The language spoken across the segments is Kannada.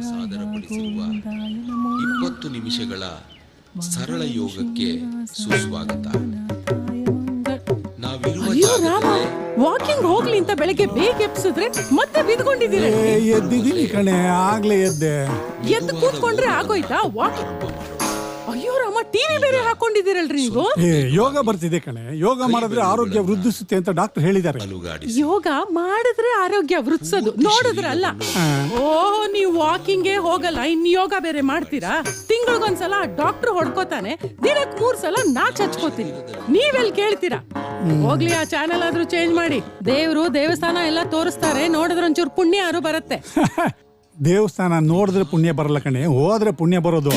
ಸಾದರಪಡಿಸಿರುವ 20 ನಿಮಿಷಗಳ ಸರಳ ಯೋಗಕ್ಕೆ ಸುಸ್ವಾಗತ. ವಾಕಿಂಗ್ ಹೋಗ್ಲಿ ಅಂತ ಬೆಳಗ್ಗೆ ಬೇಗ ಎಬ್ಸಿದ್ರೆ ಮತ್ತೆ ಬಿದ್ಕೊಂಡಿದ್ದೀರ. ಎದ್ದಿದ್ದೀನಿ ಕಣೆ, ಆಗ್ಲೇ ಎದ್ದು ಕೂತ್ಕೊಂಡ್ರೆ ಆಗೋಯ್ತಾ? ಅಯ್ಯೋ ರಾಮ, ಟಿವಿ ಬೇರೆ ಹಾಕೊಂಡಿದ್ದೀರಲ್ರಿ ನೀವು. ಯೋಗ ಬರ್ತಿದೆ ಕಣೆ, ಯೋಗ ಮಾಡಿದ್ರೆ ಆರೋಗ್ಯ ವೃದ್ಧಿಸುತ್ತೆ ಅಂತ ಡಾಕ್ಟರ್ ಹೇಳಿದ್ದಾರೆ. ಯೋಗ ಮಾಡಿದ್ರೆ ಆರೋಗ್ಯ ವೃದ್ಧಿಸೋದು ನೋಡಿದ್ರಲ್ಲ. ಓಹ್, ನೀವು ವಾಕಿಂಗ್ ಹೋಗಲ್ಲ, ಇನ್ ಯೋಗ ಬೇರೆ ಮಾಡ್ತೀರಾ? ತಿಂಗಳಿಗೊಂದ್ಸಲ ಡಾಕ್ಟರ್ ಹೊಡ್ಕೋತಾನೆ, ದಿನಕ್ಕೆ 3 ಸಲ ನಾಚ್ ಹಚ್ಕೋತೀನಿ. ನೀವೆಲ್ಲಿ ಕೇಳ್ತೀರಾ? ಹೋಗ್ಲಿ, ಆ ಚಾನೆಲ್ ಆದ್ರೂ ಚೇಂಜ್ ಮಾಡಿ. ದೇವ್ರು ದೇವಸ್ಥಾನ ಎಲ್ಲ ತೋರಿಸ್ತಾರೆ, ನೋಡಿದ್ರೆ ಒಂಚೂರು ಪುಣ್ಯ ಯಾರು ಬರುತ್ತೆ. ದೇವಸ್ಥಾನ ನೋಡಿದ್ರೆ ಪುಣ್ಯ ಬರಲ್ಲ ಕಣೆ, ಹೋದ್ರೆ ಪುಣ್ಯ ಬರೋದು.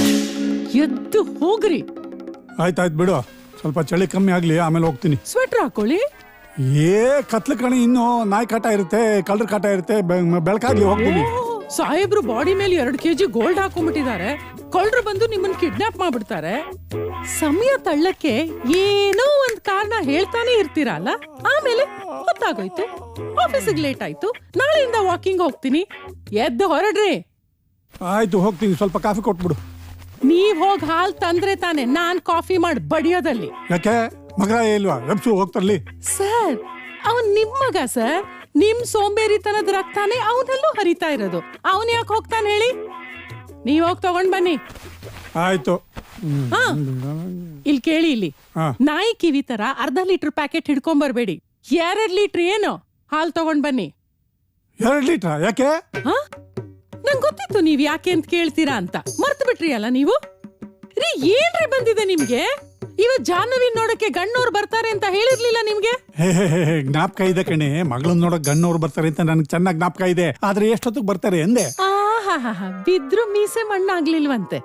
ಎದ್ದು ಹೋಗ್ರಿ. ಆಯ್ತಾಯ್ತು ಬಿಡು, ಸ್ವಲ್ಪ ಚಳಿ ಕಮ್ಮಿ ಆಗ್ಲಿ, ಆಮೇಲೆ ಹೋಗ್ತೀನಿ. ಸ್ವೆಟರ್ ಹಾಕೊಳ್ಳಿ. ಕತ್ಲ ಕಣೆ, ಇನ್ನು ನಾಯಿ ಕಾಟ ಇರುತ್ತೆ, ಕಳ್ಳರ ಕಾಟ ಇರುತ್ತೆ, ಬೆಳಕಾಗ್ಲಿ ಹೋಗ್ತೀನಿ. ಸಾಹೇಬ್ರು ಬಾಡಿ ಮೇಲೆ 2 kg ಗೋಲ್ಡ್ ಹಾಕೊಂಡ್ಬಿಟ್ಟಿದ್ದಾರೆ. ಕಳ್ಳರು ಬಂದು ನಿಮ್ಮನ್ನ ಕಿಡ್ನಾಪ್ ಮಾಡ್ಬಿಡ್ತಾರೆ. ಸಮಯ ತಳ್ಳಕ್ಕೆ ಏನೋ ಒಂದ್ ಕಾರಣ ಹೇಳ್ತಾನೆ ಇರ್ತೀರಲ್ಲ. ಆಮೇಲೆ ಹೊತ್ತಾಗೋಯ್ತು, ಆಫೀಸಿಗೆ ಲೇಟ್ ಆಯ್ತು, ನಾಳೆಯಿಂದ ವಾಕಿಂಗ್ ಹೋಗ್ತೀನಿ. ಎದ್ದು ಹೊರಡ್ರಿ. ಆಯ್ತು, ಹೋಗ್ತೀನಿ. ಸ್ವಲ್ಪ ಕಾಫಿ ಕೊಟ್ಬಿಡು. ನೀವ್ ಹೋಗ್ ಹಾಲ್ ತಂದ್ರೆ ತಾನೆ ನಾನ್ ಕಾಫಿ ಮಾಡಿ ಬಡಿಯೋದಲ್ಲಿ. ಯಾಕೆ ಮಗ ಇಲ್ವಾ? ವೆಬ್ಸು ಹೋಗ್ತಾರಲಿ. ಸರ್, ಅವನ್ ನಿಮ್ ಮಗ ಸರ್. ನಿಮ್ ಸೋಂಬೇರಿತನದ ರಕ್ತಾನೆ ಅವನಲ್ಲೂ ಹರಿತಾ ಇರೋದು. ಅವನ್ ಯಾಕೆ ಹೋಗ್ತಾನೆ ಹೇಳಿ? ನೀವ್ ಹೋಗ್ ತಗೊಂಡ್ ಬನ್ನಿ. ಆಯ್ತು. ಇಲ್ಲಿ ಕೇಳಿ, ಇಲ್ಲಿ ನಾಯಿ ಕಿವಿ ತರ ಅರ್ಧ ಲೀಟರ್ ಪ್ಯಾಕೆಟ್ ಹಿಡ್ಕೊಂಡ್ ಬರ್ಬೇಡಿ. 2 ಲೀಟರ್ ಏನು ಹಾಲ್ ತಗೊಂಡ್ ಬನ್ನಿ. 2 ಲೀಟರ್ ಯಾಕೆ? ನಂಗೆ ಗೊತ್ತಿತ್ತು ನೀವ್ ಯಾಕೆ ಅಂತ ಕೇಳ್ತೀರಾ ಅಂತ. ಮರ್ತು ಬಿಟ್ರಿ ಅಲ್ಲ ನೀವು. ರೀ, ಏನ್ರಿ ಬಂದಿದೆ ನಿಮ್ಗೆ? ಇವತ್ ಜಾಹ್ನವಿ ನೋಡಕ್ಕೆ ಗಣ್ಣವ್ರು ಬರ್ತಾರೆ ಅಂತ ಹೇಳಿರ್ಲಿಲ್ಲ ನಿಮ್ಗೆ? ಜ್ಞಾಪಕ ಇದೆ ಕಣೆ, ಮಗಳನ್ನ ನೋಡಕ್ ಗಣ್ಣವ್ರು ಬರ್ತಾರೆ ಅಂತ ನನ್ಗೆ ಚೆನ್ನಾಗಿ ಜ್ಞಾಪಕ ಇದೆ. ಆದ್ರೆ ಎಷ್ಟೊತ್ತಿಗೆ ಬರ್ತಾರೆ ಎಂದೆ? ಬಿದ್ರು ಮೀಸೆ ಮಣ್ಣಾಗ್ಲಿಲ್ವಂತೆ.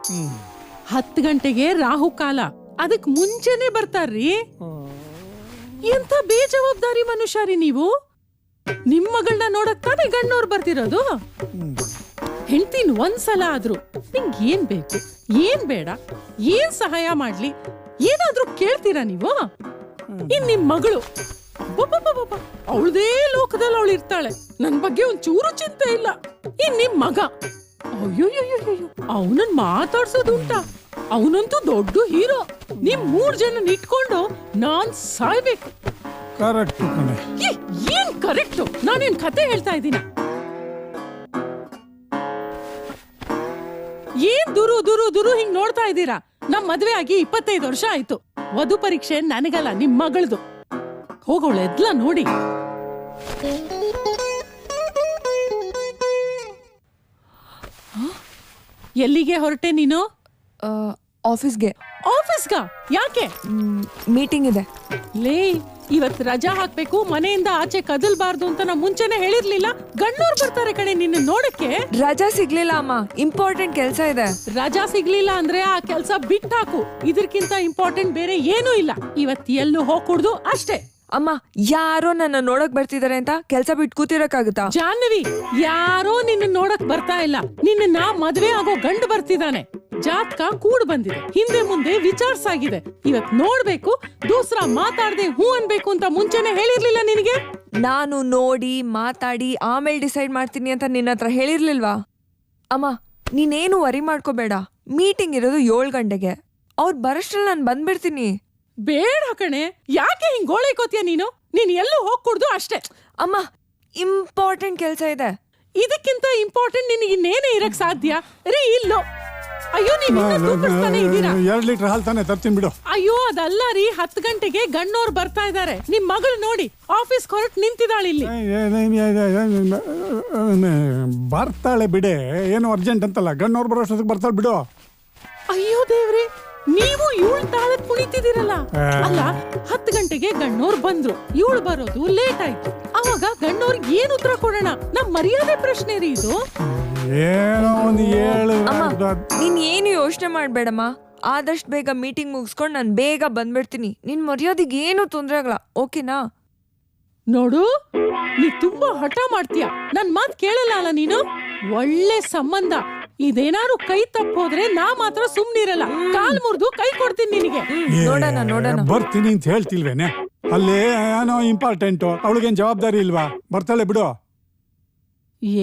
10 ಗಂಟೆಗೆ ರಾಹು ಕಾಲ, ಅದಕ್ ಮುಂಚೆನೆ ಬರ್ತಾರ್ರಿ. ಎಂತ ಬೇಜವಾಬ್ದಾರಿ ಮನುಷ್ಯ ರೀ ನೀವು. ನಿಮ್ ಮಗಳನ್ನ ನೋಡಕ್ ತಾನೇ ಗಣ್ಣವ್ರು ಬರ್ತಿರೋದು. ಹೇಳ್ತೀನಿ, ಒಂದ್ಸಲ ಆದ್ರೂ ನಿಂಗ್ ಏನ್ ಬೇಕು, ಏನ್ ಬೇಡ, ಏನ್ ಸಹಾಯ ಮಾಡ್ಲಿ, ಏನಾದ್ರೂ ಕೇಳ್ತೀರಾ ನೀವು? ಇನ್ ನಿಮ್ ಮಗಳು ಅವಳದೇ ಲೋಕದಲ್ಲಿ ಅವಳು ಇರ್ತಾಳೆ, ನನ್ ಬಗ್ಗೆ ಒಂದ್ ಚೂರು ಚಿಂತೆ ಇಲ್ಲ. ಇನ್ ನಿಮ್ ಮಗ, ಅಯ್ಯೋಯ್ಯೋ, ಅವನನ್ ಮಾತಾಡ್ಸೋದುಂಟಾ? ಅವನಂತೂ ದೊಡ್ಡ ಹೀರೋ. ನಿಮ್ 3 ಜನ ಇಟ್ಕೊಂಡು ನಾನ್ ಸಾಯ್ಬೇಕು. ಏನ್ ಕರೆಕ್ಟ್? ನಾನೇನ್ ಕತೆ ಹೇಳ್ತಾ ಇದ್ದೀನ? ಏನ್ ದುರು ದುರು ದುರು ಹಿಂಗ್ ನೋಡ್ತಾ ಇದ್ದೀರಾ? ನಮ್ ಮದ್ವೆ ಆಗಿ 25 ವರ್ಷ ಆಯ್ತು. ವಧು ಪರೀಕ್ಷೆ ನನಗಲ್ಲ, ನಿಮ್ ಮಗಳದು. ಹೋಗೋಳ ಎದ್ಲ ನೋಡಿ. ಎಲ್ಲಿಗೆ ಹೊರಟೆ ನೀನು? ಆಫೀಸ್ಗೆ. ಆಫೀಸ್ಗ? ಯಾಕೆ? ಮೀಟಿಂಗ್ ಇದೆ. ಲೇ, ಇವತ್ ರಜಾ ಹಾಕ್ಬೇಕು, ಮನೆಯಿಂದ ಆಚೆ ಕದಲ್ಬಾರ್ದು ಅಂತ ನಾ ಮುಂಚೆನೆ ಹೇಳಿರ್ಲಿಲ್ಲ? ಗಣ್ಣೂರ್ ಬರ್ತಾರೆ ಕಡೆ ನಿನ್ನ ನೋಡಕ್ಕೆ. ರಜಾ ಸಿಗ್ಲಿಲ್ಲ ಅಮ್ಮ, ಇಂಪಾರ್ಟೆಂಟ್ ಕೆಲ್ಸ ಇದೆ. ರಜಾ ಸಿಗ್ಲಿಲ್ಲ ಅಂದ್ರೆ ಆ ಕೆಲ್ಸ ಬಿಟ್ಟು ಹಾಕು. ಇದಕ್ಕಿಂತ ಇಂಪಾರ್ಟೆಂಟ್ ಬೇರೆ ಏನೂ ಇಲ್ಲ. ಇವತ್ ಎಲ್ಲೂ ಹೋಗ್ಕೂಡ್ದು ಅಷ್ಟೇ. ಅಮ್ಮ, ಯಾರೋ ನನ್ನ ನೋಡಕ್ ಬರ್ತಿದಾರೆ ಅಂತ ಕೆಲ್ಸ ಬಿಟ್ಟು ಕೂತಿರಕ್ಕಾಗುತ್ತಾ? ಜಾಹ್ನವಿ, ಯಾರೋ ನಿನ್ನ ನೋಡಕ್ ಬರ್ತಾ ಇಲ್ಲ, ನಿನ್ನ ಮದ್ವೆ ಆಗೋ ಗಂಡು ಬರ್ತಿದ್ದಾನೆ. ಜಾತಕ ಕೂಡ್ ಬಂದಿದೆ, ಹಿಂದೆ ಮುಂದೆ ವಿಚಾರ್ಸಾಗಿದೆ. ಇವತ್ ನೋಡ್ಬೇಕು, ದೂಸರ ಮಾತಾಡ್ದೆ ಹೂ ಅನ್ಬೇಕು ಅಂತ ಮುಂಚೆನೆ ಹೇಳಿರ್ಲಿಲ್ಲ ನಿನಗೆ? ನಾನು ನೋಡಿ ಮಾತಾಡಿ ಆಮೇಲೆ ಡಿಸೈಡ್ ಮಾಡ್ತೀನಿ ಅಂತ ನಿನ್ನ ಹತ್ರ ಹೇಳಿರ್ಲಿಲ್ವಾ? ಅಮ್ಮ, ನೀನೇನು ವರಿ ಮಾಡ್ಕೋಬೇಡ. ಮೀಟಿಂಗ್ ಇರೋದು 7 ಗಂಟೆಗೆ. ಅವ್ರು ಬರಷ್ಟ್ರಲ್ಲಿ ನಾನು ಬಂದ್ಬಿಡ್ತೀನಿ. ಬೇಡ ಕಣೆ, ಯಾಕೆ ಹಿಂಗ್ ಗೋಳೈಕೋತಿಯ ನೀನು? ನೀನ್ ಎಲ್ಲೂ ಹೋಗ್ಕೂಡ್ದು ಅಷ್ಟೇ. ಅಮ್ಮ, ಇಂಪಾರ್ಟೆಂಟ್ ಕೆಲ್ಸ ಇದೆ. ಇದಕ್ಕಿಂತ ಇಂಪಾರ್ಟೆಂಟ್ ನಿನಗೆ ಇನ್ನೇನೇ ಇರಕ್ ಸಾಧ್ಯ ರೀ? ಇಲ್ಲೋ. ಅಯ್ಯೋ, ನೀವು 2 ಲೀಟರ್ ಹಾಲ್ ತಾನೆ ತರ್ತೀನಿ ಬಿಡು. ಅಯ್ಯೋ, ಅದಲ್ಲ ರೀ, 10 ಗಂಟೆಗೆ ಗಣ್ಣವ್ರು ಬರ್ತಾ ಇದಾರೆ. ನಿಮ್ ಮಗಳು ನೋಡಿ ಆಫೀಸ್ ಹೊರಟ್ ನಿಂತಿದ್ದಾಳೆ ಇಲ್ಲಿ. ಬರ್ತಾಳೆ ಬಿಡೆ, ಏನು ಅರ್ಜೆಂಟ್ ಅಂತಲ್ಲ. ಗಣ್ಣವ್ರು ಬರೋಷ್ಟೊತ್ತಿಗೆ ಬರ್ತಾಳೆ ಬಿಡು. ಅಯ್ಯೋ ದೇವ್ರೆ, ನೀವು ಇವಳು ತಾಳಕ್ ಕುಣಿತಿದ್ದೀರಲ್ಲ. ಅಲ್ಲ, 10 ಗಂಟೆಗೆ ಗಣ್ಣವ್ರು ಬಂದ್ರು, ಇವಳು ಬರೋದು ಲೇಟ್ ಆಯ್ತು. ಅವಾಗ ಗಣ್ಣವ್ರಿಗೆ ಏನ್ ಉತ್ತರ ಕೊಡೋಣ? ನಮ್ ಮರ್ಯಾದೆ ಪ್ರಶ್ನೆ ರೀ ಇದು. ನೀನ್ ಏನು ಯೋಚನೆ ಮಾಡ್ಬೇಡಮ್ಮ. ಆದಷ್ಟು ಬೇಗ ಮೀಟಿಂಗ್ ಮುಗಿಸ್ಕೊಂಡು ನಾನು ಬೇಗ ಬಂದ್ಬಿಡ್ತೀನಿ. ನಿನ್ ಮರ್ಯಾದೆಗೆ ಏನು ತೊಂದ್ರೆ ಆಗಲ್ಲ, ಓಕೆನಾ? ನೋಡು, ನೀ ತುಂಬಾ ಹಠ ಮಾಡ್ತೀಯ. ನನ್ ಮಾತ್ ಕೇಳಲ್ಲ ಅಲ್ಲ ನೀನು. ಒಳ್ಳೆ ಸಂಬಂಧ. ಇದೇನಾರು ಕೈ ತಪ್ಪೋದ್ರೆ ನಾ ಮಾತ್ರ ಸುಮ್ನಿರಲ್ಲ. ಕಾಲ್ ಮುರಿದು ಕೈ ಕೊಡ್ತೀನಿ ನಿನಗೆ. ನೋಡೋಣ ಬರ್ತೀನಿ ಅಂತ ಹೇಳ್ತಿಲ್ವೇನೆ? ಅಲ್ಲೇ ಏನೋ ಇಂಪಾರ್ಟೆಂಟ್, ಅವಳಿಗೇನ್ ಜವಾಬ್ದಾರಿ ಇಲ್ವಾ? ಬರ್ತಾಳೆ ಬಿಡು.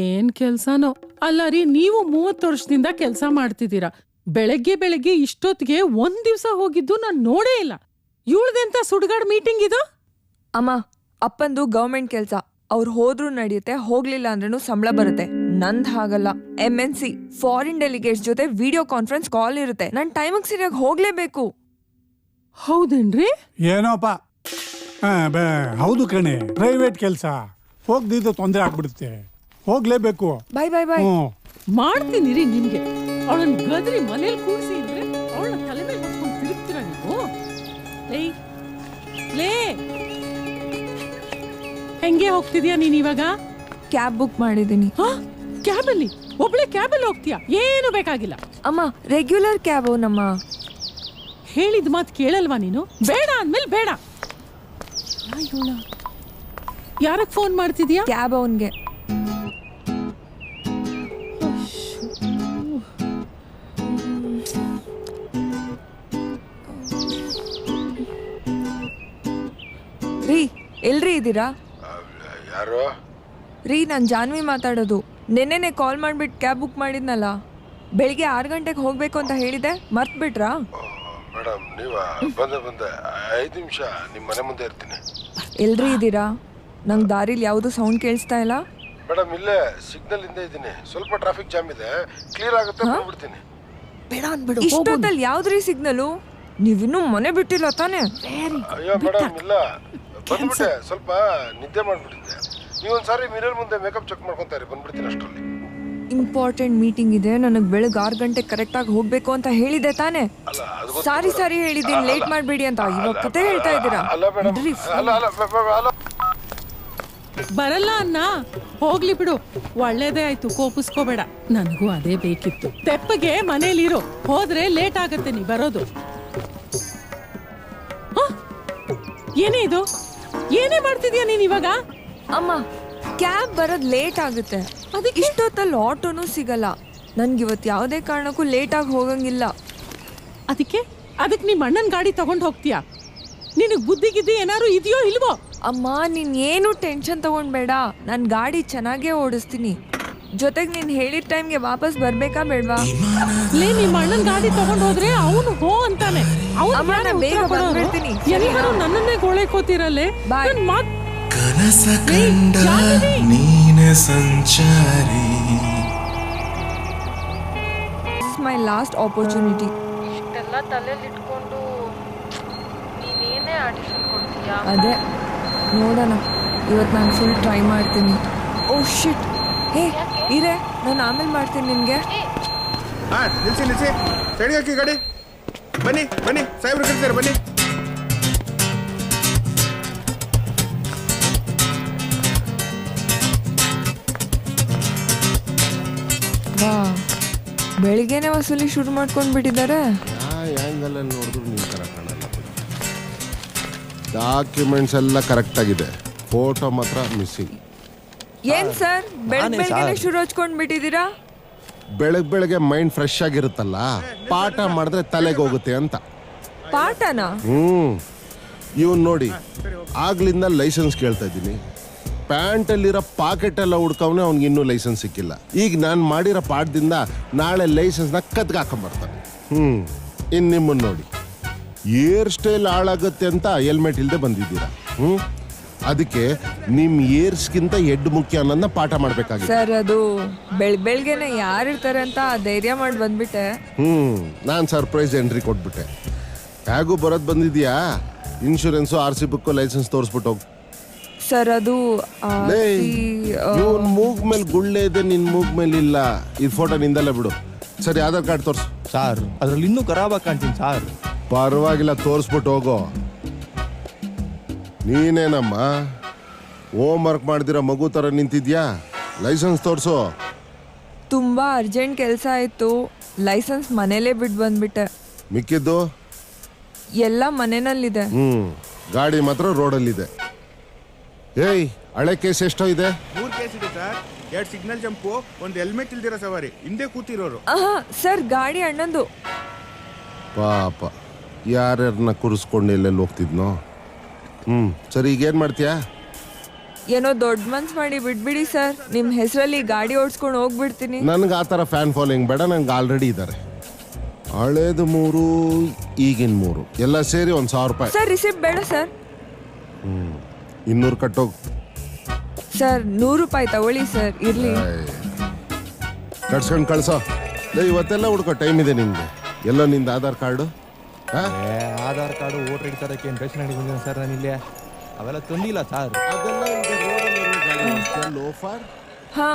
ಏನ್ ಕೆಲ್ಸನೋ. ಅಲ್ಲ ರೀ, ನೀವು 30 ವರ್ಷದಿಂದ ಕೆಲ್ಸ ಮಾಡ್ತಿದ್ದೀರಾ. ಬೆಳಗ್ಗೆ ಇಷ್ಟೊತ್ತಿಗೆ ಒಂದ್ ದಿವ್ಸ ಹೋಗಿದ್ದು ನಾನ್ ನೋಡೇ ಇಲ್ಲ. ಇವಳ್ದೆಂತ ಸುಡ್ಗಾಡ್ ಮೀಟಿಂಗ್ ಇದು? ಅಮ್ಮ, ಅಪ್ಪಂದು ಗವರ್ಮೆಂಟ್ ಕೆಲ್ಸ. ಅವ್ರು ಹೋದ್ರೂ ನಡೆಯುತ್ತೆ, ಹೋಗ್ಲಿಲ್ಲ ಅಂದ್ರೂ ಸಂಬಳ ಬರುತ್ತೆ. ನಂದ್ ಹಾಗಲ್ಲ. MNC ಫಾರಿನ್ ಡೆಲಿಗೇಟ್ಸ್ ಜೊತೆ ವಿಡಿಯೋ ಕಾನ್ಫರೆನ್ಸ್ ಕಾಲ್ ಇರುತ್ತೆ. ನನ್ ಟೈಮಿಗೆ ಸರಿಯಾಗಿ ಹೋಗ್ಲೇಬೇಕು. ಹೌದೇನ್ರಿ? ಏನೋಪ್ಪ, ಹೌದು ಕಣೆ, ಪ್ರೈವೇಟ್ ಕೆಲಸ. ಹೋಗ್ದಿದ್ದು ತೊಂದರೆ ಆಗ್ಬಿಡುತ್ತೆ, ಹೋಗ್ಲೇಬೇಕು. ಬಾಯ್ ಬಾಯ್ ಬಾಯ್. ಮಾಡ್ತೀನಿ ರೀ ನಿಮ್ಗೆ. ಅವಳನ್ನ ಗದ್ರಿ ಮನೇಲಿ ಕೂರಿಸಿ ಇದ್ರೆ ಅವಳನ್ನ ತಲೆ ಮೇಲೆ ಹೊತ್ಕೊಂಡು ತಿರುಗ್ತೀರಾ ನೀವು? ಲೇ, ಹೆಂಗೆ ಹೋಗ್ತಿದ್ಯಾ ನೀನ್ ಇವಾಗ? ಕ್ಯಾಬ್ ಬುಕ್ ಮಾಡಿದೀನಿ. ಕ್ಯಾಬಲ್ಲಿ? ಒಬ್ಳೆ ಕ್ಯಾಬಲ್ಲಿ ಹೋಗ್ತೀಯಾ? ಏನು ಬೇಕಾಗಿಲ್ಲ ಅಮ್ಮ, ರೆಗ್ಯುಲರ್ ಕ್ಯಾಬ್ ನಮ್ಮ. ಹೇಳಿದ ಮಾತು ಕೇಳಲ್ವಾ ನೀನು? ಬೇಡ ಅಂದ್ಮೇಲೆ ಬೇಡ. ಯಾರಕ್ ಫೋನ್ ಮಾಡ್ತಿದ್ಯಾ? ಕ್ಯಾಬ್ ಅವನ್ಗೆ. ರೀ, ಎಲ್ರಿ ಇದ್ದೀರಾ? ಯಾರು? ರೀ, ನಾನು ಜಾನ್ವಿ ಮಾತಾಡೋದು. ನೆನ್ನೆನೆ ಕಾಲ್ ಮಾಡ್ಬಿಟ್ಟು ಕ್ಯಾಬ್ ಬುಕ್ ಮಾಡಿದ್ನಲ್ಲ, ಬೆಳಿಗ್ಗೆ 6 ಗಂಟೆಗೆ ಹೋಗ್ಬೇಕು ಅಂತ ಹೇಳಿದೆ, ಮರ್ತ್ ಬಿಟ್ರಾ? ಮೇಡಮ್, ನೀವ ಬಂದೆ 5 ನಿಮಿಷ ನಿಮ್ಮ ಮನೆ ಮುಂದೆ ಇರ್ತೀನಿ. ಎಲ್ರಿ ಇದ್ದೀರಾ? ನಂಗೆ ದಾರಿಲಿ ಯಾವುದು ಸೌಂಡ್ ಕೇಳಿಸ್ತಾ ಇಲ್ಲ. ಮೇಡಮ್, ಇಲ್ಲೇ ಸಿಗ್ನಲ್ ಇಂದ ಇದ್ದೀನಿ. ಸ್ವಲ್ಪ ಟ್ರಾಫಿಕ್ ಜಾಮ್ ಇದೆ, ಕ್ಲಿಯರ್ ಆಗುತ್ತೆ, ಬಂದ್ಬಿಡ್ತೀನಿ. ಬೇಡ ಅನ್ಬಿಡು. ಇಷ್ಟೊತ್ತಲ್ಲಿ ಯಾವ್ದ್ರಿ ಸಿಗ್ನಲು? ನೀವಿನ್ನೂ ಮನೆ ಬಿಟ್ಟಿಲ್ಲ ತಾನೇ? ಅಯ್ಯೋ ಮೇಡಮ್, ಇಲ್ಲ, ಬಂದ್ಬಿಟ್ಟೆ. ಸ್ವಲ್ಪ ನಿದ್ದೆ ಮಾಡ್ಬಿಟ್ಟಿದ್ದೆ. ನೀವೊಂದ್ಸಾರಿ ಮಿರರ್ ಮುಂದೆ ಮೇಕಪ್ ಚೆಕ್ ಮಾಡ್ಕೊಂತಾರೆ, ಬಂದ್ಬಿಡ್ತೀನಿ ಅಷ್ಟರಲ್ಲಿ. ಇಂಪಾರ್ಟೆಂಟ್ ಮೀಟಿಂಗ್ ಇದೆ, ನನಗೆ ಬೆಳಗ್ಗೆ 6 ಗಂಟೆಗೆ ಕರೆಕ್ಟಾಗಿ ಹೋಗ್ಬೇಕು ಅಂತ ಹೇಳಿದೆ ತಾನೇ? ಸಾರಿ ಹೇಳಿದ್ದೀನಿ, ಲೇಟ್ ಮಾಡಬೇಡಿ ಅಂತ. ಇವಾಗ ಕತೆ ಹೇಳ್ತಾ ಇದ್ದೀರಾ? ಬರಲ್ಲ ಅನ್ನ, ಹೋಗ್ಲಿ ಬಿಡು. ಒಳ್ಳೇದೇ ಆಯ್ತು, ಕೋಪಿಸ್ಕೋಬೇಡ. ನನಗೂ ಅದೇ ಬೇಕಿತ್ತು. ತೆಪ್ಪಗೆ ಮನೇಲಿರು, ಹೋದ್ರೆ ಲೇಟ್ ಆಗತ್ತೆ ನೀ ಬರೋದು. ಏನೇ ಇದು? ಏನೇ ಮಾಡ್ತಿದ್ಯಾ ನೀನ್ ಇವಾಗ? ಅಮ್ಮ, ಕ್ಯಾಬ್ ಬರೋದ್ ಲೇಟ್ ಆಗುತ್ತೆ. ಅದಕ್ಕೆ ಇಷ್ಟೊತ್ತಲ್ಲಿ ಆಟೋನೂ ಸಿಗಲ್ಲ. ನನ್ಗಿವತ್ತು ಯಾವುದೇ ಕಾರಣಕ್ಕೂ ಲೇಟಾಗಿ ಹೋಗಂಗಿಲ್ಲ. ಅದಕ್ಕೆ ನಿಮ್ ಅಣ್ಣನ ಗಾಡಿ ತಗೊಂಡ್ ಹೋಗ್ತೀಯಾ? ನಿನಗ್ ಬುದ್ಧಿ ಗಿದ್ದಿ ಏನಾರು ಇದೆಯೋ ಇಲ್ವೋ? ಅಮ್ಮ, ನೀನ್ ಏನು ಟೆನ್ಷನ್ ತಗೊಂಡ್ಬೇಡ. ನಾನ್ ಗಾಡಿ ಚೆನ್ನಾಗೇ ಓಡಿಸ್ತೀನಿ. ಜೊತೆಗೆ ನೀನ್ ಹೇಳಿದ ಟೈಮ್ಗೆ ವಾಪಸ್ ಬರ್ಬೇಕಾ ಬೇಡ್ವಾ? ನಿಮ್ಮ ಅಣ್ಣನ ಗಾಡಿ ತಗೊಂಡ್ ಹೋದ್ರೆ ಅವನು ಹೋ ಅಂತಾನೆ. ಬೇಗ ಬಂದ್ಬಿಡ್ತೀನಿ. ಎಲ್ಲರೂ ನನ್ನನ್ನೇ ಗೋಳೆಕೋತಿರಲ್ಲೇ. ಕನಸ ಕಂಡ ನೀನೆ ಸಂಚಾರಿ. My last opportunity. ಇಷ್ಟೆಲ್ಲ ತಲೆಯಲ್ಲಿ ಇಟ್ಕೊಂಡು ನೀನೇನೇ ಆಡಿಷನ್ ಕೊಡ್ತೀಯಾ? ಅದೇ ನೋಡೋಣ. ಇವತ್ತು ನಾನು ಫುಲ್ ಟ್ರೈ ಮಾಡ್ತೀನಿ. ಓ ಶಿಟ್. ಹೇ ಇರೇ, ನಾನು ಆಮೇಲೆ ಮಾಡ್ತೀನಿ ನಿನ್ಗೆ. ನಿಲ್ಸಿ ಸೈಡ್ಗೆ ಹಾಕಿ ಗಾಡಿ. ಬನ್ನಿ ಸಾಹೇಬ್ರು ಕರೀತಾರೆ, ಬನ್ನಿ. ವಾ, ಬೆಳಿಗ್ಗೆನೆ ವಸೂಲಿ ಶುರು ಮಾಡ್ಕೊಂಡು ಬಿಟ್ಟಿದ್ದಾರೆ. ಆ್ಯಂಗಲಲ್ಲಿ ನೋಡಿದ್ರು ನೀವು ಥರ ಕಾಣಲ್ಲ. ಡಾಕ್ಯುಮೆಂಟ್ಸ್ ಎಲ್ಲ ಕರೆಕ್ಟ್ ಆಗಿದೆ, ಫೋಟೋ ಮಾತ್ರ ಮಿಸ್ಸಿಂಗ್. ಏನ್ ಸರ್, ಬೆಳಗ್ಗೆ ಶುರು ಹಚ್ಕೊಂಡ್ ಬಿಟ್ಟಿದ್ದೀರಾ? ಬೆಳಗ್ಗೆ ಮೈಂಡ್ ಫ್ರೆಶ್ ಆಗಿರುತ್ತಲ್ಲ, ಪಾಠ ಮಾಡಿದ್ರೆ ತಲೆಗೆ ಹೋಗುತ್ತೆ ಅಂತ. ಪಾಠನಾ? ಇವನ್ ನೋಡಿ, ಆಗ್ಲಿಂದ ಲೈಸೆನ್ಸ್ ಕೇಳ್ತಾ ಇದ್ದೀನಿ. ಪ್ಯಾಂಟಲ್ಲಿರೋ ಪಾಕೆಟ್ ಎಲ್ಲ ಹುಡ್ಕವ್ನೆ, ಅವ್ನಿಗೆ ಇನ್ನೂ ಲೈಸೆನ್ಸ್ ಸಿಕ್ಕಿಲ್ಲ. ಈಗ ನಾನು ಮಾಡಿರೋ ಪಾಠದಿಂದ ನಾಳೆ ಲೈಸೆನ್ಸ್ನ ಕತ್ಗೆ ಹಾಕೊಂಬರ್ತಾನೆ. ಇನ್ನು ನಿಮ್ಮನ್ನು ನೋಡಿ, ಏರ್ ಸ್ಟೈಲ್ ಹಾಳಾಗುತ್ತೆ ಅಂತ ಹೆಲ್ಮೆಟ್ ಇಲ್ಲದೆ ಬಂದಿದ್ದೀರಾ. ಅದಕ್ಕೆ ನಿಮ್ಮ ಏರ್ಸ್ಗಿಂತ ಹೆಡ್ ಮುಖ್ಯ ಅನ್ನೋದನ್ನ ಪಾಠ ಮಾಡ್ಬೇಕಾಗಿದೆ. ಸರ್, ಅದು ಬೆಳಗ್ಗೆನೆ ಯಾರಿರ್ತಾರೆ ಅಂತ ಧೈರ್ಯ ಮಾಡಿ ಬಂದ್ಬಿಟ್ಟೆ. ನಾನು ಸರ್ಪ್ರೈಸ್ ಎಂಟ್ರಿ ಕೊಟ್ಬಿಟ್ಟೆ. ಹೇಗೂ ಬರೋದು ಬಂದಿದ್ಯಾ, ಇನ್ಶೂರೆನ್ಸು, RC ಬುಕ್ಕು, ಲೈಸೆನ್ಸ್ ತೋರಿಸ್ಬಿಟ್ಟು ಹೋಗು. ಸರ್, ಅದು ಇವನ್ ಮೂಗ್ ಮೇಲೆ ಗುಳ್ಳೆ ಇದೆ, ನಿನ್ ಮೂಗ್ ಮೇಲೆ ಇಲ್ಲ. ಇದು ಫೋಟೋ ನಿಂದಲ್ಲ ಬಿಡು. ಸರಿ, ಆಧಾರ್ ಕಾರ್ಡ್ ತೋರ್ಸು. ಸಾರ್, ಅದ್ರಲ್ಲಿ ಇನ್ನೂ ಖರಾಬ್ ಕಾಣ್ತೀನಿ ಸಾರ್. ಪರವಾಗಿಲ್ಲ, ತೋರಿಸ್ಬಿಟ್ಟು ಹೋಗೋ. ನೀನೇನಮ್ಮ ಹೋಮ್ ವರ್ಕ್ ಮಾಡ್ದಿರೋ ಮಗು ತರ ನಿಂತಿದ್ಯಾ? ಲೈಸೆನ್ಸ್ ತೋರ್ಸು. ತುಂಬಾ ಅರ್ಜೆಂಟ್ ಕೆಲಸ ಆಯ್ತು, ಲೈಸೆನ್ಸ್ ಮನೇಲೇ ಬಿಟ್ಟು ಬಂದ್ಬಿಟ್ಟೆ. ಮಿಕ್ಕಿದ್ದು ಎಲ್ಲ ಮನೆಯಲ್ಲಿದೆ. ಗಾಡಿ ಮಾತ್ರ ರೋಡಲ್ಲಿದೆ. ಏಯ್, ಹಳೆ ಕೇಸ್ ಎಷ್ಟೋ ಇದೆ? 3 ಕೇಸ್ ಇದೆ ಸರ್. 2 ಸಿಗ್ನಲ್ ಜಂಪು, 1 ಹೆಲ್ಮೆಟ್ ಇಲ್ದಿರೋ ಸವಾರಿ, ಹಿಂದೆ ಕೂತಿರೋರು. ಸರ್, ಗಾಡಿ ಅಣ್ಣಂದು. ಪಾಪ, ಯಾರ್ಯಾರನ್ನ ಕೂರಿಸ್ಕೊಂಡು ಎಲ್ಲೆಲ್ಲಿ ಹೋಗ್ತಿದ್ನೋ. ಸರಿ, ಈಗ ಏನು ಮಾಡ್ತೀಯಾ? ಏನೋ ದೊಡ್ಡ ಮನ್ಸ್ ಮಾಡಿ ಬಿಟ್ಬಿಡಿ ಸರ್. ನಿಮ್ ಹೆಸರಲ್ಲಿ ಗಾಡಿ ಓಡಿಸ್ಕೊಂಡು ಹೋಗ್ಬಿಡ್ತೀನಿ. ನನ್ಗೆ ಆ ಥರ ಫ್ಯಾನ್ ಫಾಲೋಯಿಂಗ್ ಬೇಡ, ನಂಗೆ ಆಲ್ರೆಡಿ ಇದ್ದಾರೆ. ಹಳೇದು 3, ಈಗಿನ 3 ಎಲ್ಲ ಸೇರಿ 1,000 ರೂಪಾಯಿ. ಸರ್ ರಿಸಿಪ್ಟ್ ಬೇಡ ಸರ್. 200 ಕಟ್ಟೋಗು. ಸರ್ 100 ರೂಪಾಯಿ ತಗೊಳ್ಳಿ ಸರ್, ಇರ್ಲಿ. ಕಟ್ಸ್ಕೊಂಡು ಕಳ್ಸೋ. ಇವತ್ತೆಲ್ಲ ಹುಡ್ಕೋ, ಟೈಮ್ ಇದೆ ನಿನ್ಗೆ. ಎಲ್ಲೋ ನಿಂದ Aadhaar card? Aadhaar card, voter ID ತರಕ್ಕೆ ಏನು ರೇಷನ್ ಅಂಗಡಿ ಬಂದಿದ್ದೀನಿ ಸರ್ ನಾನು ಇಲ್ಲಿ. ಅವೆಲ್ಲ ತಂದಿಲ್ಲ ಸರ್. ಲೋಫರ್. ಹಾ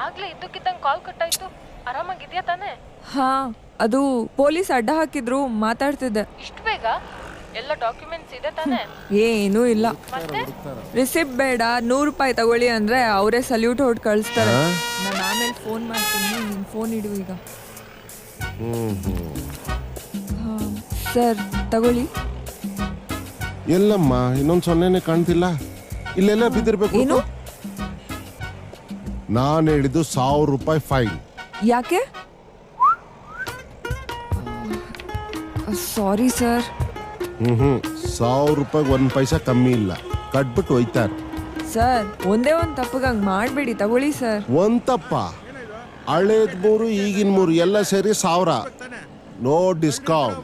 ಆಗ್ಲೇ ಇದ್ದಕ್ಕಿದ್ದಂಗೆ ಕಾಲ್ ಕಟ್ಟಾಯ್ತು. ಆರಾಮಾಗಿದ್ಯಾ ತಾನೇ? ಹಾ ಅದು ಪೊಲೀಸ್ ಅಡ್ಡ ಹಾಕಿದ್ರು, ಮಾತಾಡ್ತಿದ್ದೆ. ಇಷ್ಟು ಬೇಗ? ಎಲ್ಲ ಡಾಕ್ಯುಮೆಂಟ್ಸ್ ಇದೆ ತಾನೇ? ಏನೂ ಇಲ್ಲ. ಮತ್ತೆ ರಿಸಿಪ್ಟ್ ಬೇಡ, 100 ರೂಪಾಯಿ ತಗೊಳ್ಳಿ ಅಂದ್ರೆ ಅವರೇ ಸಲ್ಯೂಟ್ ಹೊಡ್ ಕಳಿಸ್ತಾರೆ. ನಾನು ಆಮೇಲೆ ಫೋನ್ ಮಾಡ್ತೀನಿ, ನಿನ್ ಫೋನ್ ಇಡು ಈಗ. ಸರ್ ತಗೊಳ್ಳಿ. ಎಲ್ಲಮ್ಮ ಇನ್ನೊಂದು 0ನೇ ಕಾಣ್ತಿಲ್ಲ. ಇಲ್ಲೆಲ್ಲ ಬಿದ್ದಿರ್ಬೇಕು. ಏನು? ನಾನು ಹೇಳಿದ್ದು 1,000 ರೂಪಾಯಿ ಫೈನ್. ಯಾಕೆ? Sorry sir. 1,000 ರೂಪಾಯಿಗೆ 1 ಪೈಸಾ ಕಮ್ಮಿ ಇಲ್ಲ. ಕಟ್ಬಿಟ್ಟು ಹೋಯ್ತಾರೆ. ಸರ್ ಒಂದೇ ಒಂದು ತಪ್ಪಗೆ ಹಂಗೆ ಮಾಡಬೇಡಿ, ತಗೊಳ್ಳಿ ಸರ್. ಒಂದ್ ತಪ್ಪ? ಹಳೇದ್ 3, ಈಗಿನ 3 ಎಲ್ಲ ಸೇರಿ 1,000. No discount.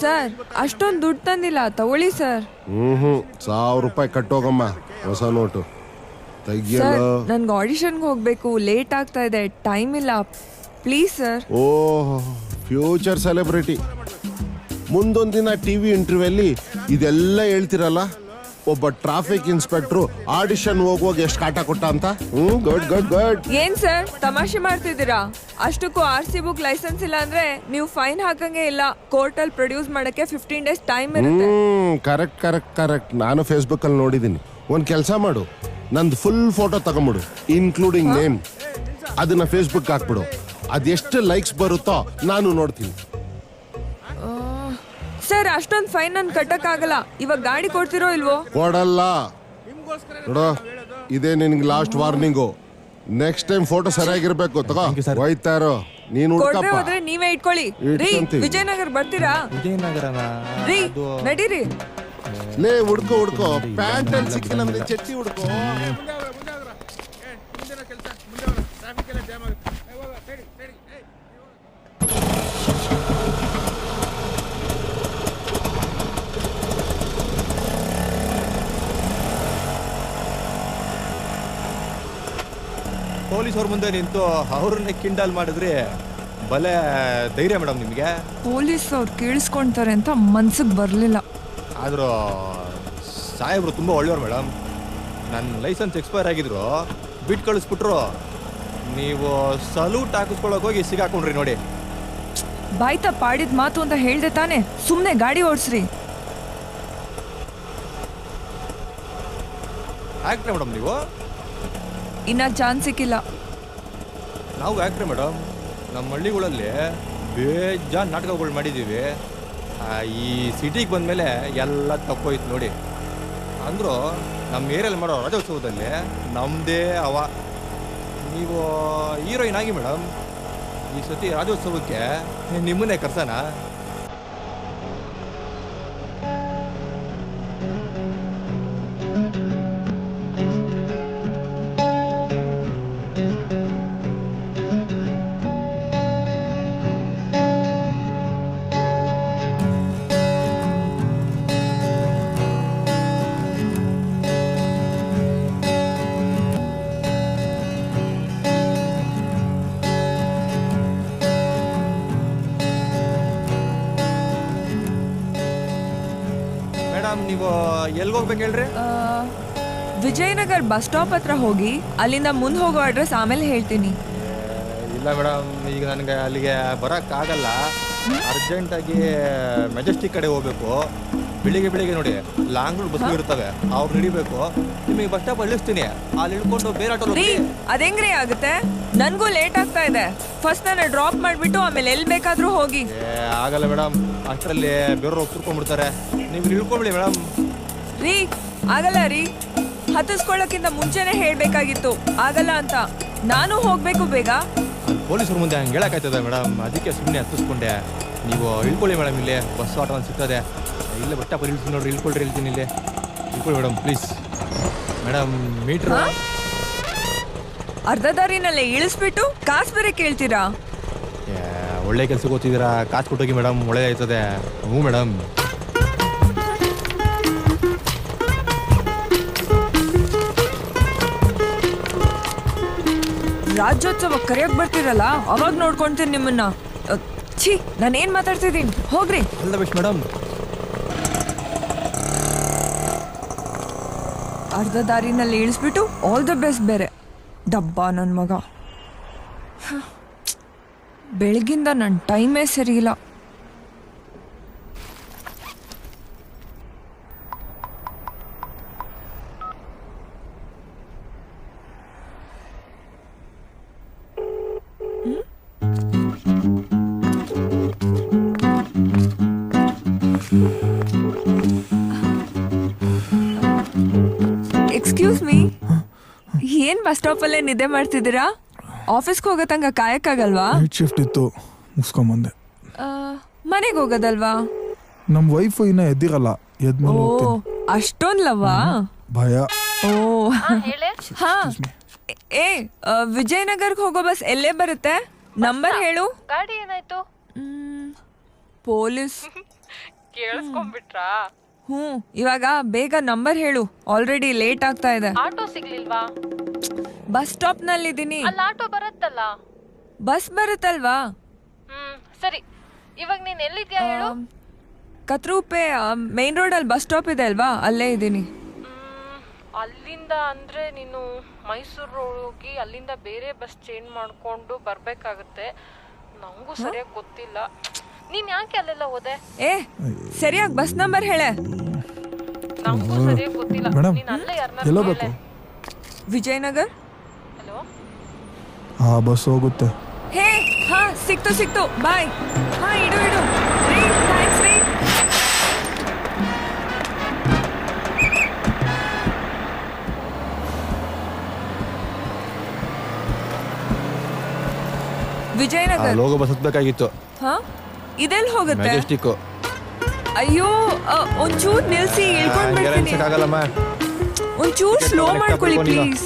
ಸರ್ ಅಷ್ಟೊಂದು ದುಡ್ಡು ತಂದಿಲ್ಲ, ತಗೊಳ್ಳಿ ಸರ್. 1,000 ರೂಪಾಯಿ ಕಟ್ಟೋಗಮ್ಮ. ಹೊಸ ನೋಟು ಸರ್. ನನ್ಗೆ ಆಡಿಷನ್ಗೆ ಹೋಗ್ಬೇಕು, ಲೇಟ್ ಆಗ್ತಾ ಇದೆ, ಟೈಮ್ ಇಲ್ಲ, please sir. Oh, future celebrity. ಮುಂದೊಂದು ದಿನ ಟಿವಿ ಇಂಟರ್ವ್ಯೂಲ್ಲಿ ಇದೆಲ್ಲ ಹೇಳ್ತಿರಲ್ಲ. ಒಬ್ಬ ಟ್ರಾಫಿಕ್ ಇನ್ಸ್ಪೆಕ್ಟ್ರು ಆಡಿಷನ್ ಹೋಗುವಾಗ ಎಷ್ಟು ಕಾಟ ಕೊಟ್ಟ ಅಂತ. Good good good. ಏನ್ ಸರ್ ತಮಾಷೆ ಮಾಡ್ತಿದ್ದೀರಾ? ಅಷ್ಟಕ್ಕೂ RC ಬುಕ್ ಲೈಸೆನ್ಸ್ ಇಲ್ಲ ಅಂದ್ರೆ ನೀವು ಫೈನ್ ಹಾಕಂಗೆ ಇಲ್ಲ. ಕೋರ್ಟಲ್ಲಿ ಪ್ರೊಡ್ಯೂಸ್ ಮಾಡಕ್ಕೆ 15 ಡೇಸ್ ಟೈಮ್ ಇರುತ್ತೆ. Correct correct correct. ನಾನು ಫೇಸ್ಬುಕ್ ಅಲ್ಲಿ ನೋಡಿದ್ದೀನಿ. ಒಂದ್ ಕೆಲಸ ಮಾಡು, ನಂದು ಫುಲ್ ಫೋಟೋ ತಗೊಂಬಿಡು, ಇನ್ಕ್ಲೂಡಿಂಗ್ ನೇಮ್. ಅದನ್ನ ಫೇಸ್ಬುಕ್ ಹಾಕ್ಬಿಡು. ಅದೆಷ್ಟು ಲೈಕ್ಸ್ ಬರುತ್ತೋ ನಾನು ನೋಡ್ತೀನಿ. ಸರ್ ಅಷ್ಟೊಂದು ಫೈನ್ ನನ್ ಕಟ್ಟಕ್ಕಾಗಲ್ಲ. ಇವಾಗ ಗಾಡಿ ಕೊಡ್ತಿರೋ ಇಲ್ವೋ? ಕೊಡಲ್ಲ. ನೋಡೋ, ಇದೇ ನಿನ್ಗೆ last warning. Next time photo ಸರಿಯಾಗಿರ್ಬೇಕು. ತಗೋ, ಹೋಯ್ತಾ ಇರೋ. ನೀನು ಕೊಡ್ರೆ ಹೋದ್ರೆ ನೀವೇ ಇಟ್ಕೊಳ್ಳಿ. ರೀ ವಿಜಯನಗರ ಬರ್ತೀರಾ? ವಿಜಯನಗರನ ರೀ ನಡೀರಿ. ಲೇ ಹುಡ್ಕೋ ಹುಡ್ಕೋ, ಪ್ಯಾಂಟ್ ಅಲ್ಲಿ ಸಿಕ್ಕಿಲ್ಲ ಅಂದ್ರೆ ಚಟ್ಟಿ ಹುಡ್ಕೋ. ಪೊಲೀಸ್ ಅವ್ರ ಮುಂದೆ ನಿಂತು ಅವ್ರನ್ನೇ ಕಿಂಡಲ್ ಮಾಡಿದ್ರಿ. ಬಲೆ ಧೈರ್ಯ ಮೇಡಮ್ ನಿಮಗೆ. ಪೊಲೀಸ್ ಅವ್ರು ಕೇಳಿಸ್ಕೊಂತಾರೆ ಅಂತ ಮನ್ಸಿಗೆ ಬರಲಿಲ್ಲ. ಆದರೂ ಸಾಹೇಬ್ರು ತುಂಬ ಒಳ್ಳೆಯವ್ರು ಮೇಡಮ್. ನನ್ನ ಲೈಸೆನ್ಸ್ ಎಕ್ಸ್ಪೈರ್ ಆಗಿದ್ರು, ಬಿಟ್ಟು ಕಳಿಸ್ಬಿಟ್ರು. ನೀವು ಸಲ್ಯೂಟ್ ಹಾಕಿಸ್ಕೊಳಕ್ ಹೋಗಿ ಸಿಗಾಕೊಂಡ್ರಿ ನೋಡಿ. ಬಾಯ್ತ ಪಾಡಿದ ಮಾತು ಅಂತ ಹೇಳ್ದೆ ತಾನೆ, ಸುಮ್ಮನೆ ಗಾಡಿ ಓಡಿಸ್ರಿ. ಆಕ್ಟ್ರೆ ಮೇಡಮ್ ನೀವು? ಇನ್ನ ಚಾನ್ಸ್ ಸಿಕ್ಕಿಲ್ಲ. ನಾವು ಆಕ್ಟ್ರೆ ಮೇಡಮ್. ನಮ್ಮ ಹಳ್ಳಿಗಳಲ್ಲಿ ಬೇಜಾನ್ ನಾಟಕಗಳು ಮಾಡಿದ್ದೀವಿ. ಈ ಸಿಟಿಗೆ ಬಂದಮೇಲೆ ಎಲ್ಲ ತಪ್ಪೋಯ್ತು ನೋಡಿ. ಅಂದರೂ ನಮ್ಮ ಏರಿಯಲ್ಲಿ ಮಾಡೋ ರಾಜ್ಯೋತ್ಸವದಲ್ಲಿ ನಮ್ಮದೇ ಅವ. ನೀವು ಹೀರೋಯಿನ್ ಆಗಿ ಮೇಡಮ್. ಈ ಸತಿ ರಾಜ್ಯೋತ್ಸವಕ್ಕೆ ನಿಮ್ಮನ್ನೇ ಕರ್ಸೋಣ. ನೀವು ಎಲ್ಲಿಗೆ ಹೋಗ್ಬೇಕು ಹೇಳ್ರಿ? ವಿಜಯನಗರ್ ಬಸ್ ಸ್ಟಾಪ್ ಹತ್ರ ಹೋಗಿ ಅಲ್ಲಿಂದ ಮುಂದೆ ಹೋಗೋ ಅಡ್ರೆಸ್ ಆಮೇಲೆ ಹೇಳ್ತೀನಿ. ಇಲ್ಲ ಮೇಡಮ್, ಈಗ ನನಗೆ ಅಲ್ಲಿಗೆ ಬರೋಕ್ಕಾಗಲ್ಲ. ಅರ್ಜೆಂಟಾಗಿ ಮೆಜೆಸ್ಟಿಕ್ ಕಡೆ ಹೋಗ್ಬೇಕು. ಬೆಳಿಗ್ಗೆ ನೋಡಿ ಲಾಂಗ್ ರೂಟ್ ಬಸ್ ಇರ್ತವೆ, ಅವ್ರು ಹಿಡಿಬೇಕು. ನಿಮಗೆ ಬಸ್ ಸ್ಟಾಪ್ ಇಳಿಸ್ತೀನಿ, ಅಲ್ಲಿ ಇಳ್ಕೊಂಡು ಬೇರೆ ಆಟೋ. ಅದೆಂಗ್ರಿ ಆಗುತ್ತೆ? ನನಗೂ ಲೇಟ್ ಆಗ್ತಾ ಇದೆ. ಫಸ್ಟ್ ನಾನು ಡ್ರಾಪ್ ಮಾಡಿಬಿಟ್ಟು ಆಮೇಲೆ ಎಲ್ಲಿ ಬೇಕಾದರೂ ಹೋಗಿ. ಆಗಲ್ಲ ಮೇಡಮ್, ಅಷ್ಟರಲ್ಲಿ ಬೇರೆಯವ್ರು ಕುತ್ಕೊಂಡ್ಬಿಡ್ತಾರೆ. ನೀವು ಇಳ್ಕೊಂಬಿಡಿ ಮೇಡಮ್. ರೀ ಆಗಲ್ಲ ರೀ, ಹತ್ತಿಸ್ಕೊಳ್ಳೋಕ್ಕಿಂತ ಮುಂಚೆನೆ ಹೇಳಬೇಕಾಗಿತ್ತು ಆಗಲ್ಲ ಅಂತ. ನಾನು ಹೋಗಬೇಕು ಬೇಗ. ಅಲ್ಲಿ ಪೊಲೀಸರು ಮುಂದೆ ಹಂಗೆ ಹೇಳಕ್ಕಾಯ್ತದೆ ಮೇಡಮ್, ಅದಕ್ಕೆ ಸುಮ್ಮನೆ ಹತ್ತಿಸ್ಕೊಂಡೆ. ನೀವು ಇಳ್ಕೊಳ್ಳಿ ಮೇಡಮ್, ಇಲ್ಲೇ ಬಸ್ ಆಟೋ ಸಿಗ್ತದೆ. ಇಲ್ಲೇ ಬಸ್ ಸ್ಟಾಪಲ್ಲಿ ಇಳ್ತೀನಿ ನೋಡ್ರಿ, ಇಳ್ಕೊಳ್ರಿ, ಹೇಳ್ತೀನಿ ಇಲ್ಲೇ ಇಳ್ಕೊಳ್ಳಿ ಮೇಡಮ್ ಪ್ಲೀಸ್. ಮೇಡಮ್ ಮೀಟ್ರ್ ಅರ್ಧ ದಾರಿನಲ್ಲೇ ಇಳಿಸ್ಬಿಟ್ಟು ಕಾಸು ಬೇರೆ ಕೇಳ್ತೀರಾ? ಒಳ್ಳೆ ಕೆಲ್ಸಕ್ಕೆ ಓದ್ತಿದ್ದೀರಾ, ಕಾಸು ಕೊಟ್ಟೋಗಿ ಮೇಡಮ್, ಒಳ್ಳೆದಾಯ್ತದೆ. ಹ್ಞೂ ಮೇಡಮ್. ರಾಜ್ಯೋತ್ಸವ ಕರೆಯಕ್ ಬರ್ತೀರಲ್ಲ ಅವಾಗ ನೋಡ್ಕೊಂತೀನಿ ನಿಮ್ಮನ್ನ. ಛೀ, ನಾನೇನ್ ಮಾತಾಡ್ತಿದ್ದೀನಿ, ಹೋಗ್ರಿ. All the best madam. ಅರ್ಧ ದಾರಿನಲ್ಲಿ ಇಳಿಸ್ಬಿಟ್ಟು ಆಲ್ ದ ಬೆಸ್ಟ್ ಬೇರೆ. ಡಬ್ಬ ನನ್ನ ಮಗ. ಬೆಳಗಿಂದ ನನ್ನ ಟೈಮೇ ಸರಿ ಇಲ್ಲ. ಎಕ್ಸ್ಕ್ಯೂಸ್ ಮೀ, ಏನ್ ಬಸ್ ಸ್ಟಾಪ್ ಅಲ್ಲೇ ನಿದ್ದೆ ಮಾಡ್ತಿದ್ದೀರಾ? ಆಫೀಸ್ಗೆ ಹೋಗೋ ತನಕ ಕಾಯಕ್ಕಾಗಲ್ವಾ? ನೈಟ್ ಶಿಫ್ಟ್ ಇತ್ತು, ಮುಗಿಸ್ಕೊಂಬಂದೆ. ಮನೆಗೆ ಹೋಗೋದಲ್ವಾ? ನಮ್ಮ ವೈಫು ಇನ್ನ ಎದ್ದಿರಲ್ಲ, ಎದ್ಮೇಲೆ ಹೋಗ್ತೀನಿ. ಅಷ್ಟೊಂದ್ ಲವ್ವಾ? ಭಯ. ಓ ಹೇಳೆ. ಹಾ, ವಿಜಯನಗರ್ಗೆ ಹೋಗೋ ಬಸ್ ಎಲ್ಲೇ ಬರುತ್ತೆ? ನಂಬರ್ ಹೇಳು. ಗಾಡಿ ಏನಾಯ್ತು? ಪೊಲೀಸ್ ಕೇಳಿಸ್ಕೊಂಡ್ಬಿಟ್ರಾ? ಇವಾಗ ಬೇಗ ನಂಬರ್ ಹೇಳು, ಆಲ್ರೆಡಿ ಲೇಟ್ ಆಗ್ತಾ ಇದೆ. ಆಟೋ ಸಿಗ್ಲಿಲ್ವಾ? ಬಸ್ ಸ್ಟಾಪ್ ನಲ್ಲಿದ್ದೀನಿ. ಅಲ್ಲಿ ಆಟೋ ಬರುತ್ತಲ್ಲ. ಬಸ್ ಬರುತ್ತಲ್ವಾ? ಸರಿ, ಇವಾಗ ನೀನ್ ಎಲ್ಲಿದ್ಯಾ ಹೇಳು? ಕತ್ರೂಪೆ ಮೇನ್ ರೋಡ್ ಅಲ್ಲಿ ಬಸ್ ಸ್ಟಾಪ್ ಇದೆ ಅಲ್ವಾ, ಅಲ್ಲೇ ಇದ್ದೀನಿ. ಅಲ್ಲಿಂದ ಅಂದ್ರೆ ನೀನು ಮೈಸೂರು ಹೋಗಿ ಅಲ್ಲಿಂದ ಬೇರೆ ಬಸ್ ಚೇಂಜ್ ಮಾಡ್ಕೊಂಡು ಬರ್ಬೇಕಾಗುತ್ತೆ. ನಂಗೂ ಸರಿಯಾಗಿ ಗೊತ್ತಿಲ್ಲ. ನೀನ್ ಯಾಕೆ ಅಲ್ಲೆಲ್ಲ ಹೋದೆ? ಸರಿಯಾಗಿ ಬಸ್ ನಂಬರ್ ಹೇಳೆ. ನಂಗೂ ಸರಿಯಾಗಿ ಗೊತ್ತಿಲ್ಲ. ನೀನ್ ಅಲ್ಲೇ ಎಲ್ಲೋ ಬೇಕು? ವಿಜಯನಗರ್. ಹಲೋ, ಆ ಬಸ್ ಹೋಗುತ್ತೆ. ಹಾ, ಸಿಕ್ತು, ಬಾಯ್. ಹಾ, ಇಡು ರೀ, ಥ್ಯಾಂಕ್ಸ್ ರೀ. ವಿಜಯನಗರ್ ಲೋಗೋ ಬಸ್ ಹತ್ಬೇಕಾಗಿತ್ತು. ಹಾ, ಇದೆಲ್ಲಿ ಹೋಗುತ್ತೆ? ಮೆಜೆಸ್ಟಿಕ್. ಅಯ್ಯೋ, ಒಂಚೂರು ನಿಲ್ಸಿ, ಇಳ್ಕೊಂಡ್ ಬಿಡ್ತೀನಿ. ಆಗಲ್ಲಮ್ಮ, ಒಂಚೂರು ಸ್ಲೋ ಮಾಡ್ಕೊಳ್ಳಿ ಪ್ಲೀಸ್.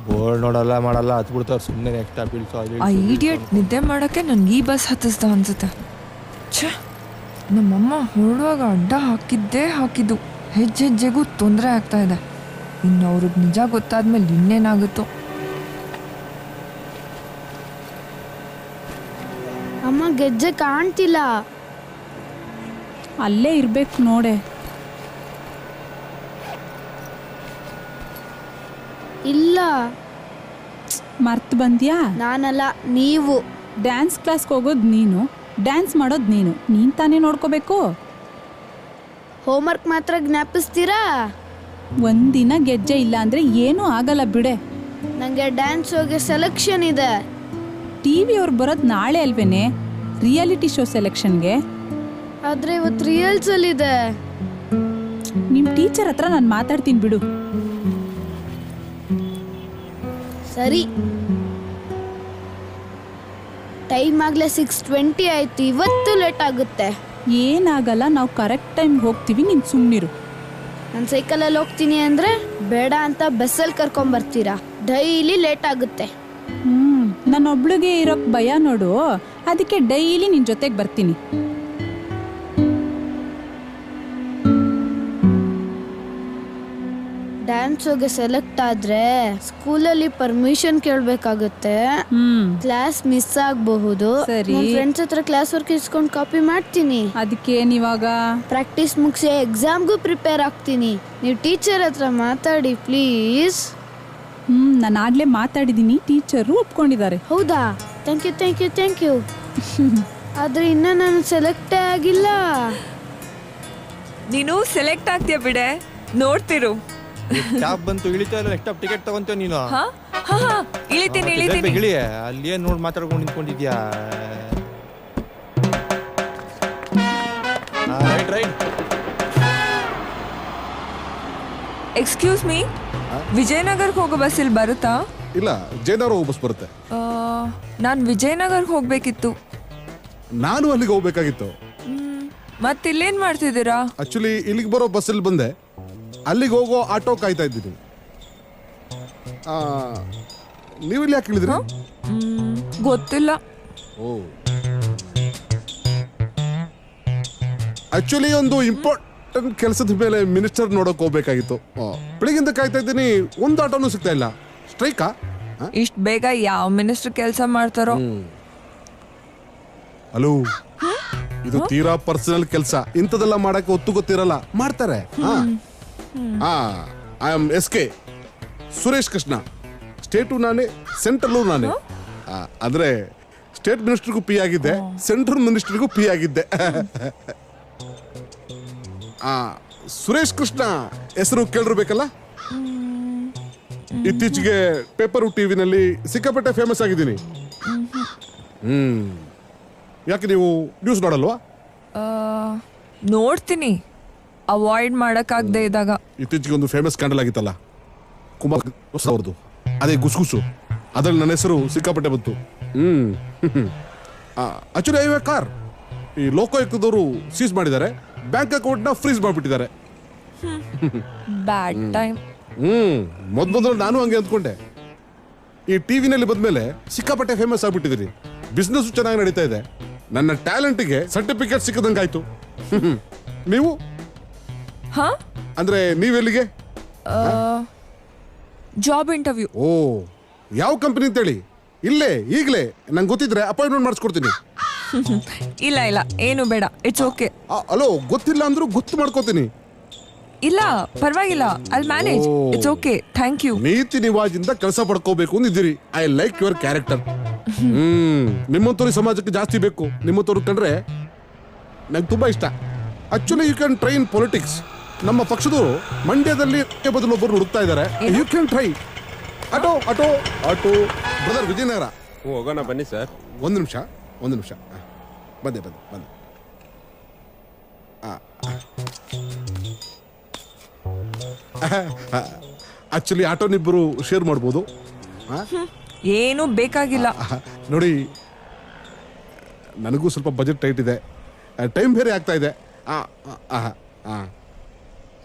ಬೋರ್ಡ್ ನೋಡಲ್ಲ ಮಾಡಲ್ಲ, ಹತ್ಬಿಡ್ತಾರ ಸುಮ್ಮನೆ. ನೆಕ್ಸ್ಟ್ ಸ್ಟಾಪ್ ಆ ಇಡಿಯಟ್ ನಿದ್ದೆ ಮಾಡಕ್ಕೆ ನನ್ಗೆ ಈ ಬಸ್ ಹತ್ತಿಸ್ದ ಅನ್ಸುತ್ತೆ. ಛೇ, ನಮ್ಮಮ್ಮ ಹೊರಡುವಾಗ ಅಡ್ಡ ಹಾಕಿದ್ದು ಹೆಜ್ಜೆಗೂ ತೊಂದರೆ ಆಗ್ತಾ ಇದೆ. ಇನ್ನು ಅವ್ರಿಗೆ ನಿಜ ಗೊತ್ತಾದ್ಮೇಲೆ ಇನ್ನೇನಾಗುತ್ತೋ. ಅಮ್ಮ, ಗೆಜ್ಜೆ ಕಾಣ್ತಿಲ್ಲ. ಅಲ್ಲೇ ಇರ್ಬೇಕು ನೋಡೆ. ಇಲ್ಲ, ಮರ್ತು ಬಂದ್ಯಾ? ನಾನಲ್ಲ, ನೀವು. ಡ್ಯಾನ್ಸ್ ಕ್ಲಾಸ್ಗೆ ಹೋಗೋದು ನೀನು, ಡ್ಯಾನ್ಸ್ ಮಾಡೋದು ನೀನ್ ತಾನೇ ನೋಡ್ಕೋಬೇಕು. ಹೋಮ್ವರ್ಕ್ ಮಾತ್ರ ಜ್ಞಾಪಿಸ್ತೀರಾ? ಒಂದಿನ ಗೆಜ್ಜೆ ಇಲ್ಲ ಅಂದ್ರೆ ಏನೂ ಆಗಲ್ಲ ಬಿಡೆ. ನಂಗೆ ಡ್ಯಾನ್ಸ್ ಶೋಗೆ ಸೆಲೆಕ್ಷನ್ ಇದೆ. ಟಿವಿ ಅವ್ರು ಬರೋದು ನಾಳೆ ಅಲ್ವೇನೆ, ರಿಯಾಲಿಟಿ ಶೋ ಸೆಲೆಕ್ಷನ್ಗೆ. ಆದ್ರೆ ಇವತ್ತು ರಿಯಲ್ಸಲ್ ಇದೆ. ನಿಮ್ ಟೀಚರ್ ಹತ್ರ ನಾನು ಮಾತಾಡ್ತೀನಿ ಬಿಡು. ಸರಿ, ಟೈಮ್ ಆಗ್ಲೇ 6:20 ಆಯ್ತು. ಇವತ್ತು ಲೇಟ್ ಆಗುತ್ತೆ. ಏನಾಗಲ್ಲ, ನಾವು ಕರೆಕ್ಟ್ ಟೈಮ್ಗೆ ಹೋಗ್ತೀವಿ, ನೀನು ಸುಮ್ಮನಿರು. ನಾನು ಸೈಕಲಲ್ಲಿ ಹೋಗ್ತೀನಿ ಅಂದರೆ ಬೇಡ ಅಂತ ಬಸ್ಸಲ್ಲಿ ಕರ್ಕೊಂಬರ್ತೀರಾ. ಡೈಲಿ ಲೇಟ್ ಆಗುತ್ತೆ. ನನ್ನೊಬ್ಳಿಗೆ ಇರೋಕ್ಕೆ ಭಯ ನೋಡು, ಅದಕ್ಕೆ ಡೈಲಿ ನಿನ್ನ ಜೊತೆಗೆ ಬರ್ತೀನಿ. ಡ್ಯಾನ್ಸ್ ಶೋಗೆ ಸೆಲೆಕ್ಟ್ ಆದ್ರೆ ಸ್ಕೂಲಲ್ಲಿ ಪರ್ಮಿಷನ್ ಕೇಳಬೇಕಾಗುತ್ತೆ. ಕ್ಲಾಸ್ ಮಿಸ್ ಆಗಬಹುದು. ಫ್ರೆಂಡ್ಸ್ ಹತ್ರ ಕ್ಲಾಸ್ ವರ್ಕ್ ಇಸ್ಕೊಂಡು ಕಾಪಿ ಮಾಡ್ತೀನಿ. ಅದಕ್ಕೆ ನೀವಾಗ ಪ್ರಾಕ್ಟೀಸ್ ಮುಗಿಸಿ ಎಕ್ಸಾಮ್ಗೂ ಪ್ರಿಪೇರ್ ಆಗ್ತೀನಿ. ನೀವು ಟೀಚರ್ ಹತ್ರ ಮಾತಾಡಿ ಪ್ಲೀಸ್. ನಾನು ಆಗ್ಲೇ ಮಾತಾಡಿದ್ದೀನಿ, ಟೀಚರು ಒಪ್ಕೊಂಡಿದ್ದಾರೆ. ಹೌದಾ? Thank you. ಆದ್ರೆ ಇನ್ನ ನಾನು ಸೆಲೆಕ್ಟೇ ಆಗಿಲ್ಲ. ನೀನು ಸೆಲೆಕ್ಟ್ ಆಗ್ತೀಯ ಬಿಡೆ, ನೋಡ್ತಿರು. ಸ್ಟಾಪ್ ಬಂತು, ಇಳಿತಾ ಇಲ್ಲ. ನೆಕ್ಸ್ಟ್ ಟಿಕೆಟ್ ತಗೊಂತೀಯ ನೀನು? ಇಳಿತೀನಿ. ಇಳಿ, ಅಲ್ಲಿ ಏನ್ ನೋಡಿ ಮಾತಾಡ್ಕೊಂಡು ನಿಂತ್ಕೊಂಡಿದ್ಯಾ? ರೈಟ್. ಎಕ್ಸ್ಕ್ಯೂಸ್ ಮೀ, ವಿಜಯನಗರ್ಗೆ ಹೋಗೋ ಬಸ್ ಇಲ್ಲಿ ಬರುತ್ತಾ? ಇಲ್ಲ, ಜಯನಗರ ಹೋಗೋ ಬಸ್ ಬರುತ್ತೆ. ನಾನು ವಿಜಯನಗರ್ಗೆ ಹೋಗ್ಬೇಕಿತ್ತು. ನಾನು ಅಲ್ಲಿಗೆ ಹೋಗ್ಬೇಕಾಗಿತ್ತು. ಮತ್ತಿಲ್ಲೇನ್ ಮಾಡ್ತಿದ್ದೀರಾ? ಆಕ್ಚುಲಿ ಇಲ್ಲಿಗೆ ಬರೋ ಬಸ್ಸಲ್ಲಿ ಬಂದೆ, ಅಲ್ಲಿಗೆ ಹೋಗೋ ಆಟೋ ಕಾಯ್ತಾ ಇದ್ದೀನಿ. ನೀವಿಲ್ಲಿ ಯಾಕೆ ಇಳಿದ್ರಿ? ಗೊತ್ತಿಲ್ಲ. ಓ, ಆಕ್ಚುಲಿ ಒಂದು ಇಂಪಾರ್ಟೆಂಟ್ ಕೆಲಸದ ಮೇಲೆ ಮಿನಿಸ್ಟರ್ ನೋಡಕ್ ಹೋಗ್ಬೇಕಾಗಿತ್ತು. ಬೆಳಿಗ್ಗಿಂದ ಕಾಯ್ತಾ ಇದ್ದೀನಿ, ಒಂದು ಆಟೋನು ಸಿಗ್ತಾ ಇಲ್ಲ. ಸ್ಟ್ರೈಕಾ? ಇಷ್ಟ ಬೇಗ ಯಾವ ಮಿನಿಸ್ಟರ್ ಕೆಲಸ ಮಾಡ್ತಾರೋ? ಹಲೋ, ಇದು ತೀರಾ ಪರ್ಸನಲ್ ಕೆಲಸ, ಇಂಥದೆಲ್ಲ ಮಾಡಕ್ಕೆ ಒತ್ತು ಗೊತ್ತಿರಲ್ಲ, ಮಾಡ್ತಾರೆ. I am SK Suresh Krishna. State ನಾನೇ, ಸೆಂಟ್ರಲ್ಲು ನಾನೇ. ಅಂದ್ರೆ ಸ್ಟೇಟ್ ಮಿನಿಸ್ಟರ್ಗೂ ಪಿ ಆಗಿದ್ದೆ, ಸೆಂಟ್ರಲ್ ಮಿನಿಸ್ಟರ್ಗೂ ಪಿ ಆಗಿದ್ದೆ. ಸುರೇಶ್ ಕೃಷ್ಣ ಹೆಸರು ಕೇಳಿರ್ಬೇಕಲ್ಲ. ಇತ್ತೀಚೆಗೆ ಪೇಪರು ಟಿವಿನಲ್ಲಿ ಸಿಕ್ಕಾಪಟ್ಟೆ ಫೇಮಸ್ ಆಗಿದ್ದೀನಿ. ಯಾಕೆ ನೀವು ನ್ಯೂಸ್ ನೋಡಲ್ವಾ? ನೋಡ್ತೀನಿ, ಅವಾಯ್ಡ್ ಮಾಡಕ್ಕಾಗದೆ ಇದ್ದಾಗ. ಇತ್ತೀಚೆಗೆ ಒಂದು ಫೇಮಸ್ ಸ್ಕ್ಯಾಂಡಲ್ ಆಗಿತ್ತಲ್ಲ, ಕುಮಾರ್ ಅವ್ರದ್ದು, ಅದೇ ಗುಸುಗುಸು. ಅದ್ರಲ್ಲಿ ನನ್ನ ಹೆಸರು ಸಿಕ್ಕಾಪಟ್ಟೆ ಬಂತು. ಆಕ್ಚುಲಿ ಐ ಕಾರ್ ಈ ಲೋಕಾಯುಕ್ತದವರು ಸೀಸ್ ಮಾಡಿದ್ದಾರೆ, ಬ್ಯಾಂಕ್ ಅಕೌಂಟ್ನ ಫ್ರೀಸ್ ಮಾಡಿಬಿಟ್ಟಿದ್ದಾರೆ. Bad time. ಮೊದಲು ನಾನು ಹಂಗೆ ಅಂದ್ಕೊಂಡೆ. ಈ ಟಿವಿನಲ್ಲಿ ಬಂದ್ಮೇಲೆ ಸಿಕ್ಕಾಪಟ್ಟೆ ಫೇಮಸ್ ಆಗ್ಬಿಟ್ಟಿದ್ದೀರಿ, ಬಿಸ್ನೆಸ್ ಚೆನ್ನಾಗಿ ನಡೀತಾ ಇದೆ. ನನ್ನ ಟ್ಯಾಲೆಂಟ್ಗೆ ಸರ್ಟಿಫಿಕೇಟ್ ಸಿಕ್ಕದಂಗಾಯ್ತು. ನೀವು ಅಂದ್ರೆ ನೀವೆಲ್ಲಿಗೆ? Job interview. ಓ, ಯಾವ ಕಂಪನಿ ಅಂತೇಳಿ? ಇಲ್ಲೇ ಈಗಲೇ ನಂಗೆ ಗೊತ್ತಿದ್ರೆ ಅಪಾಯಿಂಟ್ಮೆಂಟ್ ಮಾಡಿಸ್ಕೊಡ್ತೀನಿ. ಇಲ್ಲ ಇಲ್ಲ, ಏನು ಬೇಡ, ಇಟ್ಸ್ ಓಕೆ. ಅಲೋ, ಗೊತ್ತಿಲ್ಲ ಅಂದ್ರೂ ಗೊತ್ತು ಮಾಡ್ಕೋತೀನಿ. ಇಲ್ಲ ಪರವಾಗಿಲ್ಲ, I'll manage, it's okay, thank you. ನೀತಿ ನಿವಾಜಿಂದ ಕೆಲಸ ಪಡ್ಕೋಬೇಕು ಅಂದಿದ್ದೀರಿ. I like your character. ನಿಮ್ಮಂತವ್ರು ಸಮಾಜಕ್ಕೆ ಜಾಸ್ತಿ ಬೇಕು. ನಿಮ್ಮಂತವ್ರು ಕಂಡ್ರೆ ನಂಗೆ ತುಂಬಾ ಇಷ್ಟ. Actually you can try in politics. ನಮ್ಮ ಪಕ್ಷದವರು ಮಂಡ್ಯದಲ್ಲಿ ಬದಲು ಒಬ್ಬರು ಹುಡುಕ್ತಾ ಇದ್ದಾರೆ. You can try. Auto auto auto brother, Vijayanagara ಹೋಗೋಣ ಬನ್ನಿ ಸರ್. ಒಂದು ನಿಮಿಷ ಬಂದೆ ಬಂದೆ ಬಂದೆ. ಆಕ್ಚುಲಿ ಆಟೋನಿಬ್ಬರು ಶೇರ್ ಮಾಡ್ಬೋದು. ಏನು ಬೇಕಾಗಿಲ್ಲ. ನೋಡಿ, ನನಗೂ ಸ್ವಲ್ಪ ಬಜೆಟ್ ಟೈಟ್ ಇದೆ, ಟೈಮ್ ಬೇರೆ ಆಗ್ತಾ ಇದೆ.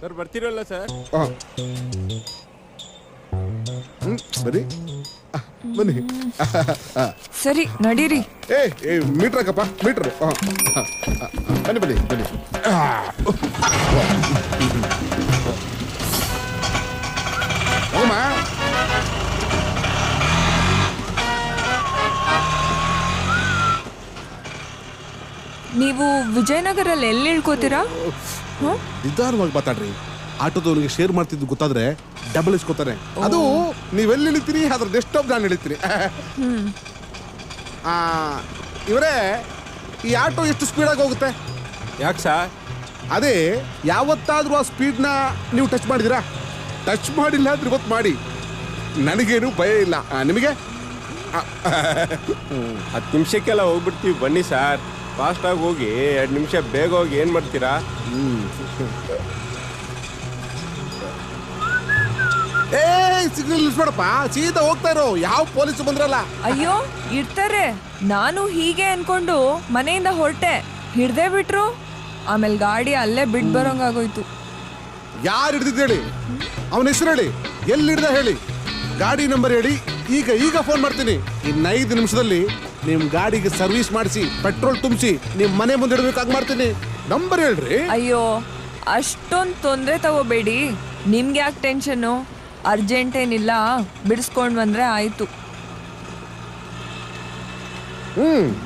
ಸರ್ ಬರ್ತಿರಲ್ಲ ಸರ್? ಬನ್ನಿ ಬನ್ನಿ. ಸರಿ ನಡೀರಿ. ಏ ಮೀಟ್ರ್ ಹಾಕಪ್ಪ, ಮೀಟ್ರ್. ಬನ್ನಿ ಬನ್ನಿ ಬನ್ನಿ. ಹೋಗಮ್ಮ. ನೀವು ವಿಜಯನಗರಲ್ಲಿ ಎಲ್ಲಿ ಇಳ್ಕೋತೀರಾ? ನಿಧಾನವಾಗಿ ಮಾತಾಡ್ರಿ. ಆಟೋದವನಿಗೆ ಶೇರ್ ಮಾಡ್ತಿದ್ದು ಗೊತ್ತಾದ್ರೆ ಡಬಲ್ ಇಸ್ಕೋತಾನೆ. ಅದು ನೀವೆಲ್ಲಿ ಇಳಿತೀರಿ, ಅದ್ರ ಡೆಸ್ಟಾಪ್ ನಾನು ಇಳಿತೀರಿ. ಇವರೇ, ಈ ಆಟೋ ಎಷ್ಟು ಸ್ಪೀಡಾಗಿ ಹೋಗುತ್ತೆ? ಯಾಕೆ ಸರ್? ಅದೇ, ಯಾವತ್ತಾದ್ರೂ ಆ ಸ್ಪೀಡ್ನ ನೀವು ಟಚ್ ಮಾಡಿದಿರಾ? ಟಚ್ ಮಾಡಿಲ್ಲ ಅಂದ್ರೆ ಇವತ್ತು ಮಾಡಿ, ನನಗೇನು ಭಯ ಇಲ್ಲ. ನಿಮಗೆ 10 ನಿಮಿಷಕ್ಕೆಲ್ಲ ಹೋಗ್ಬಿಡ್ತೀವಿ ಬನ್ನಿ ಸರ್. ಫಾಸ್ಟಾಗಿ ಹೋಗಿ 2 ನಿಮಿಷ ಬೇಗ ಹೋಗಿ ಏನು ಮಾಡ್ತೀರಾ? ಸಿಗ್ನಲ್ ನಿಲ್ಸ್ಬೇಡಪ್ಪ, ಸೀದಾ ಹೋಗ್ತಾ ಇರೋ. ಯಾವ ಪೊಲೀಸ್ ಬಂದ್ರಲ್ಲ? ಅಯ್ಯೋ ಇರ್ತಾರೆ. ನಾನು ಹೀಗೆ ಅನ್ಕೊಂಡು ಮನೆಯಿಂದ ಹೊರಟೆ, ಹಿಡ್ದೇ ಬಿಟ್ರು. ಆಮೇಲೆ ಗಾಡಿ ಅಲ್ಲೇ ಬಿಟ್ಟು ಬರೋಂಗಾಗೋಯ್ತು. ಯಾರು ಹಿಡ್ದಿದ್ದು ಹೇಳಿ, ಅವನ ಹೆಸರು ಹೇಳಿ, ಎಲ್ಲಿ ಹಿಡ್ದ ಹೇಳಿ, ಗಾಡಿ ನಂಬರ್ ಹೇಳಿ. ಈಗ ಫೋನ್ ಮಾಡ್ತೀನಿ. ಇನ್ನು 5 ನಿಮಿಷದಲ್ಲಿ ನಿಮ್ ಗಾಡಿಗೆ ಸರ್ವಿಸ್ ಮಾಡಿಸಿ, ಪೆಟ್ರೋಲ್ ತುಂಬಿಸಿ, ನಿಮ್ ಮನೆ ಮುಂದೆ ಇಡಬೇಕಾಗಿ ಮಾಡ್ತೀನಿ. ನಂಬರ್ ಹೇಳ್ರಿ. ಅಯ್ಯೋ ಅಷ್ಟೊಂದು ತೊಂದರೆ ತಗೋಬೇಡಿ. ನಿಮ್ಗೆ ಯಾಕೆ ಟೆನ್ಷನ್ನು? ಅರ್ಜೆಂಟ್ ಏನಿಲ್ಲ, ಬಿಡಿಸ್ಕೊಂಡು ಬಂದ್ರೆ ಆಯ್ತು.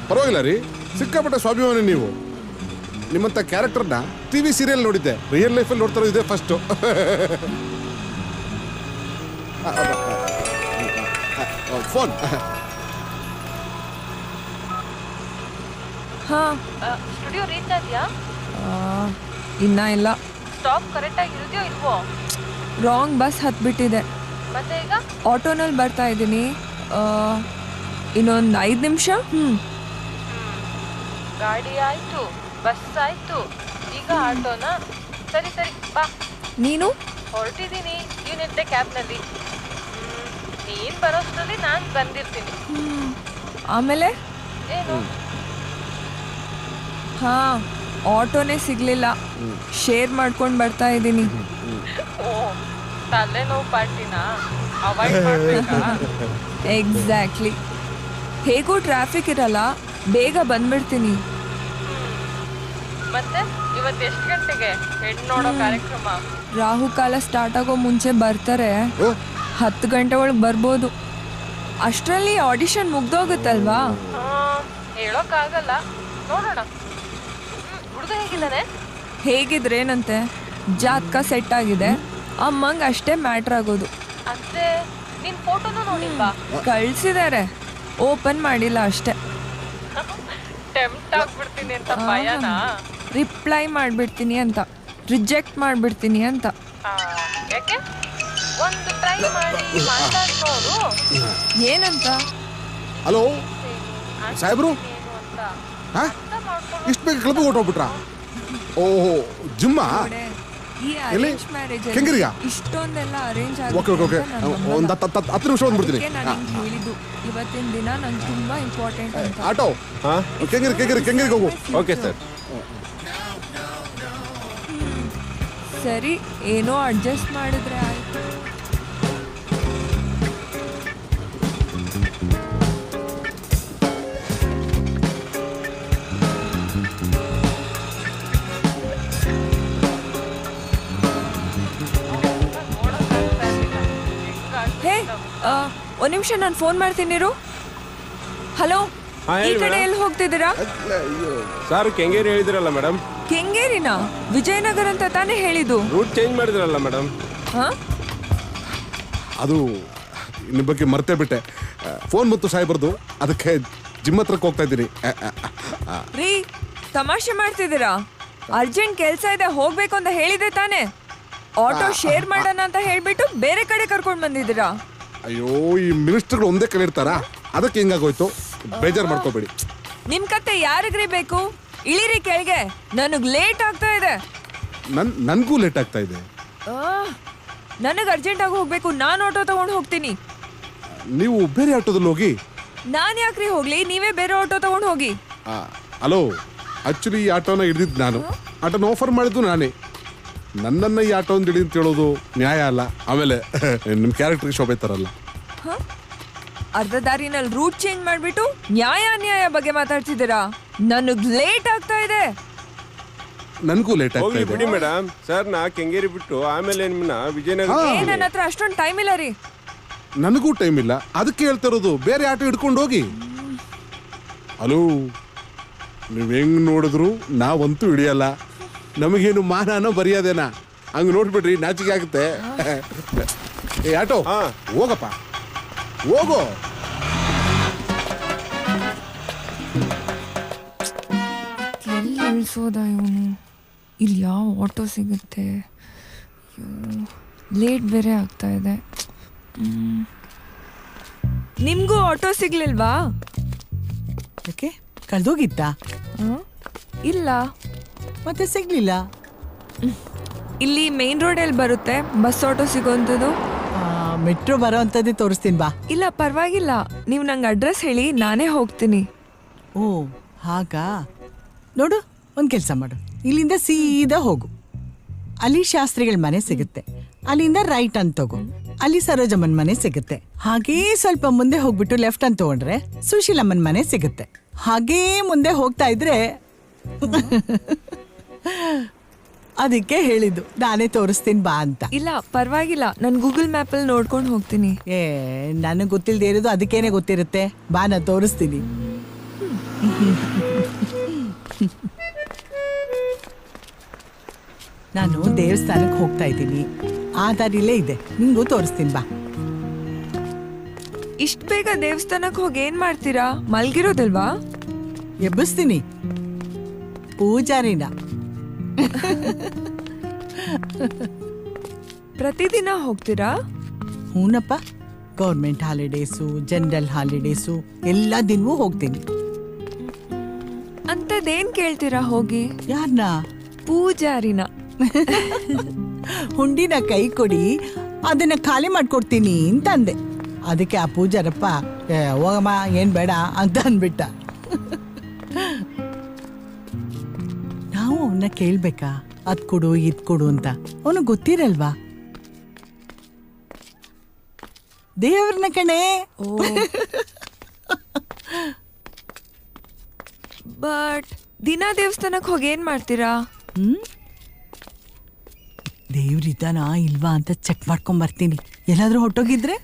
ಪರವಾಗಿಲ್ಲ ರೀ, ಸಿಕ್ಕಾಪಟ್ಟೆ ಸ್ವಾಭಿಮಾನಿ ನೀವು. ನಿಮ್ಮಂತ ಕ್ಯಾರೆಕ್ಟರ್ನ ಟಿವಿ ಸೀರಿಯಲ್ ನೋಡಿದ್ದೆ, ರಿಯಲ್ ಲೈಫಲ್ಲಿ ನೋಡ್ತಾರೋ ಇದೆ ಫಸ್ಟ್. ಫೋನ್. ಸ್ಟುಡಿಯೋ ರೀಚ್ ಆದ್ಯಾ? ಇನ್ನ ಇಲ್ಲ. ಸ್ಟಾಪ್ ಕರೆಕ್ಟ್ ಆಗಿ ಇರುತ್ತೀಯೋ ಇಲ್ವೋ? ರಾಂಗ್ ಬಸ್ ಹತ್ಬಿಟ್ಟಿದೆ. ಮತ್ತೆ ಈಗ ಆಟೋನಲ್ಲಿ ಬರ್ತಾ ಇದ್ದೀನಿ. ಇನ್ನೊಂದು 5 ನಿಮಿಷ. ಗಾಡಿ ಆಯ್ತು, ಬಸ್ ಆಯ್ತು, ಈಗ ಆಟೋನಾ? ಸರಿ ಸರಿ ಬಾ. ನೀನು? ಹೊರಟಿದ್ದೀನಿ, ನೀನಿದ್ದೆ ಕ್ಯಾಬ್ನಲ್ಲಿ. ನೀನು ಬರೋಷ್ಟರಲ್ಲಿ ನಾನು ಬಂದಿರ್ತೀನಿ. ಆಮೇಲೆ ಏನು? ಹಾ ಆಟೋನೇ ಸಿಗ್ಲಿಲ್ಲ, ಶೇರ್ ಮಾಡ್ಕೊಂಡು ಬರ್ತಾ ಇದ್ದೀನಿ. ಓ ತಲೆನೋವು ಪಾರ್ಟಿನ ಅವಾಯ್ಡ್ ಮಾಡ್ಬೇಕಾ? ಎಕ್ಸಾಕ್ಟ್ಲಿ. ಹೇಗೂ ಟ್ರಾಫಿಕ್ ಇರಲ್ಲ, ಬೇಗ ಬಂದ್ಬಿಡ್ತೀನಿ. ಮತ್ತೆ ಇವತ್ತು ಎಷ್ಟು ಗಂಟೆಗೆ ಹೆಣ್ಣು ನೋಡೋ ಕಾರ್ಯಕ್ರಮ? ರಾಹುಕಾಲ ಸ್ಟಾರ್ಟ್ ಆಗೋ ಮುಂಚೆ ಬರ್ತಾರೆ, 10 ಗಂಟೆ ಒಳಗೆ ಬರ್ಬೋದು. ಅಷ್ಟರಲ್ಲಿ ಆಡಿಷನ್ ಮುಗ್ದೋಗುತ್ತಲ್ವಾ? ಹೇಳೋಕ್ಕಾಗಲ್ಲ, ನೋಡೋಣ. ಹುಡುಗ ಹೇಗಿದ್ದಾನೆ? ಹೇಗಿದ್ರೇನಂತೆ, ಜಾತಕ ಸೆಟ್ ಆಗಿದೆ, ಅಮ್ಮಂಗೆ ಅಷ್ಟೇ ಮ್ಯಾಟ್ರ್ ಆಗೋದು. ಅಂದ್ರೆ ನಿನ್ ಫೋಟೋನು ನೋಡಿಲ್ವಾ? ಕಳ್ಸಿದ್ದಾರೆ, ಓಪನ್ ಮಾಡಿಲ್ಲ ಅಷ್ಟೇ. ಟೆಂಪ್ಟ್ ಆಗ್ಬಿಡ್ತೀನಿ ಅಂತ ಭಯನಾ? ರಿಪ್ಲೈ ಮಾಡ್ಬಿಡ್ತೀನಿ ಅಂತ, ರಿಜೆಕ್ಟ್ ಮಾಡ್ಬಿಡ್ತೀನಿ ಅಂತ. ಯಾಕೆ? ಒಂದು ಟ್ರೈ ಮಾಡಿ ಮಾತಾಡಿ ನೋಡು. ಏನಂತ? ಹಲೋ ಸಾಹೇಬ್ರು, ಇಷ್ಟು ಬೇಗ ಕ್ಲಬ್ ಹೊಟ್ಟೋಗ್ಬಿಟ್ರಾ? ಓಹೋ ಜಿಮ್ಮ ಈ ಅರೇಂಜ್ ಮ್ಯಾರೇಜ್ ಇಷ್ಟೊಂದೆಲ್ಲ ಅರೇಂಜ್ ಆಗುತ್ತೆ. ಒಂದು 10 ನಿಮಿಷ ಬಂದ್ಬಿಡ್ತೀನಿ. ನಾನು ಹೇಳಿದ್ದು ಇವತ್ತಿನ ದಿನ ನಂಗೆ ತುಂಬಾ ಇಂಪಾರ್ಟೆಂಟ್ ಅಂತ. ಆಟೋ ಕೆಂಗೇರಿಗೆ ಹೋಗು. Okay sir. ಸರಿ, ಏನೋ ಅಡ್ಜಸ್ಟ್ ಮಾಡಿದ್ರೆ ಆಯ್ತು. ಹೇ, ಒಂದ್ ನಿಮಿಷ, ನಾನು ಫೋನ್ ಮಾಡ್ತೀನಿರು. ಹಲೋ, ಈ ಕಡೆ ಎಲ್ಲಿ ಹೋಗ್ತಿದ್ದೀರಾ? ಸರ್ ಕೆಂಗೇರಿ ಹೇಳಿದ್ರಲ್ಲ ಮೇಡಮ್. ಕೆಂಗೇರಿನ? ವಿಜಯನಗರ ಅಂತ ತಾನೇ ಹೇಳಿದ್ದು. ರೂಟ್ ಚೇಂಜ್ ಮಾಡಿದ್ರಲ್ಲ ಮೇಡಮ್. ಅದು ನಿಮ್ಮ ಬಗ್ಗೆ ಮರ್ತೇ ಬಿಟ್ಟೆ. ಫೋನ್ ಮತ್ತು ಸಾಹೇಬ್ರದ್ದು, ಅದಕ್ಕೆ ಜಿಮ್ ಹತ್ರಕ್ಕೆ ಹೋಗ್ತಾ ಇದ್ದೀನಿ. ರೀ, ತಮಾಷೆ ಮಾಡ್ತಿದ್ದೀರಾ? ಅರ್ಜೆಂಟ್ ಕೆಲಸ ಇದೆ, ಹೋಗ್ಬೇಕು ಅಂತ ಹೇಳಿದೆ ತಾನೇ. ಆಟೋ ಶೇರ್ ಮಾಡೋಣ ಅಂತ ಹೇಳ್ಬಿಟ್ಟು ಬೇರೆ ಕಡೆ ಕರ್ಕೊಂಡು ಬಂದಿದ್ದೀರಾ. ಅಯ್ಯೋ, ಈ ಮಿನಿಸ್ಟರ್ಗಳು ಒಂದೇ ಕಡೆ ಇರ್ತಾರಾ? ಅದಕ್ಕೆ ಹಿಂಗಾಗೋಯ್ತು, ಬೇಜಾರು ಮಾಡ್ಕೋಬೇಡಿ. ನಿಮ್ ಕತೆ ಯಾರಿಗ್ರಿ ಬೇಕು? ಇಳಿರಿ ಕೆಳಗೆ, ನನಗ್ ಲೇಟ್ ಆಗ್ತಾ ಇದೆ. ನನ್ಗೂ ಲೇಟ್ ಆಗ್ತಾ ಇದೆ. ನನಗ್ ಅರ್ಜೆಂಟ್ ಆಗಿ ಹೋಗ್ಬೇಕು, ನಾನು ಆಟೋ ತಗೊಂಡು ಹೋಗ್ತೀನಿ. ನೀವು ಬೇರೆ ಆಟೋದಲ್ಲಿ ಹೋಗಿ. ನಾನ್ ಯಾಕ್ರಿ ಹೋಗ್ಲಿ, ನೀವೇ ಬೇರೆ ಆಟೋ ತಗೊಂಡು ಹೋಗಿ. ಹಲೋ, ಆಕ್ಚುಲಿ ಈ ಆಟೋನ ಹಿಡಿದಿದ್ದು ನಾನು, ಆಟೋನ ಆಫರ್ ಮಾಡಿದ್ದು ನಾನೇ. ನನ್ನನ್ನು ಈ ಆಟೋನ ಹಿಡಿ ಅಂತ ಹೇಳೋದು ನ್ಯಾಯ ಅಲ್ಲ. ಆಮೇಲೆ ನಿಮ್ಮ ಕ್ಯಾರೆಕ್ಟರ್ಗೆ ಶೋಭೆ ತರಲ್ಲ. ಅರ್ಧ ದಾರಿನಲ್ಲಿ ರೂಟ್ ಚೇಂಜ್ ಮಾಡ್ಬಿಟ್ಟು ನ್ಯಾಯ ಬಗ್ಗೆ ಮಾತಾಡ್ತಿದ್ದೀರಾ? ನನಗ್ ಲೇಟ್ ಆಗ್ತಾ ಇದೆ. ನನಗೂ ಲೇಟ್ ಆಗ್ತಾ ಇದೆ. ಬಿಡಿ ಮೇಡಮ್, ಸರ್ ನಾ ಕೆಂಗೇರಿ ಬಿಟ್ಟು ಆಮೇಲೆ ನಿಮ್ಮನ್ನ ವಿಜಯನಗರ. ನನ್ನ ಹತ್ರ ಅಷ್ಟೊಂದು ಟೈಮ್ ಇಲ್ಲ ರೀ. ನನಗೂ ಟೈಮ್ ಇಲ್ಲ, ಅದಕ್ಕೆ ಹೇಳ್ತಾ ಇರೋದು ಬೇರೆ ಆಟೋ ಹಿಡ್ಕೊಂಡು ಹೋಗಿ. ಹಲೋ, ನೀವು ಹೆಂಗ್ ನೋಡಿದ್ರು ನಾವಂತೂ ಹಿಡಿಯಲ್ಲ. ನಮಗೇನು ಮಾನನೋ ಬರೆಯೋದೇನಾ? ಹಂಗೆ ನೋಡ್ಬಿಡ್ರಿ, ನಾಚಿಕೆ ಆಗುತ್ತೆ. ಏ ಆಟೋ, ಹೋಗಪ್ಪ, ಹೋಗೋ. ಎಲ್ಲಿ ಇಳಿಸೋದ ಇವನು? ಇಲ್ಲಿ ಯಾವ ಆಟೋ ಸಿಗುತ್ತೆ? ಲೇಟ್ ಬೇರೆ ಆಗ್ತಾ ಇದೆ. ನಿಮ್ಗೂ ಆಟೋ ಸಿಗ್ಲಿಲ್ವಾ? ಯಾಕೆ, ಕಳ್ದೋಗಿತ್ತಾ? ಇಲ್ಲ. ಮತ್ತೆ ಸಿಗ್ಲಿಲ್ಲ? ಇಲ್ಲಿ ಮೇನ್ ರೋಡಲ್ಲಿ ಬರುತ್ತೆ ಬಸ್ ಆಟೋ ಸಿಗೋಂಥದ್ದು. ಮೆಟ್ರೋ ಬರೋ ಅಂಥದ್ದೇ ತೋರಿಸ್ತೀನಿ ಬಾ. ಇಲ್ಲ ಪರವಾಗಿಲ್ಲ, ನೀವು ನಂಗೆ ಅಡ್ರೆಸ್ ಹೇಳಿ, ನಾನೇ ಹೋಗ್ತೀನಿ. ಓ ಹಾಗಾ? ನೋಡು, ಒಂದು ಕೆಲಸ ಮಾಡು, ಇಲ್ಲಿಂದ ಸೀದಾ ಹೋಗು. ಅಲ್ಲಿ ಶಾಸ್ತ್ರಿಗಳ ಮನೆ ಸಿಗುತ್ತೆ, ಅಲ್ಲಿಂದ ರೈಟ್ ಅಂತ ತಗೋ, ಅಲ್ಲಿ ಸರೋಜಮ್ಮನ ಮನೆ ಸಿಗುತ್ತೆ. ಹಾಗೇ ಸ್ವಲ್ಪ ಮುಂದೆ ಹೋಗ್ಬಿಟ್ಟು ಲೆಫ್ಟ್ ಅಂತ ತಗೊಂಡ್ರೆ ಸುಶೀಲಮ್ಮನ ಮನೆ ಸಿಗುತ್ತೆ. ಹಾಗೇ ಮುಂದೆ ಹೋಗ್ತಾ ಇದ್ರೆ ಅದಕ್ಕೆ ಹೇಳಿದ್ದು, ನಾನೇ ತೋರಿಸ್ತೀನಿ ಬಾ ಅಂತ. ಇಲ್ಲ ಪರವಾಗಿಲ್ಲ, ನಾನು ಗೂಗಲ್ ಮ್ಯಾಪಲ್ಲಿ ನೋಡ್ಕೊಂಡು ಹೋಗ್ತೀನಿ. ನನಗೆ ಗೊತ್ತಿಲ್ಲದೆ ಇರೋದು ಅದಕ್ಕೇನೆ ಗೊತ್ತಿರುತ್ತೆ, ಬಾ ನಾನು ತೋರಿಸ್ತೀನಿ. ನಾನು ದೇವಸ್ಥಾನಕ್ಕೆ ಹೋಗ್ತಾ ಇದ್ದೀನಿ, ಆ ದಾರಿಲೇ ಇದೆ, ನಿಂಗೂ ತೋರಿಸ್ತೀನಿ ಬಾ. ಇಷ್ಟು ಬೇಗ ದೇವಸ್ಥಾನಕ್ಕೆ ಹೋಗಿ ಏನ್ ಮಾಡ್ತೀರಾ? ಮಲ್ಗಿರೋದಲ್ವಾ? ಎಬ್ಬಿಸ್ತೀನಿ ಪೂಜಾರಿನ. ಪ್ರತಿದಿನ ಹೋಗ್ತೀರಾ? ಹೂನಪ್ಪ, ಗೌರ್ಮೆಂಟ್ ಹಾಲಿಡೇಸು, ಜನರಲ್ ಹಾಲಿಡೇಸು ಎಲ್ಲ ದಿನವೂ ಹೋಗ್ತೀನಿ. ಅಂತದೇನ್ ಕೇಳ್ತೀರಾ ಹೋಗಿ? ಯಾರನ್ನ? ಪೂಜಾರಿನ. ಹುಂಡಿನ ಕೈ ಕೊಡಿ, ಅದನ್ನ ಖಾಲಿ ಮಾಡ್ಕೊಡ್ತೀನಿ ಅಂತ ಅಂದೆ. ಅದಕ್ಕೆ ಆ ಪೂಜಾರಪ್ಪ ಹೋಗಮ್ಮ ಏನ್ ಬೇಡ ಅಂತ ಅಂದ್ಬಿಟ್ಟ. ಅವನ್ನ ಕೇಳ್ಬೇಕಾ ಅದ್ ಕೊಡು ಇದ್ ಕೊಡು ಅಂತ ಅವನು ಗೊತ್ತಿರಲ್ವಾ? ದೇವ್ರನ್ನ ಕಣೆ. ಬಟ್ ದಿನ ದೇವಸ್ಥಾನಕ್ಕೆ ಹೋಗಿ ಏನ್ ಮಾಡ್ತೀರಾ? ದೇವ್ರಿದ್ದಾನಾ ಇಲ್ವಾ ಅಂತ ಚೆಕ್ ಮಾಡ್ಕೊಂಡ್ ಬರ್ತೀನಿ. ಎಲ್ಲಾದ್ರೂ ಹೊಟ್ಟೋಗಿದ್ರೆ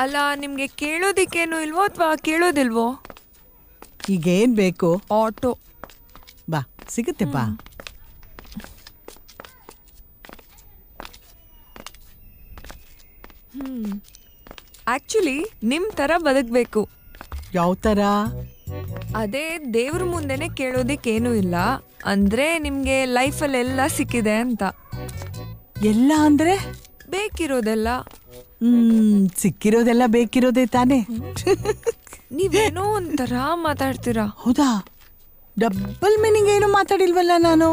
ಅಲ್ಲ, ನಿಮ್ಗೆ ಕೇಳೋದಿಕ್ಕೇನು ಇಲ್ವೋ ಅಥವಾ ಕೇಳೋದಿಲ್ವೋ? ಈಗೇನ್ ಬೇಕು? ಆಟೋ. ಬಾ, ಸಿಗುತ್ತೆ ಬಾ. ಆಕ್ಚುಲಿ ನಿಮ್ ತರ ಬದುಕ್ಬೇಕು. ಯಾವ ತರ? ಅದೇ ದೇವ್ರ ಮುಂದೆನೆ ಕೇಳೋದಿಕ್ಕೇನು ಇಲ್ಲ ಅಂದ್ರೆ ನಿಮ್ಗೆ ಲೈಫಲ್ಲಿ ಎಲ್ಲ ಸಿಕ್ಕಿದೆ ಅಂತ. ಎಲ್ಲ ಅಂದ್ರೆ ಬೇಕಿರೋದೆಲ್ಲ. ಸಿಕ್ಕಿರೋದೆಲ್ಲ ಬೇಕಿರೋದೇ ತಾನೇ. ನೀವೇನೋ ಒಂಥರ ಮಾತಾಡ್ತೀರಾ. ಹೌದಾ? ಡಬಲ್ ಮೀನಿಂಗ್ ಏನು ಮಾತಾಡಿಲ್ವಲ್ಲ ನಾನು.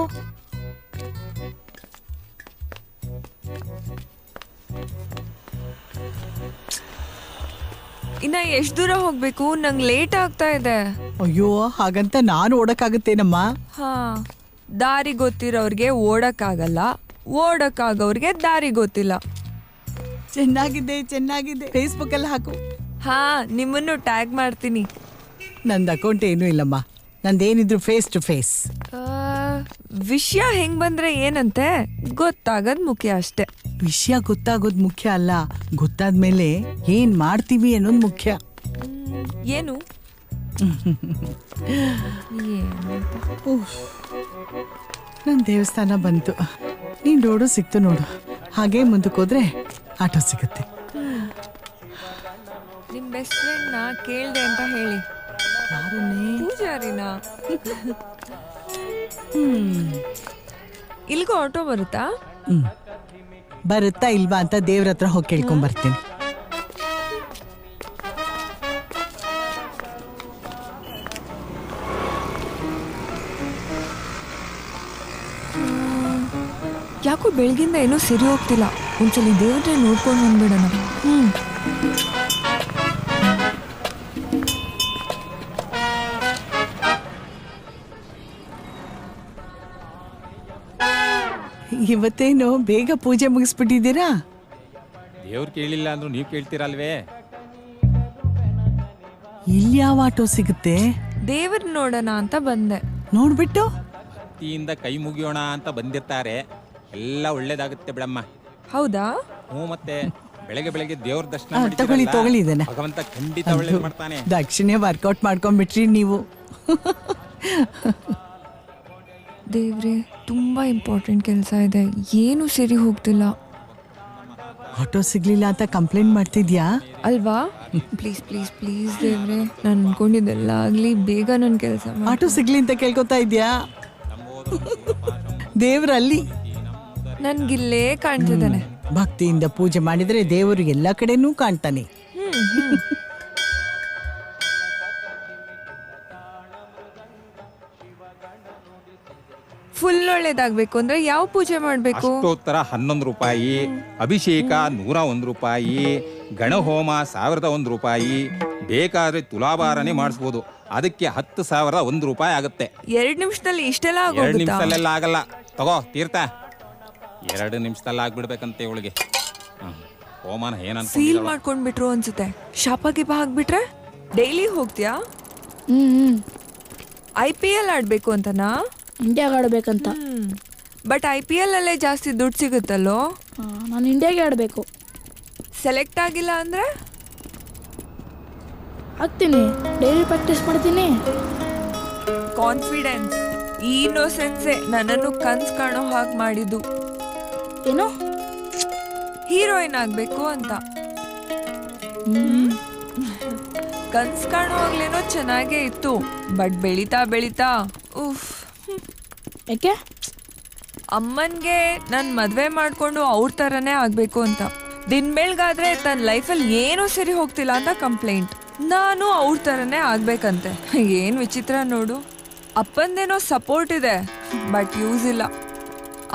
ಇನ್ನ ಎಷ್ಟ್ ದೂರ ಹೋಗ್ಬೇಕು? ನಂಗೆ ಲೇಟ್ ಆಗ್ತಾ ಇದೆ. ಅಯ್ಯೋ, ಹಾಗಂತ ನಾನು ಓಡಕ್ಕಾಗತ್ತೇನಮ್ಮ? ಹಾ, ದಾರಿ ಗೊತ್ತಿರೋರ್ಗೆ ಓಡಕ್ಕಾಗಲ್ಲ, ಓಡಕ್ಕಾಗೋರ್ಗೆ ದಾರಿ ಗೊತ್ತಿಲ್ಲ. ಚೆನ್ನಾಗಿದೆ ಚೆನ್ನಾಗಿದೆ. ಫೇಸ್ಬುಕ್ ಅಲ್ಲಿ ಹಾಕು. ಹಾ, ನಿಮ್ಮನ್ನು ಟ್ಯಾಗ್ ಮಾಡ್ತೀನಿ. ನಂದು ಅಕೌಂಟ್ ಏನೂ ಇಲ್ಲಮ್ಮ. ನಂದೇನಿದ್ರು ಫೇಸ್ ಟು ಫೇಸ್. ವಿಷಯ ಹೆಂಗ್ ಬಂದ್ರೆ ಏನಂತೆ ಗೊತ್ತಾಗದ್ ಮುಖ್ಯ ಅಷ್ಟೇ. ವಿಷಯ ಗೊತ್ತಾಗೋದು ಮುಖ್ಯ ಅಲ್ಲ, ಗೊತ್ತಾದ್ಮೇಲೆ ಏನ್ ಮಾಡ್ತೀವಿ ಅನ್ನೋದು ಮುಖ್ಯ. ಏನು? ನನ್ ದೇವಸ್ಥಾನ ಬಂತು. ನೀನ್ ರೋಡು ಸಿಕ್ತು ನೋಡು. ಹಾಗೆ ಮುಂದಕ್ಕೆ ಹೋದ್ರೆ ಆಟೋ ಸಿಗುತ್ತೆ. ನಿಮ್ ಬೆಸ್ಟ್ ಫ್ರೆಂಡ್ ನ ಕೇಳ್ದೆ ಅಂತ ಹೇಳಿ. ಪೂಜಾರಿನ? ಇಲ್ಗೂ ಆಟೋ ಬರುತ್ತಾ? ಬರುತ್ತಾ ಇಲ್ವಾ ಅಂತ ದೇವ್ರ ಹತ್ರ ಹೋಗಿ ಕೇಳ್ಕೊಂಡ್ ಬರ್ತೀನಿ. ಯಾಕೋ ಬೆಳಗಿಂದ ಏನೋ ಸರಿ ಹೋಗ್ತಿಲ್ಲ. ಒಂದ್ಸಲಿ ದೇವ್ರ ನೋಡ್ಕೊಂಡು ಬಂದ್ಬಿಡೋಣ. ಇವತ್ತೇನು ಬೇಗ ಪೂಜೆ ಮುಗಿಸ್ಬಿಟ್ಟಿದ್ದೀರಾ? ದೇವ್ರು ಕೇಳಿಲ್ಲ ಅಂದ್ರೂ ನೀವು ಕೇಳ್ತೀರಲ್ವೇ? ಇಲ್ಲಿ ಯಾವ ಆಟೋ ಸಿಗುತ್ತೆ? ದೇವ್ರ ನೋಡೋಣ ಅಂತ ಬಂದೆ. ನೋಡ್ಬಿಟ್ಟು ಭಕ್ತಿಯಿಂದ ಕೈ ಮುಗಿಯೋಣ ಅಂತ ಬಂದಿರ್ತಾರೆ. ಎಲ್ಲ ಒಳ್ಳೇದಾಗುತ್ತೆ ಬಿಡಮ್ಮ. ಹೌದಾ? ಹ್ಞೂ, ಮತ್ತೆ ಬೆಳಗ್ಗೆ ಬೆಳಗ್ಗೆ ದೇವ್ರ ದರ್ಶನ ತಗೊಳ್ಳಿ ತಗೊಳ್ಳಿ ಇದನ್ನ. ಭಗವಂತ ಖಂಡಿತ ಒಳ್ಳೇದು ಮಾಡ್ತಾನೆ. ದಕ್ಷಿಣೆ ವರ್ಕೌಟ್ ಮಾಡ್ಕೊಂಡ್ಬಿಟ್ರಿ ನೀವು. ದೇವ್ರೆ, ತುಂಬಾ ಇಂಪಾರ್ಟೆಂಟ್ ಕೆಲಸ ಇದೆ, ಏನು ಸರಿ ಹೋಗ್ತಿಲ್ಲ. ಆಟೋ ಸಿಗ್ಲಿಲ್ಲ ಅಂತ ಕಂಪ್ಲೇಂಟ್ ಮಾಡ್ತಿದ್ಯಾ ಅಲ್ವಾ? ಪ್ಲೀಸ್ ಪ್ಲೀಸ್ ಪ್ಲೀಸ್ ದೇವ್ರೆ, ನಾನು ಅನ್ಕೊಂಡಿದ್ದೆಲ್ಲ ಆಗ್ಲಿ, ಬೇಗ ನನ್ನ ಕೆಲಸ. ಆಟೋ ಸಿಗ್ಲಿ ಅಂತ ಕೇಳ್ಕೊತಾ ಇದ್ಯಾ? ದೇವ್ರಲ್ಲಿ ನನ್ಗಿಲ್ಲೇ ಕಾಣ್ತಿದ್ದಾನೆ. ಭಕ್ತಿಯಿಂದ ಪೂಜೆ ಮಾಡಿದ್ರೆ ದೇವರು ಎಲ್ಲ ಕಡೆನೂ ಕಾಣ್ತಾನೆ. ಫುಲ್ ಒಳ್ಳೇದಾಗ್ಬೇಕು ಅಂದ್ರೆ ಯಾವ ಪೂಜೆ ಮಾಡ್ಬೇಕು? ಅಷ್ಟೋತ್ತರ 11 ರೂಪಾಯಿ, ಅಭಿಷೇಕ 101 ರೂಪಾಯಿ, ಗಣಹೋಮ 1001 ರೂಪಾಯಿ. ಬೇಕಾದ್ರೆ ತುಲಾಭಾರನೆ ಮಾಡಿಸ್ಬೋದು. ಅದಕ್ಕೆ 10,001 ರೂಪಾಯಿ ಆಗುತ್ತೆ. 2 ನಿಮಿಷದಲ್ಲಿ ಇಷ್ಟೆಲ್ಲ 2 ನಿಮಿಷದಲ್ಲೆಲ್ಲ ಆಗಲ್ಲ. ತಗೋ ತೀರ್ಥ. 2 ನಿಮಿಷದಲ್ಲಿ ಆಗ್ಬಿಡ್ಬೇಕಂತೆ ಇವಳಿಗೆ. ಹೋಮನ ಏನಂತ ಸೀಲ್ ಮಾಡ್ಕೊಂಡ್ಬಿಟ್ರು ಅನ್ಸುತ್ತೆ. ಶಾಪಾಗಿ ಹಾಕ್ಬಿಟ್ರೆ ಡೈಲಿ ಹೋಗ್ತೀಯಾ? IPL ಆಡ್ಬೇಕು ಅಂತನಾ? ಇಂಡಿಯಾಗೆ ಆಡ್ಬೇಕಂತ. ಬಟ್ IPL ಅಲ್ಲೇ ಜಾಸ್ತಿ ದುಡ್ಡು ಸಿಗುತ್ತಲ್ಲೋ? ನಾನು ಇಂಡಿಯಾಗೆ ಆಡಬೇಕು. ಸೆಲೆಕ್ಟ್ ಆಗಿಲ್ಲ ಅಂದ್ರೆ ಆಗ್ತೀನಿ, ಡೈಲಿ ಪ್ರಾಕ್ಟೀಸ್ ಮಾಡ್ತೀನಿ. ಕಾನ್ಫಿಡೆನ್ಸ್, ಇನ್ನೋಸೆನ್ಸೆ ನನ್ನನ್ನು ಕನ್ಸ್ ಕಾಣೋ ಹಾಗೆ ಮಾಡಿದ್ದು. ಏನು? ಹೀರೋಯಿನ್ ಆಗ್ಬೇಕು ಅಂತ. ಕನ್ಸ್ ಕಾಣುವಾಗ್ಲೇನೋ ಚೆನ್ನಾಗೇ ಇತ್ತು, ಬಟ್ ಬೆಳೀತಾ ಬೆಳೀತಾ ಉಫ್. ಯಾಕೆ? ಅಮ್ಮನ್ಗೆ ನನ್ ಮದ್ವೆ ಮಾಡ್ಕೊಂಡು ಅವ್ರ ತರನೇ ಆಗ್ಬೇಕು ಅಂತ. ದಿನ ಬೆಳ್ಗಾದ್ರೆ ತನ್ನ ಲೈಫಲ್ಲಿ ಏನೂ ಸರಿ ಹೋಗ್ತಿಲ್ಲ ಅಂತ ಕಂಪ್ಲೇಂಟ್. ನಾನು ಅವ್ರ ತರನೇ ಆಗ್ಬೇಕಂತೆ. ಏನ್ ವಿಚಿತ್ರ ನೋಡು. ಅಪ್ಪಂದೇನೋ ಸಪೋರ್ಟ್ ಇದೆ, ಬಟ್ ಯೂಸ್ ಇಲ್ಲ.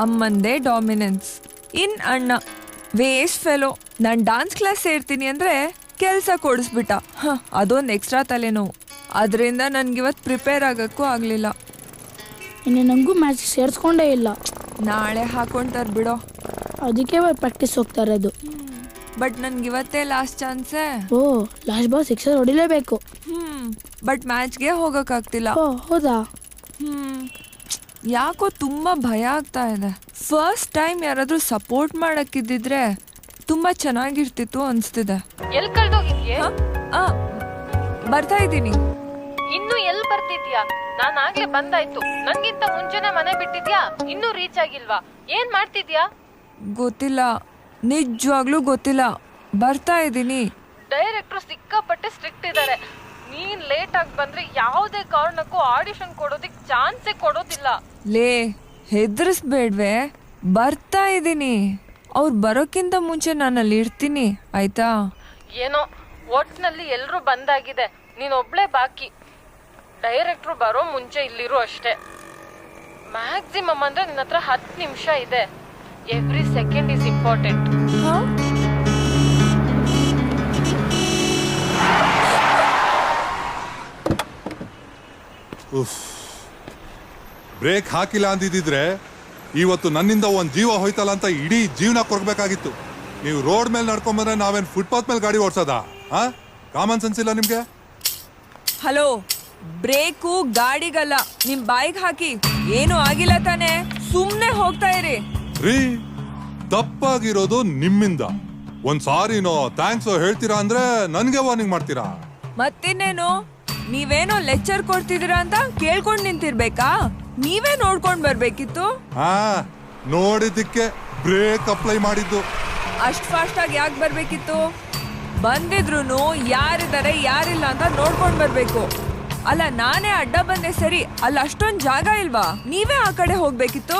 ಅಮ್ಮಂದೇ ಡಾಮಿನೆನ್ಸ್. ಇನ್ ಅಣ್ಣ ವೇಸ್ಟ್ ಫೆಲೋ. ನಾನು ಡಾನ್ಸ್ ಕ್ಲಾಸ್ ಸೇರ್ತೀನಿ ಅಂದ್ರೆ ಕೆಲಸ ಕೊಡಿಸ್ಬಿಟ್ಟ. ಅದೊಂದು ಎಕ್ಸ್ಟ್ರಾ ತಲೆನೋವು. ಅದರಿಂದ ನನ್ಗಿವತ್ತು ಪ್ರಿಪೇರ್ ಆಗಕ್ಕೂ ಆಗಲಿಲ್ಲ. ಇನ್ನು ನನಗೂ ಮ್ಯಾಚ್ ಸೇರಿಸ್ಕೊಂಡೇ ಇಲ್ಲ. ನಾಳೆ ಹಾಕೊಂತಾರೆ ಬಿಡೋ. ಅದಕ್ಕೆ ಪ್ರಾಕ್ಟೀಸ್ ಹೋಗ್ತಾ ಇರೋದು. ಬಟ್ ನನ್ಗಿವತ್ತೇ ಲಾಸ್ಟ್ ಚಾನ್ಸೇ. ಓ, ಲಾಸ್ಟ್ ಬಾಲ್ ಸಿಕ್ಸರ್ ಹೊಡಿಲೇಬೇಕು. ಬಟ್ ಮ್ಯಾಚ್ಗೆ ಹೋಗೋಕ್ಕಾಗ್ತಿಲ್ಲ. ಹೌದಾ? ಯಾಕೋ ತುಂಬ ಭಯ ಆಗ್ತಾ ಇದೆ. ಫಸ್ಟ್ ಟೈಮ್ ಯಾರಾದ್ರೂ ಸಪೋರ್ಟ್ ಮಾಡಕ್ಕಿದ್ದಿದ್ರೆ ತುಂಬಾ ಚೆನ್ನಾಗಿರ್ತಿತ್ತು ಅನ್ಸ್ತಿದೆ. ಎಲ್ ಕಳ್ದೋಗಿದ್ಯೆ? ಬರ್ತಾ ಇದ್ದೀನಿ. ಇನ್ನು ಎಲ್ ಬರ್ತಿದ್ಯಾ? ನಾನ್ ಆಗ್ಲೇ ಬಂದಾಯ್ತು. ನನ್ಗಿಂತ ಮುಂಚೆನೆ ಮನೆ ಬಿಟ್ಟಿದ್ಯಾ? ಇನ್ನೂ ರೀಚ್ ಆಗಿಲ್ವಾ? ಏನ್ ಮಾಡ್ತಿದ್ಯಾ? ಗೊತ್ತಿಲ್ಲ, ನಿಜವಾಗ್ಲೂ ಗೊತ್ತಿಲ್ಲ. ಬರ್ತಾ ಇದ್ದೀನಿ. ಡೈರೆಕ್ಟ್ರು ಸಿಕ್ಕಾಪಟ್ಟೆ ಸ್ಟ್ರಿಕ್ಟ್ ಇದ್ದಾರೆ. ನೀನ್ ಲೇಟ್ ಆಗಿ ಬಂದ್ರೆ ಯಾವುದೇ ಕಾರಣಕ್ಕೂ ಆಡಿಷನ್ ಕೊಡೋದಿಕ್ ಚಾನ್ಸೇ ಕೊಡೋದಿಲ್ಲ. ಲೇ, ಹೆದರ್ಸ್ಬೇಡ್ವೆ, ಬರ್ತಾ ಇದ್ದೀನಿ. ಅವ್ರು ಬರೋಕ್ಕಿಂತ ಮುಂಚೆ ನಾನು ಅಲ್ಲಿ ಇರ್ತೀನಿ, ಆಯ್ತಾ? ಏನೋ ಒಟ್ನಲ್ಲಿ ಎಲ್ರೂ ಬಂದಾಗಿದೆ, ನೀನೊಬ್ಳೆ ಬಾಕಿ. ಡೈರೆಕ್ಟ್ರು ಬರೋ ಮುಂಚೆ ಇಲ್ಲಿರು ಅಷ್ಟೇ. ಮ್ಯಾಕ್ಸಿಮಮ್ ಅಂದ್ರೆ ನಿನ್ನ ಹತ್ರ 10 ನಿಮಿಷ ಇದೆ. Every second is important. Brake ಹಾಕಿಲ್ಲ ಅಂದಿದ್ರೆ ಇವತ್ತು ನನ್ನಿಂದ ಒಂದ್ ಜೀವ ಹೋಯ್ತಲ್ಲ ಅಂತ ಇಡೀ ಜೀವನ ಕೊಡ್ಬೇಕಾಗಿತ್ತು. ನೀವು ರೋಡ್ ಮೇಲೆ ನಡ್ಕೊಂಡ್ಬಂದ್ರೆ ನಾವೇನ್ ಫುಟ್ಪಾತ್ ಮೇಲೆ ಗಾಡಿ ಓಡ್ಸೋದಾ? ಕಾಮನ್ ಸೆನ್ಸ್ ಇಲ್ಲ ನಿಮ್ಗೆ? ಹಲೋ, ಬ್ರೇಕು ಗಾಡಿಗಲ್ಲ, ನಿಮ್ ಬೈಕ್ ಹಾಕಿ. ಏನು ಆಗಿಲ್ಲ ತಾನೆ? ಸುಮ್ನೆ ಹೋಗ್ತಾ ಇರಿ. ರೀ, ತಪ್ಪಾಗಿರೋದು ನಿಮ್ಮಿಂದ. ಒಂದ್ ಸಾರಿನೋ ಥ್ಯಾಂಕ್ಸೋ ಹೇಳ್ತೀರಾ ಅಂದ್ರೆ ನನ್ಗೆ ವಾರ್ನಿಂಗ್ ಮಾಡ್ತೀರಾ? ಮತ್ತಿನ್ನೇನು, ನೀವೇನೋ ಲೆಕ್ಚರ್ ಕೊಡ್ತಿದ್ದೀರಾ ಅಂತ ಕೇಳ್ಕೊಂಡ್ ನಿಂತಿರ್ಬೇಕಾ? ನೀವೇ ನೋಡ್ಕೊಂಡ್ ಬರ್ಬೇಕಿತ್ತು. ನೋಡಿದ್ದಕ್ಕೆ ಬ್ರೇಕ್ ಅಪ್ಲೈ ಮಾಡಿದ್ದು. ಅಷ್ಟ್ ಫಾಸ್ಟ್ ಆಗಿ ಯಾಕೆ ಬರ್ಬೇಕಿತ್ತು? ಬಂದಿದ್ರು ಯಾರಿದ್ದಾರೆ ಯಾರಿಲ್ಲ ಅಂತ ನೋಡ್ಕೊಂಡ್ ಬರ್ಬೇಕು. ಅಲ್ಲ, ನಾನೇ ಅಡ್ಡ ಬಂದೆ ಸರಿ, ಅಲ್ಲಿ ಅಷ್ಟೊಂದ್ ಜಾಗ ಇಲ್ವಾ? ನೀವೇ ಆ ಕಡೆ ಹೋಗ್ಬೇಕಿತ್ತು,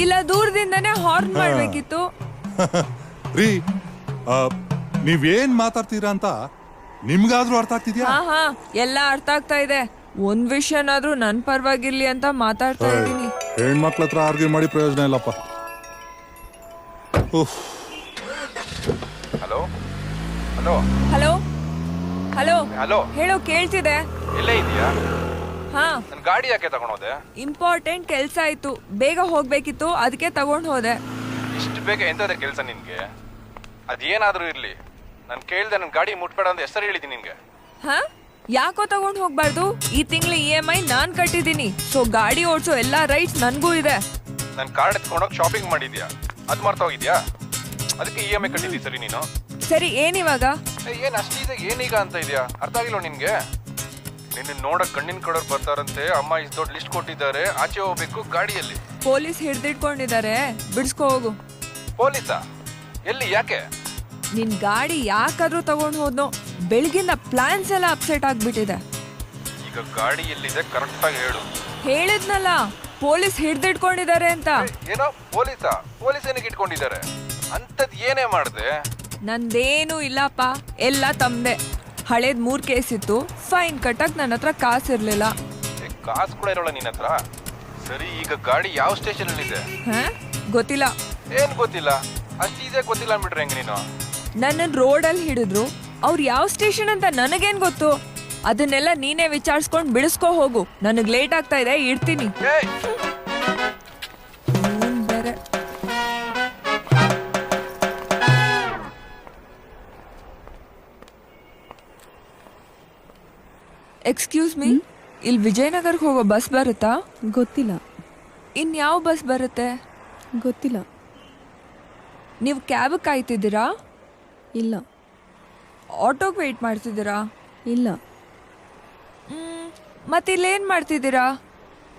ಇಲ್ಲ ದೂರದಿಂದನೇ ಹಾರ್ನ್ ಮಾಡ್ಬೇಕಿತ್ತು. ರೀ, ನೀವೇನ್ ಮಾತಾಡ್ತೀರಾ ಅಂತ ನಿಮ್ಗಾದ್ರೂ ಅರ್ಥ ಆಗ್ತಿದ್ಯಾ? ಹಾ, ಎಲ್ಲ ಅರ್ಥ ಆಗ್ತಾ ಇದೆ. ಒಂದ್ ವಿಷಯನಾದ್ರೂ ನನ್ ಪರವಾಗಿರ್ಲಿ ಅಂತ ಮಾತಾಡ್ತಾ ಇದ್ದೀನಿ. ಹೆಣ್ಮಕ್ಳ ಹತ್ರ ಆರ್ಗ್ಯೂ ಮಾಡಿ ಪ್ರಯೋಜನ ಇಲ್ಲಪ್ಪ. Hello hello hello hello hello, ಹೇಳೋ, ಕೇಳ್ತಿದೆ. ಎಲ್ಲೇ ಇದೆಯಾ? ಹಾ, ನನ್ ಗಾಡಿ ಯಾಕೆ ತಗೊಂಡೋದೆ? ಇಂಪಾರ್ಟೆಂಟ್ ಕೆಲ್ಸ ಆಯ್ತು, ಬೇಗ ಹೋಗ್ಬೇಕಿತ್ತು, ಅದಕ್ಕೆ ತಗೊಂಡ್ ಹೋದೆ. ಇಷ್ಟು ಬೇಗ ಎಂತದೇ ಕೆಲಸ ನಿನ್ಗೆ? ಅದೇನಾದ್ರೂ ಇರ್ಲಿ, ನಾನು ಕೇಳ್ದೆ ನನ್ ಗಾಡಿ ಮುಟ್ಬೇಡ ಅಂತ ಹೆಸರು ಹೇಳಿದ್ದೀನಿ ನಿನ್ಗೆ. ಹಾ, ಯಾಕೋ ತಗೊಂಡ್ ಹೋಗ್ಬಾರ್ದು? ಈ ತಿಂಗಳ EMI ನಾನ್ ಕಟ್ಟಿದ್ದೀನಿ. ಸೊ ಗಾಡಿ ಓಡಿಸೋ ಎಲ್ಲಾ ರೈಟ್ಸ್ ನನ್ಗೂ ಇದೆ. ನನ್ ಕಾರ್ಡ್ ಎತ್ಕೊಂಡೋಗಿ ಶಾಪಿಂಗ್ ಮಾಡಿದ್ಯಾ, ಅದ್ ಮರ್ತ ಹೋಗಿದ್ಯಾ? ಅದಕ್ಕೆ EMI ಕಟ್ಟಿದ್ದಿ ಸರಿ ನೀನು. ಸರಿ, ಏನಿವಾಗ? ಏನ್ ಅಷ್ಟೀಗ ಏನೀಗ ಅಂತ ಇದೆಯಾ? ಅರ್ಥ ಆಗಿಲ್ಲ ನಿನ್ಗೆ? ನಿನ್ನ ನೋಡಕ್ ಕಣ್ಣಿನ ಕಡೋರ್ ಬರ್ತಾರಂತೆ. ಅಮ್ಮ ಇಷ್ಟು ದೊಡ್ಡ ಲಿಸ್ಟ್ ಕೊಟ್ಟಿದ್ದಾರೆ, ಆಚೆ ಹೋಗ್ಬೇಕು ಗಾಡಿಯಲ್ಲಿ. ಪೊಲೀಸ್ ಹಿಡ್ದಿಟ್ಕೊಂಡಿದ್ದಾರೆ, ಬಿಡಿಸ್ಕೊ ಹೋಗು. ಪೊಲೀಸಾ? ಎಲ್ಲಿ? ಯಾಕೆ? ನಿನ್ ಗಾಡಿ ಯಾಕಾದ್ರೂ ತಗೊಂಡ್ ಹೋದ್ನೋ? ಬೆಳಗಿಂದ ಪ್ಲಾನ್ಸ್ ಎಲ್ಲ ಅಪ್ಸೆಟ್ ಆಗ್ಬಿಟ್ಟಿದೆ. ಈಗ ಗಾಡಿ ಎಲ್ಲಿದೆ ಕರೆಕ್ಟ್ ಆಗಿ ಹೇಳು. ಹೇಳಿದ್ನಲ್ಲ, ಪೊಲೀಸ್ ಹಿಡ್ದಿಟ್ಕೊಂಡಿದ್ದಾರೆ ಅಂತ. ಏನೋ ಪೊಲೀಸಾ? ಪೊಲೀಸ್ ಏನಕ್ಕೆ ಇಟ್ಕೊಂಡಿದ್ದಾರೆ? ಅಂತದ್ ಏನೇ ಮಾಡ್ದೆ? ನಂದೇನು ಇಲ್ಲಪ್ಪ, ಎಲ್ಲ ತಮ್ದೆ. ಹಳೇದ್ 3 ಕೇಸ್ ಇತ್ತು, ಫೈನ್ ಕಟ್ಟಕ್ ನನ್ನ ಹತ್ರ ಕಾಸಿರ್ಲಿಲ್ಲ. ಕಾಸು ಕೂಡ ಇರೋಲ್ಲ ನಿನ್ನ ಹತ್ರ? ಸರಿ, ಈಗ ಗಾಡಿ ಯಾವ ಸ್ಟೇಷನ್ ಅಲ್ಲಿ ಇದೆ? ಗೊತ್ತಿಲ್ಲ. ಏನ್ ಗೊತ್ತಿಲ್ಲ? ಅಷ್ಟು ಈಸಿಯಾಗಿ ಗೊತ್ತಿಲ್ಲ ಅಂದ್ಬಿಟ್ರೆ ಹೆಂಗ್ ನೀನು? ನನ್ನ ರೋಡಲ್ಲಿ ಹಿಡಿದ್ರು, ಅವ್ರು ಯಾವ ಸ್ಟೇಷನ್ ಅಂತ ನನಗೇನ್ ಗೊತ್ತು? ಅದನ್ನೆಲ್ಲ ನೀನೇ ವಿಚಾರಿಸ್ಕೊಂಡ್ ಬಿಡಿಸ್ಕೊ ಹೋಗು. ನನಗ್ ಲೇಟ್ ಆಗ್ತಾ ಇದೆ, ಇಡ್ತೀನಿ. ಎಕ್ಸ್ಕ್ಯೂಸ್ ಮೀ, ಇಲ್ಲಿ ವಿಜಯನಗರ್ಗೆ ಹೋಗೋ ಬಸ್ ಬರುತ್ತಾ? ಗೊತ್ತಿಲ್ಲ. ಇನ್ಯಾವ ಬಸ್ ಬರುತ್ತೆ? ಗೊತ್ತಿಲ್ಲ. ನೀವು ಕ್ಯಾಬ್ ಕಾಯ್ತಿದ್ದೀರಾ? ಇಲ್ಲ. ಆಟೋಗೆ ವೆಯ್ಟ್ ಮಾಡ್ತಿದ್ದೀರಾ? ಇಲ್ಲ. ಮತ್ತೆ ಇಲ್ಲೇನ್ ಮಾಡ್ತಿದ್ದೀರಾ?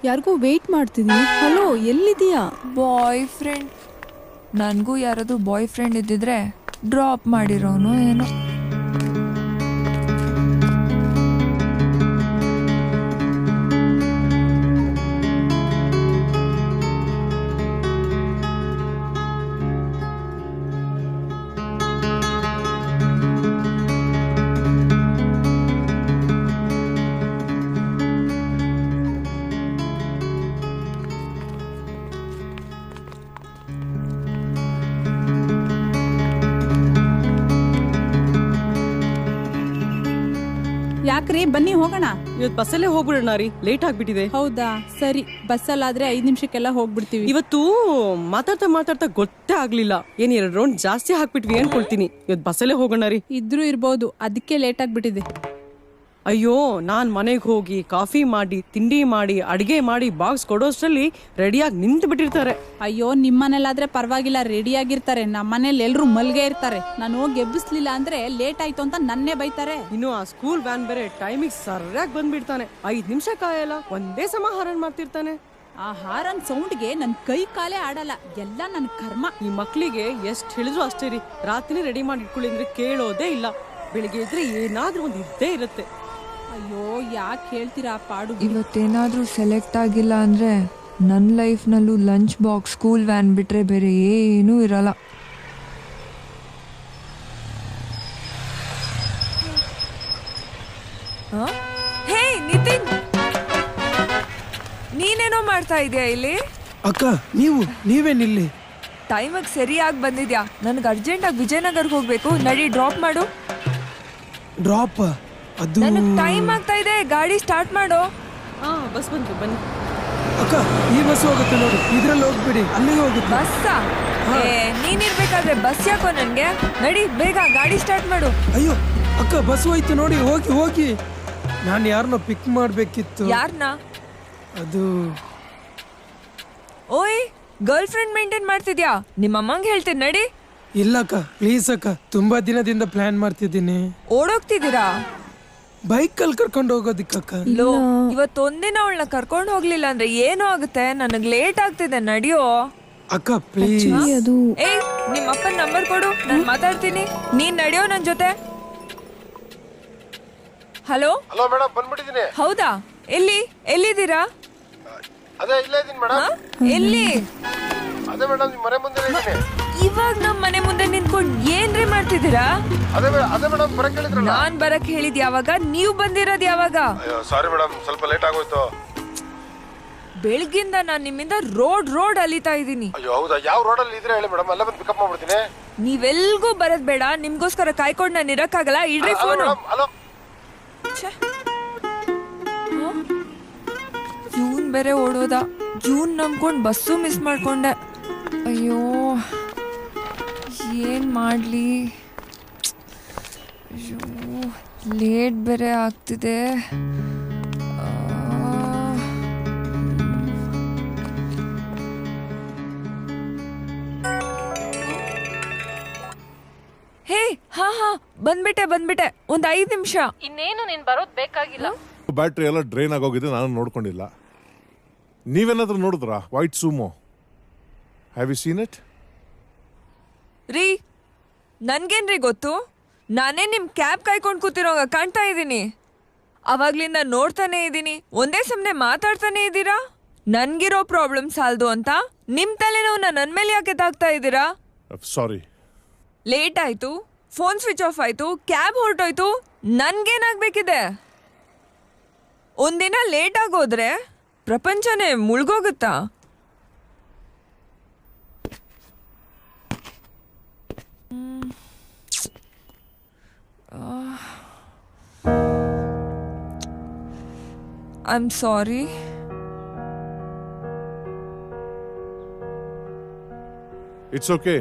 ಯಾರಿಗೂ ವೆಯ್ಟ್ ಮಾಡ್ತಿದ್ದೀನಿ. ಹಲೋ, ಎಲ್ಲಿದೀಯಾ? Boy friend. ನನಗೂ ಯಾರಾದ್ರೂ ಬಾಯ್ ಫ್ರೆಂಡ್ ಇದ್ದಿದ್ರೆ ಡ್ರಾಪ್ ಮಾಡಿರೋನು ಏನೋ. ಯಾಕ್ರಿ ಬನ್ನಿ ಹೋಗೋಣ. ಇವತ್ತು ಬಸ್ಸಲ್ಲೇ ಹೋಗ್ಬಿಡೋಣ ರೀ, ಲೇಟ್ ಆಗ್ಬಿಟ್ಟಿದೆ. ಹೌದಾ, ಸರಿ. ಬಸ್ಸಲ್ಲಾದ್ರೆ 5 ನಿಮಿಷಕ್ಕೆಲ್ಲ ಹೋಗ್ಬಿಡ್ತೀವಿ. ಇವತ್ತು ಮಾತಾಡ್ತಾ ಗೊತ್ತೇ ಆಗ್ಲಿಲ್ಲ. ಏನ್ 2 ರೌಂಡ್ ಜಾಸ್ತಿ ಹಾಕ್ಬಿಟ್ವಿ ಅನ್ಕೊಳ್ತೀನಿ. ಇವತ್ತು ಬಸ್ಸಲ್ಲೇ ಹೋಗೋಣ ರೀ. ಇದ್ರೂ ಇರ್ಬೋದು, ಅದಕ್ಕೆ ಲೇಟ್ ಆಗ್ಬಿಟ್ಟಿದೆ. ಅಯ್ಯೋ, ನಾನ್ ಮನೆಗೆ ಹೋಗಿ ಕಾಫಿ ಮಾಡಿ, ತಿಂಡಿ ಮಾಡಿ, ಅಡಿಗೆ ಮಾಡಿ ಬಾಕ್ಸ್ ಕೊಡೋಷ್ಟರಲ್ಲಿ ರೆಡಿಯಾಗಿ ನಿಂತು ಬಿಟ್ಟಿರ್ತಾರೆ. ಅಯ್ಯೋ, ನಿಮ್ಮನೇಲಾದ್ರೆ ಪರವಾಗಿಲ್ಲ, ರೆಡಿ ಆಗಿರ್ತಾರೆ. ನಮ್ಮನೇಲಿ ಎಲ್ರು ಮಲ್ಗೆ ಇರ್ತಾರೆ. ನಾನು ಹೋಗಿ ಎಬ್ಬಿಸ್ಲಿಲ್ಲ ಅಂದ್ರೆ ಲೇಟ್ ಆಯ್ತು ಅಂತ ನನ್ನೇ ಬೈತಾರೆ. ಇನ್ನು ಆ ಸ್ಕೂಲ್ ವ್ಯಾನ್ ಬೇರೆ ಟೈಮಿಗೆ ಸರಿಯಾಗಿ ಬಂದ್ಬಿಡ್ತಾನೆ. 5 ನಿಮಿಷ ಕಾಯಲ್ಲ, ಒಂದೇ ಸಮ ಹಾರನ್ ಮಾಡ್ತಿರ್ತಾನೆ. ಆ ಹಾರನ್ ಸೌಂಡ್ಗೆ ನನ್ ಕೈ ಕಾಲೇ ಆಡಲ್ಲ. ಎಲ್ಲ ನನ್ ಕರ್ಮ. ಈ ಮಕ್ಳಿಗೆ ಎಷ್ಟ್ ಹೇಳಿದ್ರು ಅಷ್ಟೇ ರೀ. ರಾತ್ರಿ ರೆಡಿ ಮಾಡಿ ಇಟ್ಕೊಳ್ಳಿ ಅಂದ್ರೆ ಕೇಳೋದೇ ಇಲ್ಲ. ಬೆಳಿಗ್ಗೆ ಇದ್ರೆ ಏನಾದ್ರೂ ಒಂದು ಇದ್ದೇ ಇರುತ್ತೆ. ಅಯ್ಯೋ, ಯಾಕೆ ಹೇಳ್ತೀರಾ ಪಾಡು. ಇವತ್ತೇನಾದ್ರೂ ಸೆಲೆಕ್ಟ್ ಆಗಿಲ್ಲ ಅಂದ್ರೆ ನನ್ನ ಲೈಫ್ನಲ್ಲೂ ಲಂಚ್ ಬಾಕ್ಸ್, ಸ್ಕೂಲ್ ವ್ಯಾನ್ ಬಿಟ್ರೆ ಬೇರೆ ಏನೂ ಇರಲ್ಲ. ಹೇ ನಿತಿನ್, ನೀನೇನೋ ಮಾಡ್ತಾ ಇದೀಯಾ ಇಲ್ಲಿ? ಅಕ್ಕ, ನೀವೇನಿಲ್ಲಿ? ಟೈಮಿಗೆ ಸರಿಯಾಗಿ ಬಂದಿದ್ಯಾ? ನನಗೆ ಅರ್ಜೆಂಟಾಗಿ ವಿಜಯನಗರ್ಗೆ ಹೋಗ್ಬೇಕು. ನಡಿ, ಡ್ರಾಪ್ ಮಾಡು. ಡ್ರಾಪ್? ಅದು ನನಗೆ ಟೈಮ್ ಆಗ್ತಾ ಇದೆ, ಗಾಡಿ ಸ್ಟಾರ್ಟ್ ಮಾಡು. ಬಸ್ ಬಂತು, ಬನ್ನಿ. ಅಕ್ಕ, ಈ ಬಸ್ ಹೋಗುತ್ತೆ ನೋಡಿ, ಇದ್ರಲ್ಲಿ ಹೋಗ್ಬಿಡಿ, ಅಲ್ಲಿಗೆ ಹೋಗುತ್ತೆ. ಬಸ್ಸಾ? ನೀನಿರ್ಬೇಕಾದ್ರೆ ಬಸ್ ಯಾಕೋ ನನ್ಗೆ? ನಡಿ ಬೇಗ, ಗಾಡಿ ಸ್ಟಾರ್ಟ್ ಮಾಡು. ಅಯ್ಯೋ ಅಕ್ಕ, ಬಸ್ ಹೋಯ್ತು ನೋಡಿ, ಹೋಗಿ. ನಾನು ಯಾರನ್ನ ಪಿಕ್ ಮಾಡ್ಬೇಕಿತ್ತು. ಯಾರನ್ನ? ಅದು ಓಯ್, ಗರ್ಲ್ ಫ್ರೆಂಡ್ ಮೇಂಟೈನ್ ಮಾಡ್ತಿದ್ಯಾ? ನಿಮ್ಮಮ್ಮಂಗೆ ಹೇಳ್ತೀನಿ, ನಡಿ. ಇಲ್ಲ ಅಕ್ಕ, ಪ್ಲೀಸ್ ಅಕ್ಕ, ತುಂಬಾ ದಿನದಿಂದ ಪ್ಲಾನ್ ಮಾಡ್ತಿದ್ದೀನಿ. ಓಡೋಗ್ತಿದ್ದೀರಾ? ಬೈಕಲ್ಲಿ ಕರ್ಕೊಂಡು ಹೋಗೋದಿಕ್ಕಕ್ಕ. ಇವತ್ತೊಂದಿನ ಅವಳನ್ನ ಕರ್ಕೊಂಡು ಹೋಗ್ಲಿಲ್ಲ ಅಂದ್ರೆ ಏನೋ ಆಗುತ್ತೆ. ನನಗೆ ಲೇಟ್ ಆಗ್ತಿದೆ, ನಡಿಯೋ. ಅಕ್ಕ ಪ್ಲೀಸ್. ಏಯ್, ನಿಮ್ಮ ಅಪ್ಪನ ನಂಬರ್ ಕೊಡು, ನಾನು ಮಾತಾಡ್ತೀನಿ. ನೀನ್ ನಡಿಯೋ ನನ್ ಜೊತೆ. ಹಲೋ ಮೇಡಮ್, ಬಂದ್ಬಿಟ್ಟಿದ್ದೀನಿ. ಹೌದಾ? ಎಲ್ಲಿದ್ದೀರಾ? ಅದೇ ಇಲ್ಲೇ ಇದೀನಿ ಮೇಡಮ್. ಎಲ್ಲಿ? ಅದೇ ಮೇಡಮ್, ನಿಮ್ಮ ಮನೆ ಮುಂದೆ ಇದ್ದೀನಿ. ಇವಾಗ ನಮ್ಮ ಮನೆ ಮುಂದೆ ನಿಂತ್ಕೊಂಡು ಏನ್ರಿ ಮಾಡ್ತಿದ್ದೀರಾ? ಅದೇ ಮೇಡಮ್, ಬರಕ್ ಹೇಳಿದ್ರಲ್ಲ. ನಾನ್ ಬರಕ್ ಹೇಳಿದ್ ಯಾವಾಗ? ನೀವು ಬಂದಿರೋದ್ ಯಾವಾಗ? ಸಾರಿ ಮೇಡಮ್, ಸ್ವಲ್ಪ ಲೇಟ್ ಆಗೋಯ್ತು. ಬೆಳಗಿಂದ ನಾನ್ ನಿಮ್ಮಿಂದ ರೋಡ್ ಅಲಿತಾ ಇದ್ದೀನಿ. ಅಯ್ಯೋ ಹೌದಾ? ಯಾವ ರೋಡಲ್ಲಿ ಇದ್ರೆ ಹೇಳಿ ಮೇಡಮ್, ಅಲ್ಲೇ ಬಂದು ಪಿಕಪ್ ಮಾಡ್ಬಿಡ್ತೀನಿ. ನೀವೆಲ್ಗೂ ಬರದ್ ಬೇಡ, ನಿಮ್ಗೋಸ್ಕರ ಕಾಯ್ಕೊಂಡು ನಾನು ಇರಕ್ಕಾಗಲ್ಲ. ಇಡ್ರಿ ಫೋನು. ಜೂನ್ ಬೇರೆ ಓಡೋದ. ಜೂನ್ ನಂಬ್ಕೊಂಡು ಬಸ್ಸು ಮಿಸ್ ಮಾಡ್ಕೊಂಡೆ. ಅಯ್ಯೋ, ಏನ್ ಮಾಡ್ಲಿ? ಅಯ್ಯೋ, ಲೇಟ್ ಬೇರೆ ಆಗ್ತಿದೆ. ಹೇ, ಹಾ ಬಂದ್ಬಿಟ್ಟೆ. ಒಂದ್ 5 ನಿಮಿಷ. ಇನ್ನೇನು ನೀನ್ ಬರೋದ್ ಬೇಕಾಗಿಲ್ಲ. ಬ್ಯಾಟ್ರಿ ಎಲ್ಲ ಡ್ರೈನ್ ಆಗೋಗಿದೆ, ನಾನು ನೋಡ್ಕೊಂಡಿಲ್ಲ. ನೀವೇನಾದ್ರೂ ನೋಡಿದ್ರಾ white Sumo? Have you seen it? ರೀ, ನನ್ಗೇನ್ರಿ ಗೊತ್ತು? ನಾನೇ ನಿಮ್ ಕ್ಯಾಬ್ ಕಾಯ್ಕೊಂಡು ಕೂತಿರೋಂಗ ಕಾಣ್ತಾ ಇದ್ದೀನಿ. ಅವಾಗ್ಲಿಂದ ನೋಡ್ತಾನೆ ಇದ್ದೀನಿ, ಒಂದೇ ಸಮನೆ ಮಾತಾಡ್ತಾನೆ ಇದ್ದೀರಾ. ನನ್ಗಿರೋ ಪ್ರಾಬ್ಲಮ್ ಸಾಲ್ದು ಅಂತ ನಿಮ್ ತಲೆನೋವನ್ನ ನನ್ ಮೇಲೆ ಯಾಕೆ ತಾಗ್ತಾ ಇದ್ದೀರಾ? ಸಾರಿ. ಲೇಟ್ ಆಯ್ತು, ಫೋನ್ ಸ್ವಿಚ್ ಆಫ್ ಆಯ್ತು, ಕ್ಯಾಬ್ ಹೊರಟೋಯ್ತು. ನನ್ಗೇನಾಗ್ಬೇಕಿದೆ? ಒಂದಿನ ಲೇಟ್ ಆಗೋದ್ರೆ ಪ್ರಪಂಚನೇ ಮುಳುಗೋಗುತ್ತಾ? I am sorry. It's okay.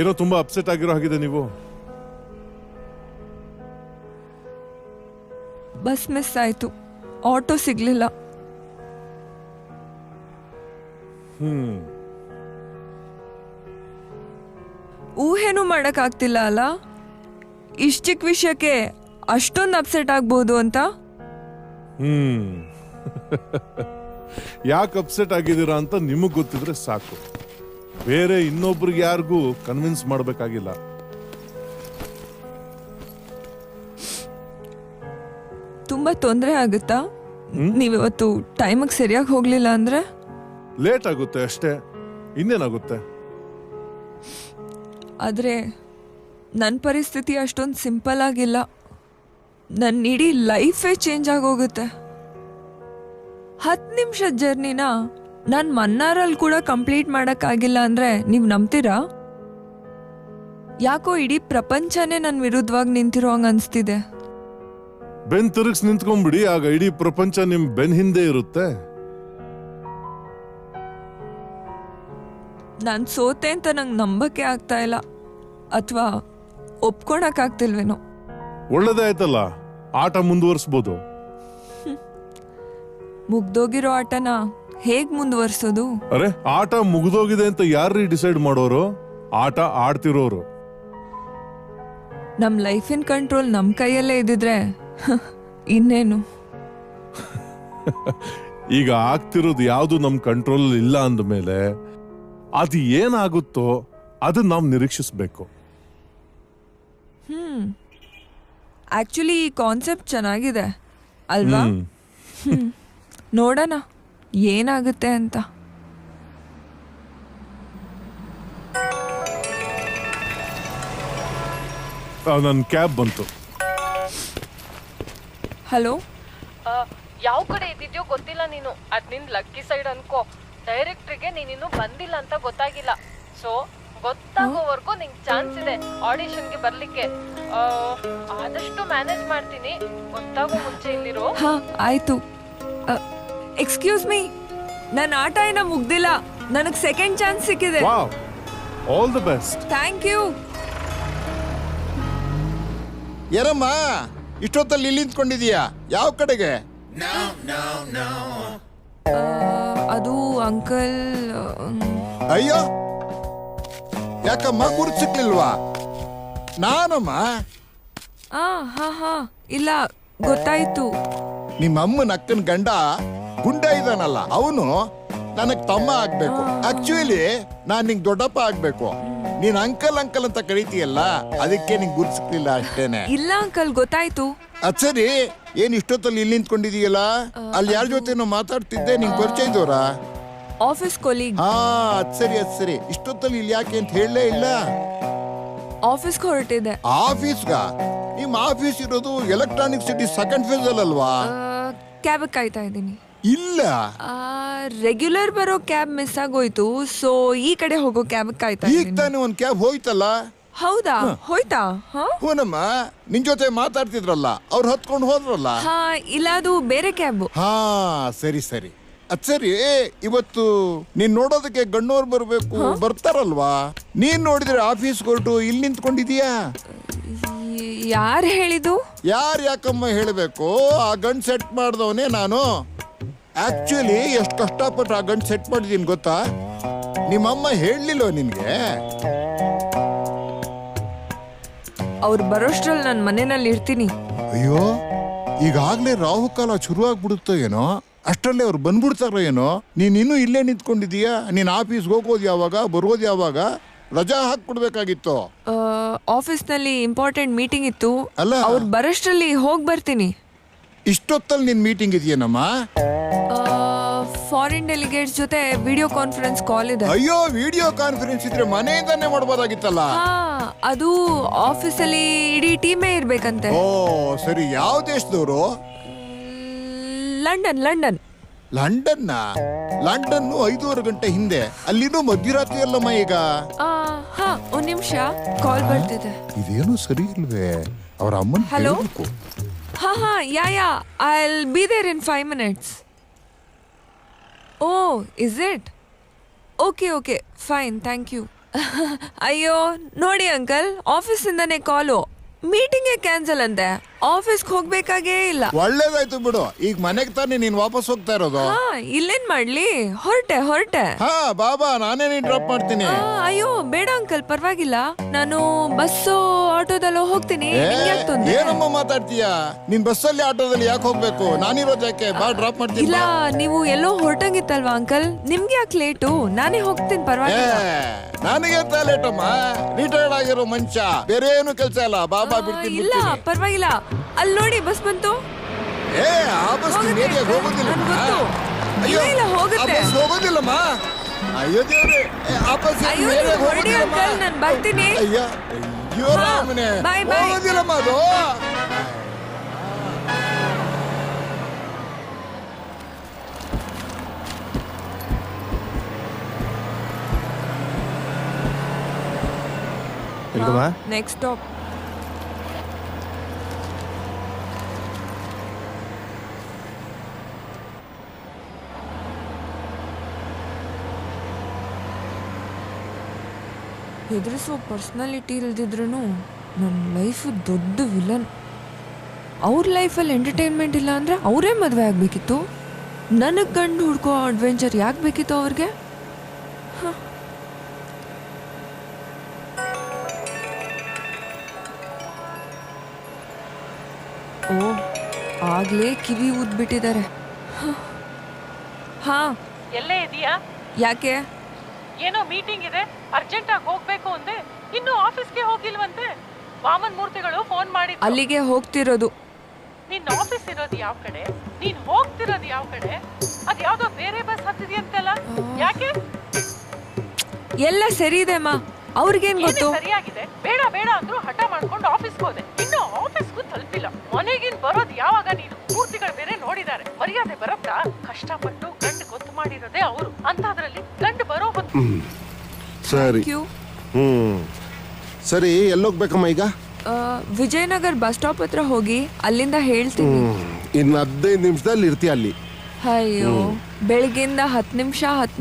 ಏನೋ ತುಂಬಾ ಅಪ್ಸೆಟ್ ಆಗಿರೋ ಹಾಗಿದೆ ನೀವು. ಬಸ್ ಮಿಸ್ ಆಯ್ತು, ಆಟೋ ಸಿಗ್ಲಿಲ್ಲ. ಊಹೆನೂ ಮಾಡಕ್ ಆಗ್ತಿಲ್ಲ ಅಲ್ಲ, ಇಷ್ಟ ಚಿಕ್ಕ ವಿಷಯಕ್ಕೆ ಅಷ್ಟೊಂದು ಅಪ್ಸೆಟ್ ಆಗ್ಬೋದು ಅಂತ. ಯಾಕೆ ಅಪ್ಸೆಟ್ ಆಗಿದ್ದೀರಾ ಅಂತ ನಿಮಗ್ ಗೊತ್ತಿದ್ರೆ ಸಾಕು. ಬೇರೆ ಇನ್ನೊಬ್ರಿಗೆ ಯಾರಿಗೂ ಕನ್ವಿನ್ಸ್ ಮಾಡ್ಬೇಕಾಗಿಲ್ಲ. ತುಂಬಾ ತೊಂದರೆ ಆಗುತ್ತಾ ನೀವಿವತ್ತು ಟೈಮಿಗೆ ಸರಿಯಾಗಿ ಹೋಗ್ಲಿಲ್ಲ ಅಂದ್ರೆ? ಲೇಟ್ ಆಗುತ್ತೆ ಅಷ್ಟೇ, ಇನ್ನೇನಾಗುತ್ತೆ. ಆದ್ರೆ ನನ್ನ ಪರಿಸ್ಥಿತಿ ಅಷ್ಟೊಂದು ಸಿಂಪಲ್ ಆಗಿಲ್ಲ. ನನ್ನ ಇಡೀ ಲೈಫೇ ಚೇಂಜ್ ಆಗೋಗುತ್ತೆ. 10 ನಿಮಿಷದ ಜರ್ನಿನ ನಾನು ಮನ್ನಾರಲ್ಲಿ ಕೂಡ ಕಂಪ್ಲೀಟ್ ಮಾಡೋಕ್ಕಾಗಿಲ್ಲ ಅಂದ್ರೆ ನೀವು ನಂಬ್ತೀರಾ? ಯಾಕೋ ಇಡೀ ಪ್ರಪಂಚನೇ ನನ್ನ ವಿರುದ್ಧವಾಗಿ ನಿಂತಿರೋ ಹಂಗೆ ಅನಿಸ್ತಿದೆ. ಬೆನ್ ತಿರುಗಿಸ್ ನಿಂತ್ಕೊಂಡ್ಬಿಡಿ, ಆಗ ಇಡೀ ಪ್ರಪಂಚ ನಿಮ್ ಬೆನ್ ಹಿಂದೆ ಇರುತ್ತೆ. ನಾನ್ ಸೋತೆ ಅಂತ ನಂಗೆ ನಂಬಕ್ಕೆ ಆಗ್ತಾ ಇಲ್ಲ, ಅಥವಾ ಒಪ್ಕೊಳಕ್ ಆಗ್ತಿಲ್ವೇನೋ. ಒಳ್ಳೇದೇ ಆಯ್ತಲ್ಲ, ಆಟ ಮುಂದುವರಿಸಬಹುದು. ಮುಗ್ದೋಗಿರೋ ಆಟನ ಹೇಗ್ ಮುಂದುವರ್ಸೋದು? ಅರೆ, ಆಟ ಮುಗ್ದೋಗಿದೆ ಅಂತ ಯಾರ್ರೀ ಡಿಸೈಡ್ ಮಾಡೋರು? ಆಟ ಆಡ್ತಿರೋರು. ನಮ್ ಲೈಫಿನ ಕಂಟ್ರೋಲ್ ನಮ್ ಕೈಯಲ್ಲೇ ಇದ್ದಿದ್ರೆ ಇನ್ನೇನು. ಈಗ ಆಗ್ತಿರೋದು ಯಾವ್ದು ನಮ್ ಕಂಟ್ರೋಲ್ ಇಲ್ಲ ಅಂದ್ಮೇಲೆ ಅದು ಏನಾಗುತ್ತೋ ಅದನ್ನ ನಾವು ನಿರೀಕ್ಷಿಸ್ಬೇಕು. ಆಕ್ಚುಲಿ ಈ ಕಾನ್ಸೆಪ್ಟ್ ಚೆನ್ನಾಗಿದೆ ಅಲ್ವಾ? ನೋಡೋಣ ಏನಾಗುತ್ತೆ ಅಂತ. ನನ್ನ ಕ್ಯಾಬ್ ಬಂತು. ಹಲೋ, ಯಾವ ಕಡೆ ಇದ್ದಿದ್ಯೋ ಗೊತ್ತಿಲ್ಲ ನೀನು. ಅದ್ ನಿನ್ ಲಕ್ಕಿ ಸೈಡ್ ಅನ್ಕೋ. ಡೈರೆಕ್ಟ್ರಿಗೆ ನೀನಿನ್ನು ಬಂದಿಲ್ಲ ಅಂತ ಗೊತ್ತಾಗಿಲ್ಲ. ಸೊ ಗೊತ್ತಾಗೋವರೆಗೂ ನಿಂಗೆ ಚಾನ್ಸ್ ಇದೆ ಆಡಿಷನ್ಗೆ ಬರ್ಲಿಕ್ಕೆ. ಆದಷ್ಟು ಮ್ಯಾನೇಜ್ ಮಾಡ್ತೀನಿ, ಗೊತ್ತಾಗೋ ಮುಂಚೆ ಇಲ್ಲಿರೋ. ಹಾ ಆಯ್ತು. ಎಕ್ಸ್ಕ್ಯೂಸ್ ಮೀ, ನನ್ನ ಆಟ ಏನೋ ಮುಗ್ದಿಲ್ಲ, ನನಗೆ ಸೆಕೆಂಡ್ ಚಾನ್ಸ್ ಸಿಕ್ಕಿದೆ. All the best. Thank you. ಏನಮ್ಮ ಇಷ್ಟೊತ್ತಲ್ಲಿ ಇಲ್ಲಿ ನಿಂತ್ಕೊಂಡಿದೀಯಾ? ಯಾವ ಕಡೆಗೆ? ಅದು ಅಂಕಲ್. ಅಯ್ಯೋ, ಯಾಕಮ್ಮ ಗುರುತು ಸಿಕ್ಲಿಲ್ವಾ? ನಾನಮ್ಮ. ಹಾ ಹಾ ಇಲ್ಲ, ಗೊತ್ತಾಯ್ತು. ನಿಮ್ಮ ಅಮ್ಮನ ಅಕ್ಕನ ಗಂಡ ಗುಂಡ ಇದಾನಲ್ಲ, ಅವನು ನನಗ್ ತಮ್ಮ ಆಗ್ಬೇಕು. ಆಕ್ಚುಲಿ ನಾನ್ ನಿಂಗ್ ದೊಡ್ಡಪ್ಪ ಆಗ್ಬೇಕು. ನೀನ್ ಅಂಕಲ್ ಅಂಕಲ್ ಅಂತ ಕರೀತೀಯಲ್ಲ, ಅದಕ್ಕೆ ನಿಂಗ್ ಗುರ್ಸಿಕ್ಲಿಲ್ಲ ಅಷ್ಟೇನೆ. ಇಲ್ಲ ಅಂಕಲ್, ಗೊತ್ತಾಯ್ತು. ಅದ್ ಸರಿ, ಏನ್ ಇಷ್ಟೊತ್ತಲ್ಲಿ ಇಲ್ಲಿ ನಿಂತ್ಕೊಂಡಿದೀಯಲ್ಲ? ಅಲ್ಲಿ ಯಾರ ಜೊತೆನೋ ಮಾತಾಡ್ತಿದ್ದೆ, ನಿಂಗ್ ಪರಿಚಯ ಇದ್ದವ್ರಾ? Office colleague. ಹಾ ಅದ್ ಸರಿ. ಇಷ್ಟೊತ್ತಲ್ಲಿ ಇಲ್ಲಿ ಯಾಕೆ ಅಂತ ಹೇಳಲೇ ಇಲ್ಲ. ಆಫೀಸ್ಗೆ ಹೊರಟಿದೆ. ಆಫೀಸ್ಗ? ನಿಮ್ ಆಫೀಸ್ ಇರೋದು ಎಲೆಕ್ಟ್ರಾನಿಕ್ ಸಿಟಿ ಸೆಕೆಂಡ್ ಫೇಸ್ ಅಲ್ವಾ? ಕ್ಯಾಬ್ ಕಾಯ್ತಾ ಇದ್ದೀನಿ. ಇಲ್ಲ, ರೆಗ್ಯುಲರ್ ಬರೋ ಕ್ಯಾಬ್ ಮಿಸ್ ಆಗೋಯ್ತು, ಸೊ ಈ ಕಡೆ ಹೋಗೋ ಕ್ಯಾಬ್ ಕಾಯ್ತಾ ಈಗ ತಾನೇ ಒಂದ್ ಕ್ಯಾಬ್ ಹೋಯ್ತಲ್ಲ? ಹೌದಾ? ಹೋಯ್ತಾ? ಹೂನಮ್ಮ, ನಿನ್ ಜೊತೆ ಮಾತಾಡ್ತಿದ್ರಲ್ಲ, ಅವ್ರು ಹತ್ಕೊಂಡು ಹೋದ್ರಲ್ಲ. ಹಾ ಇಲ್ಲ, ಅದು ಬೇರೆ ಕ್ಯಾಬ್. ಹಾ ಸರಿ. ಅದ್ ಸರಿ, ಇವತ್ತು ನೀನ್ ನೋಡೋದಕ್ಕೆ ಗಣ್ಣೋರ್ ಬರ್ಬೇಕು, ಬರ್ತಾರಲ್ವಾ? ನೀನ್ ನೋಡಿದ್ರೆ ಆಫೀಸ್ ಹೊರಟು ಇಲ್ಲಿ ನಿಂತ್ಕೊಂಡಿದೀಯಾ? ಯಾರು ಹೇಳಿದ್ದು? ಯಾಕಮ್ಮ ಹೇಳಬೇಕು? ಆ ಗಂಡ್ ಸೆಟ್ ಮಾಡ್ದವನೇ ನಾನು. ಆಕ್ಚುಲಿ ಎಷ್ಟು ಕಷ್ಟಪಟ್ಟು ಆ ಗಂಡ್ ಸೆಟ್ ಮಾಡಿದೀನಿ ಗೊತ್ತಾ? ನಿಮ್ಮಮ್ಮ ಹೇಳಲಿಲ್ವ ನಿನ್ಗೆ? ಅವ್ರು ಬರೋಷ್ಟ್ರಲ್ಲಿ ನಾನು ಮನೆಯಲ್ಲಿ ಇರ್ತೀನಿ. ಅಯ್ಯೋ, ಈಗಾಗ್ಲೇ ರಾಹುಕಾಲ ಶುರುವಾಗ್ಬಿಡುತ್ತೋ ಏನೋ, ಅಷ್ಟರಲ್ಲೇ ಅವ್ರು ಬಂದ್ಬಿಡ್ತಾರೋ ಏನೋ. ನೀನ್ ಇನ್ನೂ ಇಲ್ಲೇ ನಿಂತ್ಕೊಂಡಿದೀಯಾ? ನೀನ್ ಆಫೀಸ್ಗೆ ಹೋಗೋದು ಯಾವಾಗ, ಬರೋದು ಯಾವಾಗ? ರಜಾ ಹಾಕ್ಬಿಡ್ಬೇಕಾಗಿತ್ತು. ಆಫೀಸ್ನಲ್ಲಿ ಇಂಪಾರ್ಟೆಂಟ್ ಮೀಟಿಂಗ್ ಇತ್ತು, ಅಲ್ಲ ಅವ್ರು ಬರೋಷ್ಟ್ರಲ್ಲಿ ಹೋಗಿ ಬರ್ತೀನಿ. ಇಷ್ಟೊತ್ತಲ್ಲಿ ನಿನ್ ಮೀಟಿಂಗ್ ಇದೆಯೇನಮ್ಮ? ಫಾರಿನ್ ಡೆಲಿಗೇಟ್ಸ್ ಜೊತೆ ವಿಡಿಯೋ ಕಾನ್ಫರೆನ್ಸ್ ಕಾಲ್ ಇದೆ. ಅಯ್ಯೋ, ವಿಡಿಯೋ ಕಾನ್ಫರೆನ್ಸ್ ಇದ್ರೆ ಮನೆಯಿಂದಾನೆ ಮಾಡ್ಬೋದಾಗಿತ್ತಲ್ಲ. ಅದು ಆಫೀಸಲ್ಲಿ ಇಡೀ ಟೀಮೇ ಇರ್ಬೇಕಂತೆ. ಓ ಸರಿ, ಯಾವ ದೇಶದವರು? ಲಂಡನ್. ಲಂಡನ್ನ? ಲಂಡನ್ 5:30 ಗಂಟೆ ಹಿಂದೆ, ಅಲ್ಲಿನೂ ಮಧ್ಯರಾತ್ರಿ ಅಲ್ಲಮ್ಮ ಈಗ. ಒಂದ್ ನಿಮಿಷ, ಕಾಲ್ ಬರ್ತಿದೆ. ಇದೇನು ಸರಿ ಇಲ್ವೇ? ಅವರ ಅಮ್ಮನ hello. Yeah I'll be there in 5 minutes. Oh is it? Okay fine, thank you. ಅಯ್ಯೋ ನೋಡಿ ಅಂಕಲ್, ಆಫೀಸಿಂದಾನೆ ಕಾಲು. ಮೀಟಿಂಗ್ ಕ್ಯಾನ್ಸಲ್ ಅಂತೆ, ಆಫೀಸ್ಗೆ ಹೋಗ್ಬೇಕಾಗೇ ಇಲ್ಲ. ಒಳ್ಳೇದಾಯ್ತು ಬಿಡು, ಈಗ ಮನೆಗೆ ತಾನೇ ನೀನ್ ವಾಪಸ್ ಹೋಗ್ತಾ ಇರೋದು. ಇಲ್ಲೇನ್ ಮಾಡ್ಲಿ, ಹೊರಟೆ. ಹಾ ಬಾಬಾ, ನಾನೇ ನೀನ್ ಡ್ರಾಪ್ ಮಾಡ್ತೀನಿ. ಅಯ್ಯೋ ಬೇಡ ಅಂಕಲ್, ಪರವಾಗಿಲ್ಲ, ನಾನು ಬಸ್ಸೋ ಆಟೋದಲ್ಲೋ ಹೋಗ್ತೀನಿ. ಏನಮ್ಮ ಮಾತಾಡ್ತೀಯಾ? ನೀನ್ ಬಸ್ಸಲ್ಲಿ ಆಟೋದಲ್ಲಿ ಯಾಕೆ ಹೋಗ್ಬೇಕು? ನಾನಿರೋದು ಯಾಕೆ? ಬಾ, ಡ್ರಾಪ್ ಮಾಡ್ತೀನಿ. ಇಲ್ಲ, ನೀವು ಎಲ್ಲೋ ಹೊರಟಂಗಿತ್ತಲ್ವಾ ಅಂಕಲ್, ನಿಮ್ಗೆ ಯಾಕೆ ಲೇಟು? ನಾನೇ ಹೋಗ್ತೀನಿ, ಪರವಾಗಿಲ್ಲ. ನನಗೆ ಲೇಟ್ ಅಮ್ಮ, ರಿಟೈರ್ಡ್ ಆಗಿರೋ ಮನುಷ್ಯ, ಬೇರೆ ಏನು ಕೆಲಸ ಇಲ್ಲ. ಬಾಬಾ ಬಿಡ್ತೀನಿ. ಇಲ್ಲ ಪರವಾಗಿಲ್ಲ, ಅಲ್ಲಿ ನೋಡಿ ಬಸ್ ಬಂತು. ಆ ಬಸ್ ಹೋಗೋದಿಲ್ಲ. ಇಲ್ಲ ಹೋಗುತ್ತೆ. ಹೋಗೋದಿಲ್ಲಮ್ಮ. ಅಯ್ಯೋ ದೇವ್ರೆ, ಆ ಬಸ್ ನಾನು ಬರ್ತೀನಿ. ಅಯ್ಯೋ ರಾಮನೆ, ಹೋಗೋದಿಲ್ಲಮ್ಮ ಅದು. Next stop. ಹೆದರಿಸೋ ಪರ್ಸ್ನಾಲಿಟಿ ಇಲ್ದಿದ್ರು ನನ್ನ ಲೈಫು ದೊಡ್ಡ ವಿಲನ್. ಅವ್ರ ಲೈಫಲ್ಲಿ ಎಂಟರ್ಟೈನ್ಮೆಂಟ್ ಇಲ್ಲ ಅಂದರೆ ಅವರೇ ಮದುವೆ ಆಗಬೇಕಿತ್ತು. ನನಗೆ ಗಂಡು ಹುಡ್ಕೋ ಅಡ್ವೆಂಚರ್ ಯಾಕೆ ಬೇಕಿತ್ತು ಅವ್ರಿಗೆ? ಓ, ಆಗ್ಲೇ ಕಿವಿ ಊದ್ಬಿಟ್ಟಿದ್ದಾರೆ. ಹಾ, ಎಲ್ಲೇ ಇದೆಯಾ? ಯಾಕೆ? ಏನೋ ಮೀಟಿಂಗ್ ಇದೆ, ಅರ್ಜೆಂಟ್ ಆಗಿ ಹೋಗ್ಬೇಕು ಅಂದೆ, ಇನ್ನು ಆಫೀಸ್ಗೆ ಹೋಗಿಲ್ವಂತೆ. ವಾಮನ್ ಮೂರ್ತಿಗಳು ಫೋನ್ ಮಾಡಿ ಅಲ್ಲಿಗೆ ಹೋಗ್ತಿರೋದು. ನಿನ್ನ ಆಫೀಸ್ ಇರೋದು ಯಾವ ಕಡೆ, ನೀನ್ ಹೋಗ್ತಿರೋದು ಯಾವ ಕಡೆ? ಅದ್ ಯಾವ್ದೋ ಬೇರೆ ಬಸ್ ಹತ್ತಿದ್ಯಂತಲ್ಲ, ಯಾಕೆ? ಎಲ್ಲ ಸರಿ ಇದೆ ಅಮ್ಮ, ಅವ್ರಿಗೇನ್ ಗೊತ್ತು? ಸರಿಯಾಗಿದೆ. ಬೇಡ ಬೇಡ ಅಂದ್ರು ಹಠ ಮಾಡ್ಕೊಂಡು ಆಫೀಸ್ಗೆ ಹೋದೆ, ಇನ್ನು ಆಫೀಸ್ಗೂ ತಲುಪಿಲ್ಲ. ಮನೆಗಿನ್ ಬರೋದು ಯಾವಾಗ? ನೀನು ಮೂರ್ತಿಗಳು ಬೇರೆ ನೋಡಿದ್ದಾರೆ, ಮರ್ಯಾದೆ ಬರತ್ತಾ? ಕಷ್ಟಪಟ್ಟು ಗಂಡು ಗೊತ್ತು ಮಾಡಿರೋದೇ ಅವರು, ಅಂತದ್ರಲ್ಲಿ ಗಂಡು ಬರೋ ಹೊತ್ತು. ಸರಿ ಸರಿ, ಎಲ್ಲೋಗ್ಬೇಕಮ್ಮ ಈಗ? ವಿಜಯನಗರ್ ಬಸ್ ಸ್ಟಾಪ್ ಹತ್ರ ಹೋಗಿ ಅಲ್ಲಿಂದ ಹೇಳ್ತೀನಿ. ಇನ್ನು 15 ನಿಮಿಷದಲ್ಲಿ ಇರ್ತೀಯ ಅಲ್ಲಿ. ಅಯ್ಯೋ, ಬೆಳಗ್ಗೆಯಿಂದ 10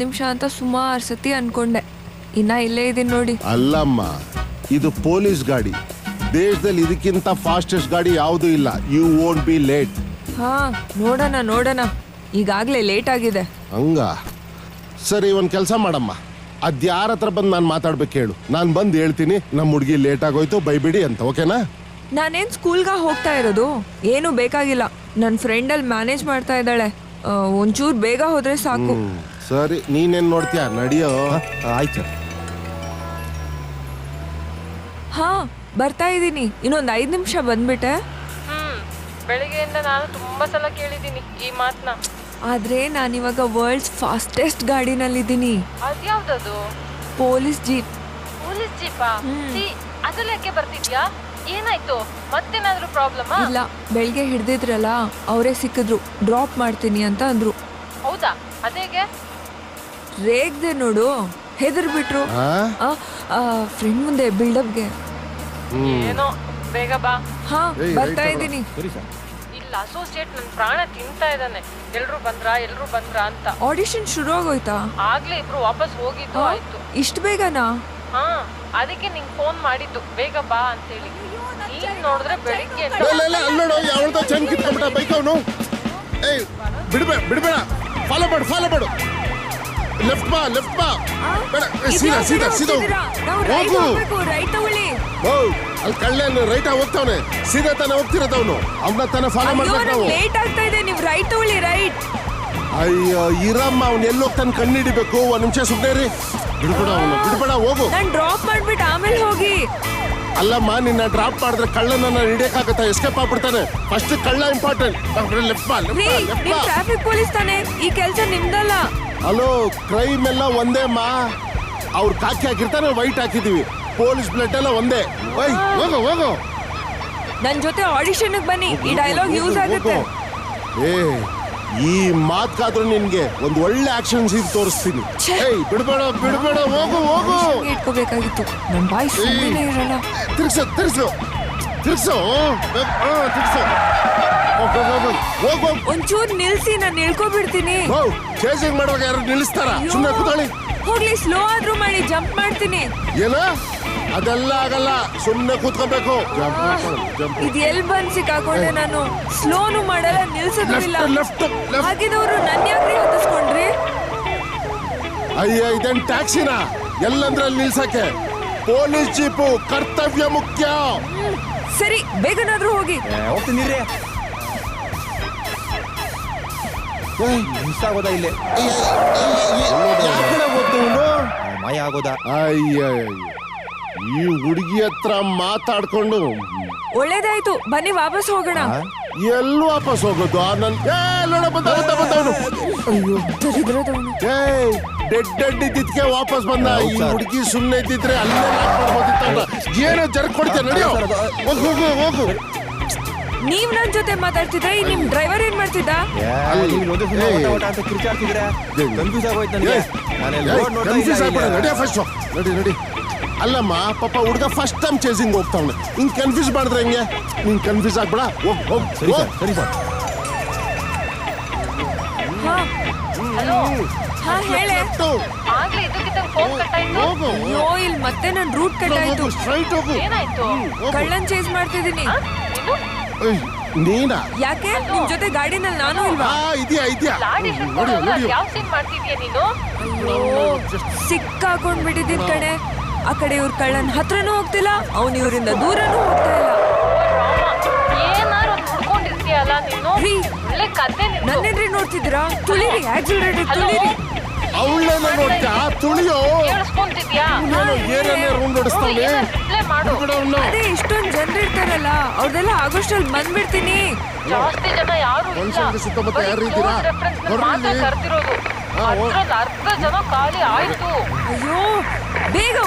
ನಿಮಿಷ ಅಂತ ಸುಮಾರು ಸತಿ ಅನ್ಕೊಂಡೆ. ಇನ್ನ ಇಲ್ಲೇ ಇದೀನಿ ನೋಡಿ. ಅಲ್ಲಮ್ಮ, ಇದು ಪೊಲೀಸ್ ಗಾಡಿ. ದೇಶದಲ್ಲಿ ಇದಕ್ಕಿಂತ ಫಾಸ್ಟೆಸ್ಟ್ ಗಾಡಿ ಯಾವುದು ಇಲ್ಲ. You won't be late. ಹಾ, ನೋಡೋಣ. ಈಗಾಗ್ಲೇ ಲೇಟ್ ಆಗಿದೆ. ಹಂಗ ಸರಿ, ಒಂದ್ ಕೆಲಸ ಮಾಡಮ್ಮ, ಅದ್ಯಾರ ಹತ್ರ ಬಂದು ನಾನು ಮಾತಾಡ್ಬೇಕು ಹೇಳು. ನಾನು ಬಂದು ಹೇಳ್ತೀನಿ ನಮ್ಮ ಹುಡುಗಿ ಲೇಟ್ ಆಗೋಯ್ತು, ಬೈಬಿಡಿ ಅಂತ. ಓಕೆನಾ? ನಾನೇನ್ ಸ್ಕೂಲ್ಗ ಹೋಗ್ತಾ ಇರೋದು, ಏನು ಬೇಕಾಗಿಲ್ಲ. ನನ್ನ ಫ್ರೆಂಡಲ್ಲಿ ಮ್ಯಾನೇಜ್ ಮಾಡ್ತಾ ಇದ್ದಾಳೆ, ಒಂಚೂರು ಬೇಗ ಹೋದ್ರೆ ಸಾಕು. ಸರಿ, ನೀನೇನ್ ನೋಡ್ತೀಯ? ನಡಿಯೋ. ಆಯ್ತು. ಹಾ, ಬರ್ತಾ ಇದ್ದೀನಿ. ಇನ್ನೊಂದು 5 ನಿಮಿಷ ಬಂದ್ಬಿಟ್ಟೆ. ಬೆಳಿಗ್ಗೆಯಿಂದ ನಾನು ತುಂಬಾ ಸಲ ಕೇಳಿದ್ದೀನಿ ಈ ಮಾತನ್ನ. ಆದ್ರೆ ನಾನಿವಾಗ ವರ್ಲ್ಡ್ಸ್ ಫಾಸ್ಟೆಸ್ಟ್ ಗಾಡಿನಲ್ಲಿದ್ದೀನಿ. ಅದ್ಯಾವ್ದದು? Police jeep. ಪೊಲೀಸ್ ಜೀಪಾ? ಅದಕ್ಕೆ ಬರ್ತಿದ್ಯಾ? ಏನಾಯ್ತು? ಮತ್ತೇನಾದ್ರೂ ಪ್ರಾಬ್ಲಮ್? ಇಲ್ಲ, ಬೆಳಿಗ್ಗೆ ಹಿಡ್ದಿದ್ರಲ್ಲ, ಅವರೇ ಸಿಕ್ಕಿದ್ರು. ಡ್ರಾಪ್ ಮಾಡ್ತೀನಿ ಅಂತ ಅಂದ್ರು. ಹೌದಾ? ಅದೇಗೆ? ರೇಗ್ದೆ ನೋಡು, ಹೆದರ್ಬಿಟ್ರು. ಫ್ರೆಂಡ್ ಮುಂದೆ ಬಿಲ್ಡಪ್ಗೆ. ಏನೋ, ಬೇಗ ಬಾ. ಹಾ, ಬರ್ತಾ ಇದ್ದೀನಿ. ಇಲ್ಲ, ಅಸೋಸಿಯೇಟ್ ನನ್ ಪ್ರಾಣ ತಿಂತಾ ಇದ್ದಾನೆ. ಎಲ್ರು ಬಂದ್ರ ಅಂತ. ಆಡಿಷನ್ ಶುರು ಆಗೋಯ್ತಾ? ಆಗ್ಲೇ ಇಬ್ರು ವಾಪಸ್ ಹೋಗಿದ್ದು ಆಯ್ತು. ಇಷ್ಟು ಬೇಗನಾ? ಹಾ, ಅದಕ್ಕೆ ನಿಂಗೆ ಫೋನ್ ಮಾಡಿದ್ದು, ಬೇಗ ಬಾ ಅಂತೇಳಿ. ನೀನ್ ನೋಡಿದ್ರೆ ಬೆಳಿಗ್ಗೆ ಬಿಡ್ಬೇಡ, ಫಾಲೋ ಮಾಡು. ಲೆಫ್ಟ್ ಬಾ. ಸೀದಾ ಹೋಗು. ರೈಟ್ ತಗೊಳ್ಳಿ. ಅಲ್ಲಿ ಕಳ್ಳೇನು ರೈಟ್ ಹೋಗ್ತಾವನೆ, ಸೀದಾ ತಾನೆ ಹೋಗ್ತಿರೋದವನು. ಅವನ್ನ ತಾನೆ ಫಾಲೋ ಮಾಡ್ಬೇಕು ನಾವು. ಲೇಟ್ ಆಗ್ತಾ ಇದೆ, ನೀವು ರೈಟ್ ತಗೊಳ್ಳಿ. ರೈಟ್. ಅಯ್ಯೋ ಇರಮ್ಮ, ಅವ್ನು ಎಲ್ಲೋಗ್ತಾನೆ ಕಂಡಿಡಿಬೇಕು. 1 ನಿಮಿಷ ಸುಮ್ಮನೆ ರೀ. ಬಿಡ್ಬೇಡ, ಹೋಗು. ನಾನು ಡ್ರಾಪ್ ಮಾಡ್ಬಿಟ್ಟು ಆಮೇಲೆ ಹೋಗಿ. ಅಲ್ಲಮ್ಮ, ನಿನ್ನ ಡ್ರಾಪ್ ಮಾಡಿದ್ರೆ ಕಳ್ಳನ ಹಿಡಿಯಕ್ಕಾಗತ್ತಾ? ಎಸ್ಕೇಪ್ ಆಗ್ಬಿಡ್ತಾನೆ. ಫಸ್ಟ್ ಕಳ್ಳ ಇಂಪಾರ್ಟೆಂಟ್. ಲೆಫ್ಟ್ ಬಾ. ಟ್ರಾಫಿಕ್ ಪೊಲೀಸ್ ತಾನೆ, ಈ ಕೆಲಸ ನಿಮ್ದಲ್ಲ. ಹಲೋ, ಕ್ರೈಮ್ ಎಲ್ಲ ಒಂದೇ ಮಾ. ಅವ್ರು ಕಾಕಿ ಹಾಕಿರ್ತಾನೆ, ವೈಟ್ ಹಾಕಿದೀವಿ. ಪೊಲೀಸ್ ಬ್ಲಡ್ ಎಲ್ಲ ಒಂದೇ. ಹೋಗು. ನನ್ ಜೊತೆ ಆಡಿಷನ್ ಬನ್ನಿ, ಈ ಡೈಲಾಗ್ ಯೂಸ್ ಆಗುತ್ತೆ. ಈ ಮಾತ್ಕಾದ್ರೂ ನಿನ್ಗೆ ಒಂದು ಒಳ್ಳೆ ಆಕ್ಷನ್ ಸೀನ್ ತೋರಿಸ್ತೀನಿ. ಬಿಡ್ಬೇಡ, ಹೋಗು. ಇಟ್ಕೋಬೇಕಾಗಿತ್ತು, ನನ್ ಬಾಯ್ ಸುಮ್ಮನೆ ಇರಲ್ಲ. ತಿರ್ಸು. ಒಂಚೂರು ನಿಲ್ಸಿ, ನಾನು ಇಳ್ಕೊಬಿಡ್ತೀನಿ. ಚೇಸಿಂಗ್ ಮಾಡುವಾಗ ಯಾರು ನಿಲ್ಲಿಸ್ತಾರ? ಸುಮ್ಮನೆ ಕೂತಾಳಿ. ಹೋಗ್ಲಿ, ಸ್ಲೋ ಆದ್ರೂ ಮಾಡಿ, ಜಂಪ್ ಮಾಡ್ತೀನಿ. ಏನ? ಅದೆಲ್ಲ ಆಗಲ್ಲ, ಸುಮ್ಮನೆ ಕೂತ್ಕೋಬೇಕು. ಇದು ಎಲ್ಲಿ ಬಂದ್ ಸಿಕ್ಕಾಕೊಂಡೆ ನಾನು? ಸ್ಲೋನು ಮಾಡಲ್ಲ, ನಿಲ್ಸೋದು ಇಲ್ಲ. ಹಾಗಿದವರು ನನ್ನ ಯಾಕ್ರಿ ಹತ್ತಿಸ್ಕೊಂಡ್ರಿ? ಅಯ್ಯ, ಇದೇನ್ ಟ್ಯಾಕ್ಸಿನ? ಎಲ್ಲಂದ್ರಲ್ಲಿ ನಿಲ್ಸಕ್ಕೆ. ಪೊಲೀಸ್ ಜೀಪು, ಕರ್ತವ್ಯ ಮುಖ್ಯ. ಸರಿ, ಬೇಗನಾದ್ರೂ ಹೋಗಿ. ಹೋಗ್ತೀನಿ. ಮಿಸ್ ಆಗೋದಾ ಇಲ್ಲೇ? ಮಾಯ ಆಗೋದಾ? ಅಯ್ಯ, ಈ ಹುಡುಗಿ ಹತ್ರ ಮಾತಾಡ್ಕೊಂಡು ಒಳ್ಳೇದಾಯ್ತು, ಬನ್ನಿ ವಾಪಸ್ ಹೋಗೋಣ. ಎಲ್ಲಿ ವಾಪಸ್ ಹೋಗೋದು? ಡೆಡ್ ಇದ್ದಿದ್ಕೆ ವಾಪಸ್ ಬಂದ. ಈ ಹುಡುಗಿ ಸುಮ್ಮನೆ ಇದ್ದಿದ್ರೆ ಅಲ್ಲೇ ಏನೋ ಜರ್ಕ್ ಕೊಡ್ತೇನೆ. ನಡೆಯೋ, ಹೋಗು. ನೀವ್ ನನ್ ಜೊತೆ ಮಾತಾಡ್ತಿದ್ರೆ ನಿಮ್ ಡ್ರೈವರ್ ಏನ್ ಮಾಡ್ತಿದ್ದ? ನಡಿ. ಅಲ್ಲಮ್ಮ, ಪಾಪ ಹುಡುಗ ಫಸ್ಟ್ ಟೈಮ್ ಚೇಸಿಂಗ್ ಹೋಗ್ತಾವನೆ. ಹಿಂಗ್ ಕನ್ಫ್ಯೂಸ್ ಮಾಡಿದ್ರೆ ಹೆಂಗೆ? ನೀನ್ ಕನ್ಫ್ಯೂಸ್ ಆಗ್ಬೇಡ, ಹೋಗ್. ಹಾ, ಹಲೋ ಹಾ ಹೇಳೆ ಆಗ್ಲೇ ಇದಕ್ಕಿದ್ದ ಫೋನ್ ಕಟ್ ಆಯ್ತು. ಅಯ್ಯೋ ಇಲ್ಲಿ ಮತ್ತೆ ನನ್ ರೂಟ್ ಕಟ್ ಆಯ್ತು. ಏನಾಯ್ತು? ಕಳ್ಳನ್ ಚೇಸ್ ಮಾಡ್ತಿದೀನಿ. ನೀನಾ? ಯಾಕೆ ನಿಮ್ ಜೊತೆ ಗಾಡಿನಲ್ಲಿ ನಾನು ಇಲ್ವಾ? ಲಾಡಿ ಯಾವ ಸೀನ್ ಮಾಡ್ತಿದ್ಯಾ ನೀನು? ಸಿಕ್ಕಾಕೊಂಡ್ಬಿಟ್ಟಿದ್ದೀನಿ ಕಣೆ. ಆ ಕಡೆ ಇವ್ರ ಕಳ್ಳನ್ ಹತ್ರನೂ ಹೋಗ್ತಿಲ್ಲ, ಅವ್ನು ಇವರಿಂದ ದೂರನೂ ಹೋಗ್ತಾ ಇಲ್ಲ. ಏನಾರು ಹುಡ್ಕೊಂಡಿರ್ತೀಯಲ್ಲ ನೀನು. ಒಳ್ಳೆ ಕತೆ. ನನ್ನೇನ್ರಿ ನೋಡ್ತಿದ್ದೀರಾ? ತುಳಿರಿ, ಆಕ್ಸಿಲೇಟರ್ ತುಳಿರಿ. ಅವಳನ್ನ ನೋಡ್ತಾ ತುಳಿಯೋ. ಕೇಳಿಸ್ಕೊಂತಿದ್ಯಾ? ಅದೇ ಇಷ್ಟೊಂದು ಜನರು ಇರ್ತಾರಲ್ಲ, ಅವ್ರದೆಲ್ಲ ಆಗೋಷ್ಟಲ್ಲಿ ಬಂದ್ಬಿಡ್ತೀನಿ. ಜಾಸ್ತಿ ಜನ ಯಾರು ಸುತ್ತಮುತ್ತ ಯಾರು ಇದ್ದೀರಾ? ಕರ್ತಿರೋದು ಅರ್ಧ ಜನ ಖಾಲಿ ಆಯ್ತು. ಅಯ್ಯೋ ಬೇಗ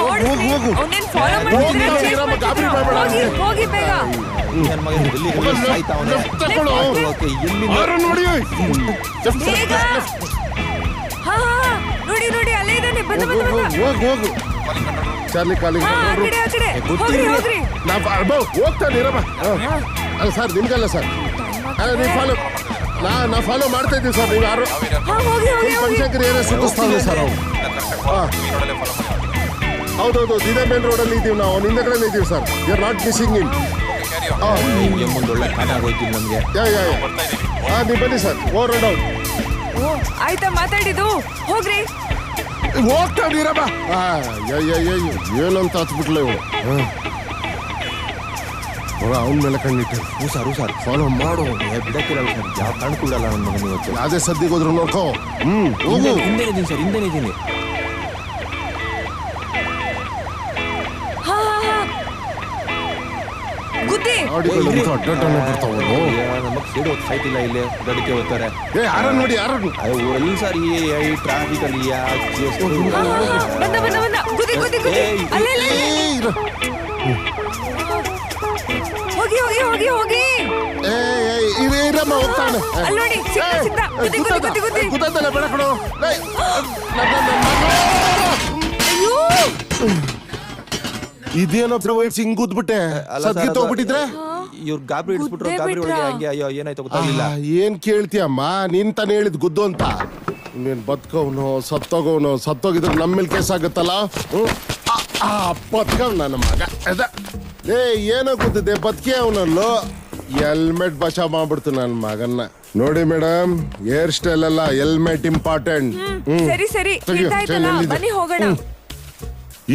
ಅವನೇನ್ ಫಾಲೋ ಮಾಡ್ತಿದ್ರೆ ಹೋಗಿ ಬೇಗ. ಬೇಗ. ಹಾ ನೋಡಿ ನೋಡಿ ಅಲ್ಲೇ ಇದ್ದಾನೆ. ಬಂದ ಬಂದ ಬಂದ. ಹೋಗು ಚಾರ್ಲಿ ಕಾಲಿಗೆ ಹೋಗ್ರಿ. ಹೋಗ್ತಾನಿರಮ್ಮ. ಅಲ್ಲ ಸರ್ ನಿಮ್ಗಲ್ಲ ಸರ್, ನೀವು ಫಾಲೋ ನಾ ಫಾಲೋ ಮಾಡ್ತಾ ಇದ್ದೀವಿ ಸರ್. ನೀವು ಯಾರು ಪಂಚಕರಿ ಏನೇ ಸುತ್ತಿಸ್ತಾವೆ ಸರ್ ಅವು. ಹೌದೌದು, ಇದೇ ಮೇನ್ ರೋಡಲ್ಲಿ ಇದ್ದೀವಿ ನಾವು. ನಿಂದ ಕಡೆ ಇದ್ದೀವಿ sir. You are not missing in. ನೀವು ಬನ್ನಿ ಸರ್. Over and out. ಆಯ್ತಾ ಮಾತಾಡಿದ್ದು? ಹೋಗ್ರಿ. ಹೋಗ್ತಾನಿರಮ್ಮ. ಏನಂತ ಹತ್ಬಿಟ್ಲ ಇವಳು. ಅವನ ಮೇಲೆ ಕಣ್ಣಿಟ್ಟು ಸರ್ ಫಾಲೋ ಮಾಡು. ಬಿಡಕ್ಕಿರಲ್ಲ ಸರ್, ಯಾವ ಕಾರಣಕ್ಕೂ ಬಿಡಲ್ಲ ನನ್ನ ಮಗನ ಇವತ್ತು. ಯಾವುದೇ ಸದ್ದಿಗೆ ಹೋದ್ರು ನೋಡ್ಕೋ. ಹೋಗು. ಹಿಂದೆ ಇದ್ದೀನಿ ಸರ್, ಹಿಂದೆ ಇದ್ದೀನಿ. ಸಾಯ್ತಿಲ್ಲ ಇಲ್ಲಿ ದಡಕ್ಕೆ ಹೋಗ್ತಾರೆ. ನೋಡಿ ಯಾರು ಎಲ್ಲಿ ಸರ್ ಈ ಟ್ರಾಫಿಕ್ ಅಲ್ಲಿ ಹೋಗಿ ಹೋಗಿ ಹೋಗಿ ಹೋಗಿ. ಹೋಗ್ತಾನೆ. ಇದೇನೋ ಹಿಂಗ್ ಕೂತ್ಬಿಟ್ಟೆ. ಹೋಗ್ಬಿಟ್ಟಿದ್ರೆ ಇವ್ರು ಗಾಬರಿ ಇಡಿಸ್ಬಿಟ್ರು. ಗಾಬರಿ ಒಳಗೆ ಹಂಗೆ ಅಯ್ಯೋ ಏನಾಯ್ತು ಗೊತ್ತಾಗಿಲ್ಲ. ಏನ್ ಕೇಳ್ತೀಯಮ್ಮ? ನೀನ್ ತಾನೇ ಹೇಳಿದ್ ಗುದ್ದು ಅಂತ. ನೀನ್ ಬದುಕವನು ಸತ್ತೋಗವನು. ಸತ್ತೋಗಿದ್ರೆ ನಮ್ಮ ಮೇಲೆ ಕೇಸ್ ಆಗುತ್ತಲ್ಲ. ಬದುಕವ್ ನನ್ನ ಮಗ. ಏನೋ ಗೊತ್ತಿದೆ ಬದುಕಿ ಅವನಲ್ಲೂ ಹೆಲ್ಮೆಟ್ ಬಚಾವ್ ಮಾಡ್ಬಿಡ್ತು ನನ್ನ ಮಗನ್ನ. ನೋಡಿ ಮೇಡಮ್, ಹೇರ್ ಸ್ಟೈಲ್ ಅಲ್ಲ ಹೆಲ್ಮೆಟ್ ಇಂಪಾರ್ಟೆಂಟ್. ಸರಿ ಬನ್ನಿ ಹೋಗೋಣ.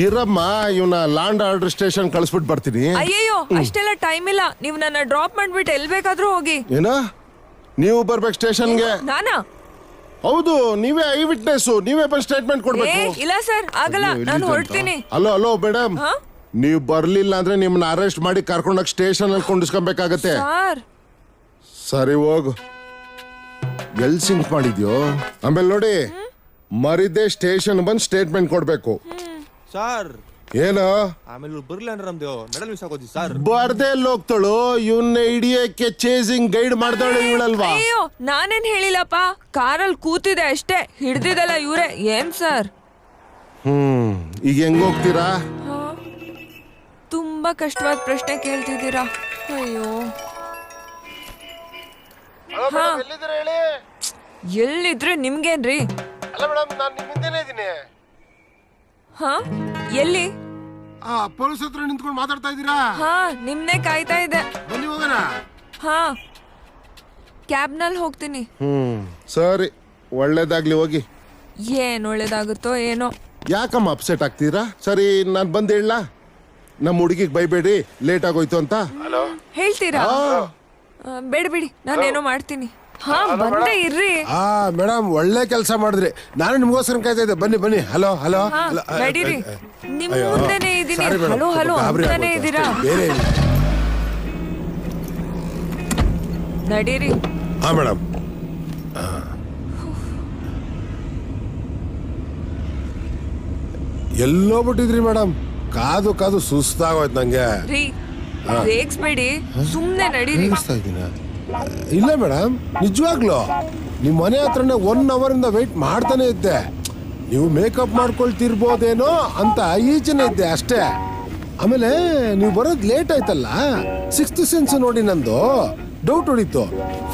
ಇರಮ್ಮ, ಇವನ ಲ್ಯಾಂಡ್ ಆರ್ಡರ್ ಸ್ಟೇಷನ್ ಕಳಿಸ್ಬಿಟ್ಟು ಬರ್ತೀನಿ. ಅಯ್ಯಯ್ಯೋ ಅಷ್ಟೆಲ್ಲ ಟೈಮ್ ಇಲ್ಲ. ನೀವು ನನ್ನ ಡ್ರಾಪ್ ಮಾಡ್ಬಿಟ್ಟು ಎಲ್ ಬೇಕಾದ್ರೂ ಹೋಗಿ. ಏನ ನೀವು ಬರ್ಬೇಕು ಸ್ಟೇಷನ್ಗೆ? ನಾನಾ? ಹೌದು, ನೀವೇ ಐ ವಿಟ್ನೆಸ್. ನೀವೇ ಬಂದು ಸ್ಟೇಟ್ಮೆಂಟ್ ಕೊಡ್ಬೇಕು. ಇಲ್ಲ ಸರ್ ಆಗಲ್ಲ, ನಾನು ಹೊರಡ್ತೀನಿ. ಹಲೋ ಮೇಡಮ್, ನೀವು ಬರ್ಲಿಲ್ಲ ಅಂದ್ರೆ ನಿಮ್ಮನ್ನ ಅರೆಸ್ಟ್ ಮಾಡಿ ಕರ್ಕೊಂಡೋಗಿ ಸ್ಟೇಷನ್ ಅಲ್ಲಿ ಕೊಂಡಿಸ್ಕೊಬೇಕಾಗತ್ತೆ. ಸರಿ ಹೋಗು. ಎಲ್ ಸಿಂಕ್ ಮಾಡಿದ್ಯೋ? ಆಮೇಲೆ ನೋಡಿ, ಮರಿದೆ ಸ್ಟೇಷನ್ ಬಂದು ಸ್ಟೇಟ್ಮೆಂಟ್ ಕೊಡ್ಬೇಕು. ಸರ್ ಏನೋ ಆಮೇಲೆ ಬರ್ಲಿ ಅಂದ್ರೆ ನಮ್ದು ಮೆಡಲ್ ಮಿಸ್ ಆಗೋದಿ ಸರ್. ಬರ್ದೇ ಹೋಗ್ತಾಳು. ಇವನ್ನ ಹಿಡಿಯಕ್ಕೆ ಚೇಸಿಂಗ್ ಗೈಡ್ ಮಾಡ್ದಾಳು ಇವಳಲ್ವಾ? ಅಯ್ಯೋ ನಾನೇನ್ ಹೇಳಿಲ್ಲಪ್ಪ, ಕಾರಲ್ಲಿ ಕೂತಿದೆ ಅಷ್ಟೇ. ಹಿಡ್ದಿದಲ್ಲ ಇವ್ರೆ. ಏನ್ ಸರ್? ಈಗ ಹೆಂಗ್ ಹೋಗ್ತೀರಾ? ತುಂಬಾ ಕಷ್ಟವಾದ ಪ್ರಶ್ನೆ ಕೇಳ್ತಿದ್ದೀರಾ. ಅಯ್ಯೋ ಎಲ್ಲಿದ್ರೆ ನಿಮ್ಗೇನ್ರಿ? ಹಾ ಎಲ್ಲಿ? ಪೊಲೀಸ್ ಹತ್ರ ನಿಂತ್ಕೊಂಡು ಮಾತಾಡ್ತಾ ಇದ್ದೀರಾ? ಹಾ ನಿಮ್ನೆ ಕಾಯ್ತಾ ಇದೆ. ಬನ್ನಿ ಹೋಗೋಣ. ಹಾ ಕ್ಯಾಬ್ನಲ್ಲಿ ಹೋಗ್ತೀನಿ. ಸರಿ, ಒಳ್ಳೇದಾಗ್ಲಿ ಹೋಗಿ. ಏನ್ ಒಳ್ಳೇದಾಗುತ್ತೋ ಏನೋ. ಯಾಕಮ್ಮ ಅಪ್ಸೆಟ್ ಆಗ್ತೀರಾ? ಸರಿ, ನಾನ್ ಬಂದ್ ಹೇಳ. ನಮ್ಮ ಹುಡುಗಿಗೆ ಬೈಬೇಡಿ, ಲೇಟ್ ಆಗೋಯ್ತು ಅಂತ ಹೇಳ್ತೀರಾ? ಬೇಡ ಬಿಡಿ, ನಾನೇನೋ ಮಾಡ್ತೀನಿ. ಹಾ ಬಂದೆ ಇರ್ರಿ. ಮೇಡಮ್ ಒಳ್ಳೆ ಕೆಲಸ ಮಾಡಿದ್ರಿ. ನಾನು ನಿಮ್ಗೋಸ್ಕರ ಕಾಯ್ತಾ ಇದ್ದೆ. ಬನ್ನಿ ಬನ್ನಿ. ಹಲೋ ನಡೀರಿ, ನಿಮ್ ಮುಂದೆನೆ ಇದೀನಿ. ಹಲೋ ಅಂತಾನೆ ಇದೀರಾ? ನಡೀರಿ. ಹಾ ಮೇಡಮ್. ಎಲ್ಲೋ ಬಿಟ್ಟಿದ್ರಿ ಮೇಡಮ್? ಕಾದು ಸುಸ್ತಾಗೋಯ್ತು ನಂಗೆ. ರೇಗ್ಸ್ಬೇಡಿ, ಸುಮ್ನೆ ನಡೀರಿ. ಇಲ್ಲ ಮೇಡಮ್, ನಿಜವಾಗ್ಲು ನಿಮ್ ಮನೆ ಹತ್ರನೇ 1 ಅವರ್ ಇಂದ ವೇಟ್ ಮಾಡ್ತಾನೆ ಇದ್ದೆ. ನೀವು ಮೇಕಪ್ ಮಾಡ್ಕೊಳ್ತಿರ್ಬೋದೇನೋ ಅಂತ ಈಚೆನೆ ಇದ್ದೆ ಅಷ್ಟೇ. ಆಮೇಲೆ ನೀವು ಬರೋದ್ ಲೇಟ್ ಆಯ್ತಲ್ಲ, 6th ಸೆನ್ಸ್ ನೋಡಿ ನಂದು ಡೌಟ್ ಹೊಡಿತು.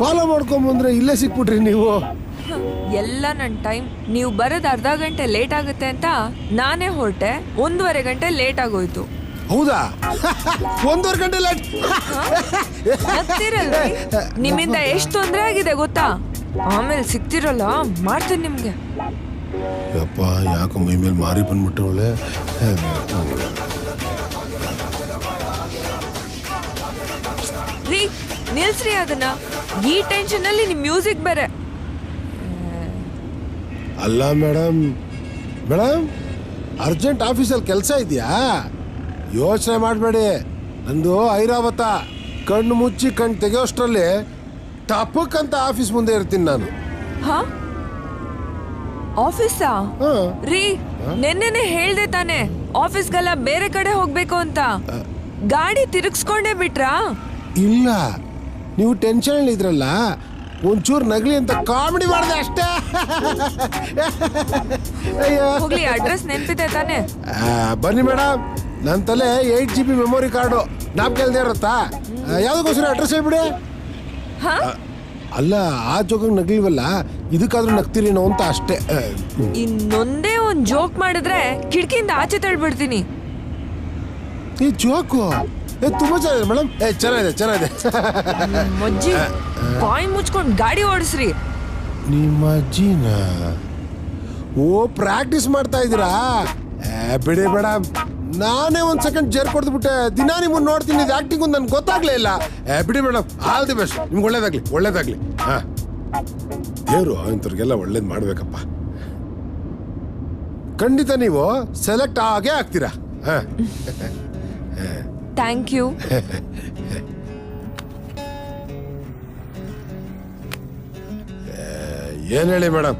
ಫಾಲೋ ಮಾಡ್ಕೊಂಬಂದ್ರೆ ಇಲ್ಲೇ ಸಿಕ್ಬಿಟ್ರಿ ನೀವು. ಎಲ್ಲ ನನ್ನ ಟೈಮ್. ನೀವು ಬರೋದು ಅರ್ಧ ಗಂಟೆ ಲೇಟ್ ಆಗುತ್ತೆ ಅಂತ ನಾನೇ ಹೊರಟೆ, 1.5 ಗಂಟೆ ಲೇಟ್ ಆಗೋಯ್ತು. ಹೌದಾ? 1.5 ಗಂಟೆ ಲೇಟ್? ನಗ್ತಿರಲ್ರಿ? ನಿಮ್ಮಿಂದ ಎಷ್ಟು ತೊಂದರೆ ಆಗಿದೆ ಗೊತ್ತಾ? ಆಮೇಲೆ ಸಿಗ್ತಿರಲ್ಲ, ಮಾಡ್ತೀನಿ ನಿಮ್ಗೆ. ಯಪ್ಪ, ಯಾಕೆ ಮೈ ಮೇಲೆ ಮಾರಿ ಬಂದ್ಬಿಟ್ಟವಳೆ. ರೀ ನಿಲ್ಸ್ರಿ ಅದನ್ನ. ಈ ಟೆನ್ಷನ್ ಅಲ್ಲಿ ನಿಮ್ ಮ್ಯೂಸಿಕ್ ಬೇರೆ. ಅಲ್ಲ ಮೇಡಮ್, ಅರ್ಜೆಂಟ್ ಆಫೀಸಲ್ಲಿ ಕೆಲಸ ಇದೆಯಾ? ಯೋಚನೆ ಮಾಡಬೇಡಿ, ನಂದು ಐರಾವತ. ಕಣ್ಣು ಮುಚ್ಚಿ ಕಣ್ಣು ತೆಗೆಯೋಷ್ಟರಲ್ಲಿ ಟಪಕ್ಕಂತ ಆಫೀಸ್ ಮುಂದೆ ಇರ್ತೀನಿ ನಾನು. ಆಫೀಸಾ? ರೀ ನೆನ್ನೆನೆ ಹೇಳ್ದೆ ತಾನೆ ಆಫೀಸ್ಗೆಲ್ಲ ಬೇರೆ ಕಡೆ ಹೋಗ್ಬೇಕು ಅಂತ. ಗಾಡಿ ತಿರುಗಿಸ್ಕೊಂಡೇ ಬಿಟ್ರಾ? ಇಲ್ಲ, ನೀವು ಟೆನ್ಷನ್ ಇದ್ರಲ್ಲ, ಒಂಚೂರು ನಗಲಿ ಅಂತ ಕಾಮಿಡಿ ಮಾಡಿದೆ ಅಷ್ಟೇ. ಹೋಗ್ಲಿ, ಅಡ್ರೆಸ್ ನೆನ್ಪಿದೆ ತಾನೆ? ಬನ್ನಿ ಮೇಡಮ್, ನನ್ನ ತಲೆ 8 GB ಮೆಮೊರಿ ಕಾರ್ಡು ಜ್ಞಾಪಕ ಇಲ್ದೇ ಇರುತ್ತಾ? ಯಾವ್ದಕ್ಕೋಸ್ಕರ ಅಡ್ರೆಸ್ ಹೇಳ್ಬಿಡಿ. ಅಲ್ಲ, ಆ ಜೋಗ ನಗ್ಲಿವಲ್ಲ, ಇದಕ್ಕಾದ್ರೂ ನಗ್ತಿರೇನೋ ಅಂತ ಅಷ್ಟೇ. ಇನ್ನೊಂದೇ ಒಂದ್ ಜೋಕ್ ಮಾಡಿದ್ರೆ ಕಿಟಕಿಯಿಂದ ಆಚೆ ತಳ್ಬಿಡ್ತೀನಿ. ಈ ಜೋಕು ತುಂಬಾ ಚೆನ್ನಾಗಿದೆ ಮೇಡಮ್. ಚೆನ್ನಾಗಿದೆ. ಅಜ್ಜಿ ಬಾಯಿ ಮುಚ್ಕೊಂಡು ಗಾಡಿ ಓಡಿಸ್ರಿ. ನಿಮ್ಮ ಅಜ್ಜಿನ? ಓ, ಪ್ರಾಕ್ಟೀಸ್ ಮಾಡ್ತಾ ಇದ್ದೀರಾ? ಬಿಡಿ ಮೇಡಮ್, ನಾನೇ ಒಂದ್ ಸೆಕೆಂಡ್ ಜೇರ್ ಕೊಡ್ಬಿಟ್ಟೆ. ದಿನ ನಿಮ್ಮನ್ನ ನೋಡ್ತೀನಿ, ಇದು ಆಕ್ಟಿಂಗ್ ನನ್ಗೆ ಗೊತ್ತಾಗ್ಲೇ ಇಲ್ಲ. ಬಿಡಿ ಮೇಡಮ್, ಆಲ್ ದಿ ಬೆಸ್ಟ್. ನಿಮ್ಗೆ ಒಳ್ಳೇದಾಗ್ಲಿ. ಹಾ, ದೇವ್ರು ಇಂಥವ್ರಿಗೆಲ್ಲ ಒಳ್ಳೇದ್ ಮಾಡ್ಬೇಕಪ್ಪ. ಖಂಡಿತ ನೀವು ಸೆಲೆಕ್ಟ್ ಆಗೇ ಆಗ್ತೀರಾ. Thank you. ಏನ್ ಹೇಳಿ ಮೇಡಮ್,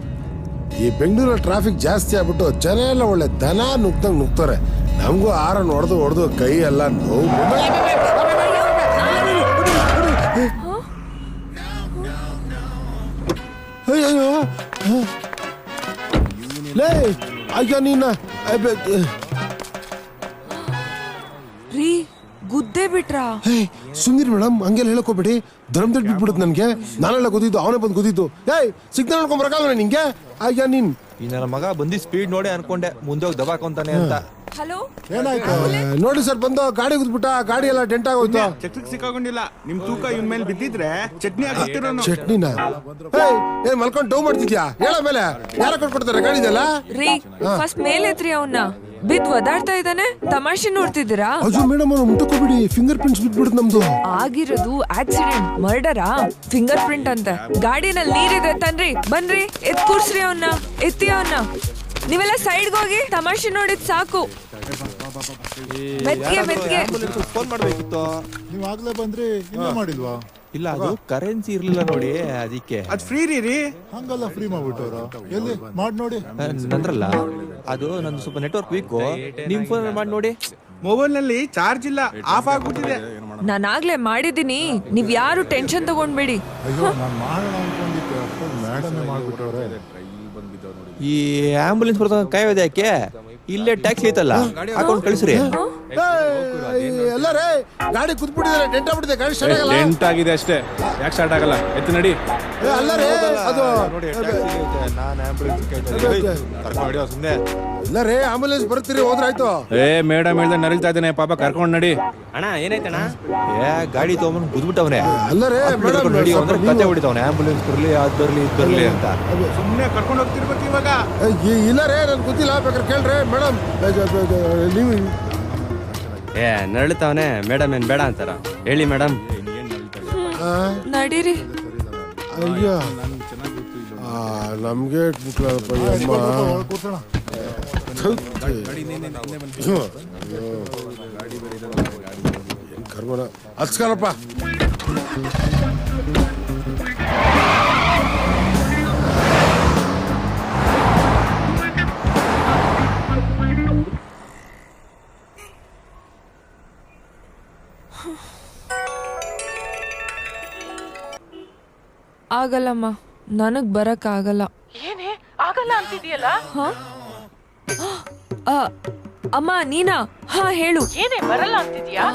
ಈ ಬೆಂಗಳೂರಲ್ಲಿ ಟ್ರಾಫಿಕ್ ಜಾಸ್ತಿ ಆಗ್ಬಿಟ್ಟು ಜನ ಎಲ್ಲ ಒಳ್ಳೆ ದನ ನುಗ್ತಾರೆ. ನಮಗೂ ಆರನ್ ಹೊಡೆದು ಕೈ ಎಲ್ಲ ನೋವು. ಅಯ್ಯೋ ಲೇ, ಅಯ್ಯ ನೀನ ರೀ ಗುದ್ದೆ ಬಿಟ್ರಾ? ಸುಂದಿರಿ ಮೇಡಮ್, ಹಂಗೆಲ್ಲ ಹೇಳಕೋಬೇಡಿ. ಧರ್ಮ ಬಿಟ್ಬಿಡುತ್ತೆ ನನ್ಗೆ. ನಾನೆಲ್ಲ ಗೊತ್ತಿದ್ದು, ಅವನೇ ಬಂದು ಗೊತ್ತಿದ್ದು. ಸಿಗ್ನಲ್ ನೋಡ್ಕೊಂಡ್ ಬರಕಾಲ ನಿಂಗೆ. ಅಯ್ಯ ನೀನ್ ಈ ನನ್ನ ಮಗ ಬಂದಿ ಸ್ಪೀಡ್ ನೋಡಿ ಅನ್ಕೊಂಡೆ ಮುಂದೆ ಹೋಗಿ ದಬಾಕೊಂತಾನೆ ಅಂತ. ಹಲೋ, ನೋಡಿ ಸರ್, ಬಂದು ಗಾಡಿ ಗುದ್ಬಿಟ್ಟ. ಗಾಡಿ ಎಲ್ಲ ಡೆಂಟ್ ಆಗೋಯ್ತು. ಚಕ್ರಕ್ ಸಿಕ್ಕಾಕೊಂಡಿಲ್ಲ. ನಿಮ್ ತೂಕ ಇವನ್ ಮೇಲೆ ಬಿದ್ದಿದ್ರೆ ಚಟ್ನಿ ಹಾಕ್ತಿರೋ. ಚಟ್ನಿನ? ಏನ್ ಮಲ್ಕೊಂಡ್ ಡೌ ಮಾಡ್ತಿದ್ಯಾ? ಹೇಳ ಮೇಲೆ ಯಾರ ಕೊಟ್ಕೊಡ್ತಾರೆ ಗಾಡಿ ಇದೆಲ್ಲ? ರೀ ಫಸ್ಟ್ ಮೇಲೆತ್ರಿ ಅವನ್ನ. ಬಿದ್ ಒದಾಡ್ತಾ ಇದ್ದಾನೆ, ತಮಾಷೆ ನೋಡ್ತಿದ್ದೀರಾ? ಅಯ್ಯೋ ಮೇಡಮ್, ಅವ್ನು ಮುಟ್ಟಕೋಬಿಡಿ, ಫಿಂಗರ್ ಪ್ರಿಂಟ್ಸ್ ಬಿಟ್ಬಿಡುತ್ತೆ ನಮ್ದು. ಆಗಿರೋದು ಆಕ್ಸಿಡೆಂಟ್, ಮರ್ಡರಾ? ಫಿಂಗರ್ ಪ್ರಿಂಟ್ ಅಂತೆ. ಗಾಡಿನಲ್ಲಿ ನೀರಿದೆ ತನ್ರಿ, ಬನ್ರಿ, ಎತ್ ಕೂರ್ಸ್ರಿ ಅವನ್ನ. ಎತ್ತಿ ಅವನ್ನ. ನೀವೆಲ್ಲ ಸೈಡ್ಗೆ ಹೋಗಿ, ತಮಾಷೆ ನೋಡಿದ್ ಸಾಕು. ಮೆತ್ಗೆ ಫೋನ್ ಮಾಡ್ಬೇಕಿತ್ತು. ನೀವ್ ಆಗ್ಲೇ ಬಂದ್ರಿ, ಇನ್ನೂ ಮಾಡಿಲ್ವಾ? ಇಲ್ಲ, ಅದು ಕರೆನ್ಸಿ ಇರ್ಲಿಲ್ಲ ನೋಡಿ, ಅದಕ್ಕೆ. ಅದ್ ಫ್ರೀ ರೀ. ಹಂಗಲ್ಲ, ಫ್ರೀ ಮಾಡ್ಬಿಟ್ಟವ್ರ. ಎಲ್ಲಿ ಮಾಡ್ ನೋಡಿ. ನಂದ್ರಲ್ಲ, ಅದು ನಂದು ಸ್ವಲ್ಪ ನೆಟ್ವರ್ಕ್ ವೀಕು. ನಿಮ್ ಫೋನ್ ಮಾಡಿ ನೋಡಿ. ಮೊಬೈಲ್ ನಲ್ಲಿ ಚಾರ್ಜ್ ಇಲ್ಲ, ಆಫ್ ಆಗ್ಬಿಟ್ಟಿದೆ. ನಾನಾಗ್ಲೇ ಮಾಡಿದೀನಿ, ನೀವ್ ಯಾರು ಟೆನ್ಷನ್ ತಗೊಂಡ್ಬೇಡಿ. ಅಯ್ಯೋ, ನಾನ್ ಮಾಡೋಣ ಅನ್ಕೊಂಡಿದ್ದೆ, ಮೇಡಮ್ ಮಾಡ್ಬಿಟ್ಟವ್ರೆ. ಈ ಆಂಬುಲೆನ್ಸ್ ಬರ್ತ ಕಾಯೋದೆ ಯಾಕೆ? ಇಲ್ಲೇ ಟ್ಯಾಕ್ಸಿ ಐತಲ್ಲ, ಹಾಕೊಂಡ್ ಕಳಿಸ್ರಿ. ಎಲ್ಲರೇ ಗಾಡಿ ಕುದ್ಬಿಟ್ಟಿದ್ದಾರೆ, ಡೆಂಟ್ ಆಗ್ಬಿಟ್ಟಿದೆ. ಗಾಡಿ ಸ್ಟಾರ್ಟ್ ಆಗಲ್ಲ. ಡೆಂಟ್ ಆಗಿದೆ ಅಷ್ಟೇ, ಯಾಕೆ ಸ್ಟಾರ್ಟ್ ಆಗಲ್ಲ? ಎತ್ತು ನಡಿ. ಅಲ್ಲರೇ ಅದು ನಾನು ಆಂಬುಲೆನ್ಸ್ ಕರ್ಕೊಂಡು ಸುಮ್ಮನೆ. ಎಲ್ಲರೇ ಆಂಬುಲೆನ್ಸ್ ಬರ್ತೀರಿ, ಹೋದ್ರಾಯ್ತು. ಮೇಡಮ್ ಹೇಳ್ದೆ ನರಳ್ತಾ ಇದ್ದಾನೆ, ಪಾಪ ಕರ್ಕೊಂಡ್ ನಡಿ. ಅಣ್ಣ ಏನಾಯ್ತಣ್ಣ? ಗಾಡಿ ತಗೊಂಡ್ ಗುದ್ಬಿಟ್ಟವನೆ. ಅಲ್ಲರೇ ಮೇಡಮ್ ನಡಿ ಅಂದ್ರೆ ಕತೆ ಹೊಡಿತವನೆ. ಆಂಬುಲೆನ್ಸ್ ಬರ್ಲಿ, ಅದ್ ಬರ್ಲಿ, ಇದ್ ಬರ್ಲಿ ಅಂತ. ಸುಮ್ನೆ ಕರ್ಕೊಂಡು ಹೋಗ್ತಿರ್ಬೇಕು ಇವಾಗ. ಇಲ್ಲರೇ ನನ್ ಗೊತ್ತಿಲ್ಲ, ಬೇಕಾದ್ರೆ ಕೇಳ್ರಿ ಮೇಡಮ್. ನೀವು ನರಳ್ತಾವನೆ, ಮೇಡಮ್ ಏನ್ ಬೇಡ ಅಂತಾರ? ಹೇಳಿ ಮೇಡಮ್. ನಡೀರಿ. ಅಯ್ಯೋ, ನಮ್ಗೆ ಕರ್ಮಣ ಹಚ್ಕಾರಪ್ಪ. ಆಗಲ್ಲಮ್ಮ, ನನಗ್ ಬರಕ್ ಆಗಲ್ಲ. ಏನೇ ಆಗಲ್ಲ ಅಂತಿದ್ಯಲ್ಲ? ಅಮ್ಮ ನೀನಾ? ಹಾ ಹೇಳು. ಏನೇ ಬರಲ್ಲ ಅಂತಿದ್ಯಾ?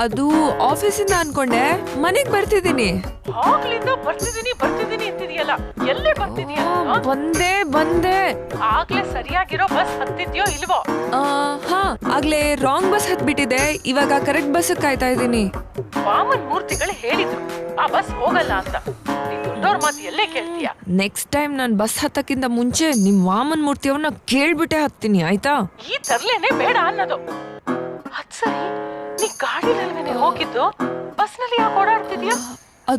ಅದು ಆಫೀಸಿಂದ ಅನ್ಕೊಂಡೆ, ಮನೆಗ್ ಬರ್ತಿದ್ದೀನಿ. ಆಗ್ಲಿಂದ ಬರ್ತಿದೀನಿ ಅಂತಿದ್ಯಲ್ಲ, ಎಲ್ಲೇ ಬರ್ತಿದ್ಯಾ? ಬಂದೆ. ಆಗ್ಲೇ ಸರಿಯಾಗಿರೋ ಬಸ್ ಹತ್ತಿದ್ಯೋ ಇಲ್ವೋ? ಹಾ ಆಗ್ಲೇ ರಾಂಗ್ ಬಸ್ ಹತ್ಬಿಟ್ಟಿದೆ. ಇವಾಗ ಕರೆಕ್ಟ್ ಬಸ್ ಕಾಯ್ತಾ ಇದ್ದೀನಿ. ವಾಮನ್ ಮೂರ್ತಿಗಳು ಹೇಳಿದ್ರು ಆ ಬಸ್ ಹೋಗಲ್ಲ ಅಂತ. ದೊಡ್ಡವ್ರ ಮಾತು ಎಲ್ಲೇ ಕೇಳ್ತೀಯ? ನೆಕ್ಸ್ಟ್ ಟೈಮ್ ನಾನ್ ಬಸ್ ಹತ್ತಕ್ಕಿಂತ ಮುಂಚೆ ನಿಮ್ ವಾಮನ್ ಮೂರ್ತಿಯವ್ರನ್ನ ಕೇಳ್ಬಿಟ್ಟೆ ಹತ್ತೀನಿ, ಆಯ್ತಾ? ಈ ತರ್ಲೇನೆ ಬೇಡ ಅನ್ನೋದು. ಅದ್ ಸರಿ, ನೀ ಗಾಡಿನಲ್ವೇನೆ ಹೋಗಿದ್ದು, ಬಸ್ ನಲ್ಲಿ ಯಾಕೆ ಓಡಾಡ್ತಿದ್ಯಾ?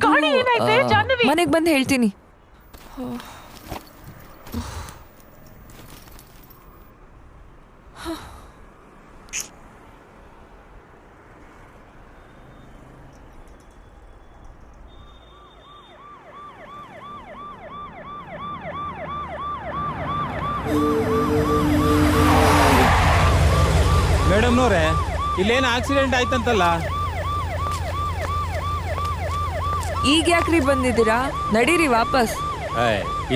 ಗಾಡಿ ಏನಾಯ್ತೆ ಜಾಹ್ನವಿ? ಮನೆಗ್ ಬಂದು ಹೇಳ್ತೀನಿ. ಮೇಡಮ್ನವ್ರೆ, ಇಲ್ಲೇನು ಆಕ್ಸಿಡೆಂಟ್ ಆಯ್ತಂತಲ್ಲ? ಈಗ ಯಾಕ್ರಿ ಬಂದಿದ್ದೀರಾ? ನಡೀರಿ ವಾಪಸ್.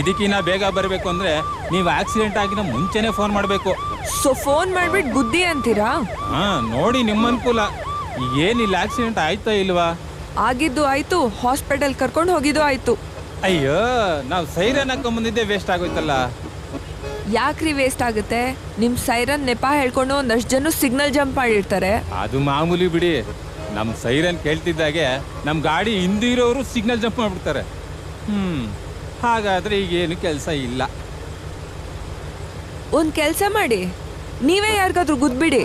ಇದಕ್ಕಿನ್ನ ಬೇಗ ಬರಬೇಕು ಅಂದ್ರೆ ನೀವು ಆಕ್ಸಿಡೆಂಟ್ ಆಗಿನ ಮುಂಚೆನೆ ಫೋನ್ ಮಾಡಬೇಕು. ಸೊ ಫೋನ್ ಮಾಡ್ಬಿಟ್ಟು ಗುದ್ದಿ ಅಂತೀರಾ? ಹಾ ನೋಡಿ, ನಿಮ್ಮ ಅನುಕೂಲ. ಏನಿಲ್ಲ, ಆಕ್ಸಿಡೆಂಟ್ ಆಯ್ತಾ ಇಲ್ವಾ? ಆಗಿದ್ದು ಆಯ್ತು, ಹಾಸ್ಪಿಟಲ್ ಕರ್ಕೊಂಡು ಹೋಗಿದ್ದು ಆಯ್ತು. ಅಯ್ಯೋ, ನಾವು ಸೈರನ್ ಹಾಕೊಂಡ್ ಬಂದಿದ್ದೆ ವೇಸ್ಟ್ ಆಗೋಯ್ತಲ್ಲ. ಯಾಕ್ರಿ ವೇಸ್ಟ್ ಆಗುತ್ತೆ? ನಿಮ್ ಸೈರನ್ ನೆಪ ಹೇಳ್ಕೊಂಡು ಒಂದಷ್ಟು ಜನ ಸಿಗ್ನಲ್ ಜಂಪ್ ಮಾಡಿರ್ತಾರೆ. ಅದು ಮಾಮೂಲಿ ಬಿಡಿ. ನಮ್ ಸೈರನ್ ಕೇಳ್ತಿದ್ದಾಗೆ ನಮ್ ಗಾಡಿ ಹಿಂದಿರೋರು ಸಿಗ್ನಲ್ ಜಂಪ್ ಮಾಡ್ಬಿಡ್ತಾರೆ. ಹಾಗಾದ್ರೆ ಈಗ ಏನು ಕೆಲಸ ಇಲ್ಲ. ಒಂದ್ ಕೆಲ್ಸ ಮಾಡಿ, ನೀವೇ ಯಾರಿಗಾದ್ರೂ ಗುದ್ಬಿಡಿ.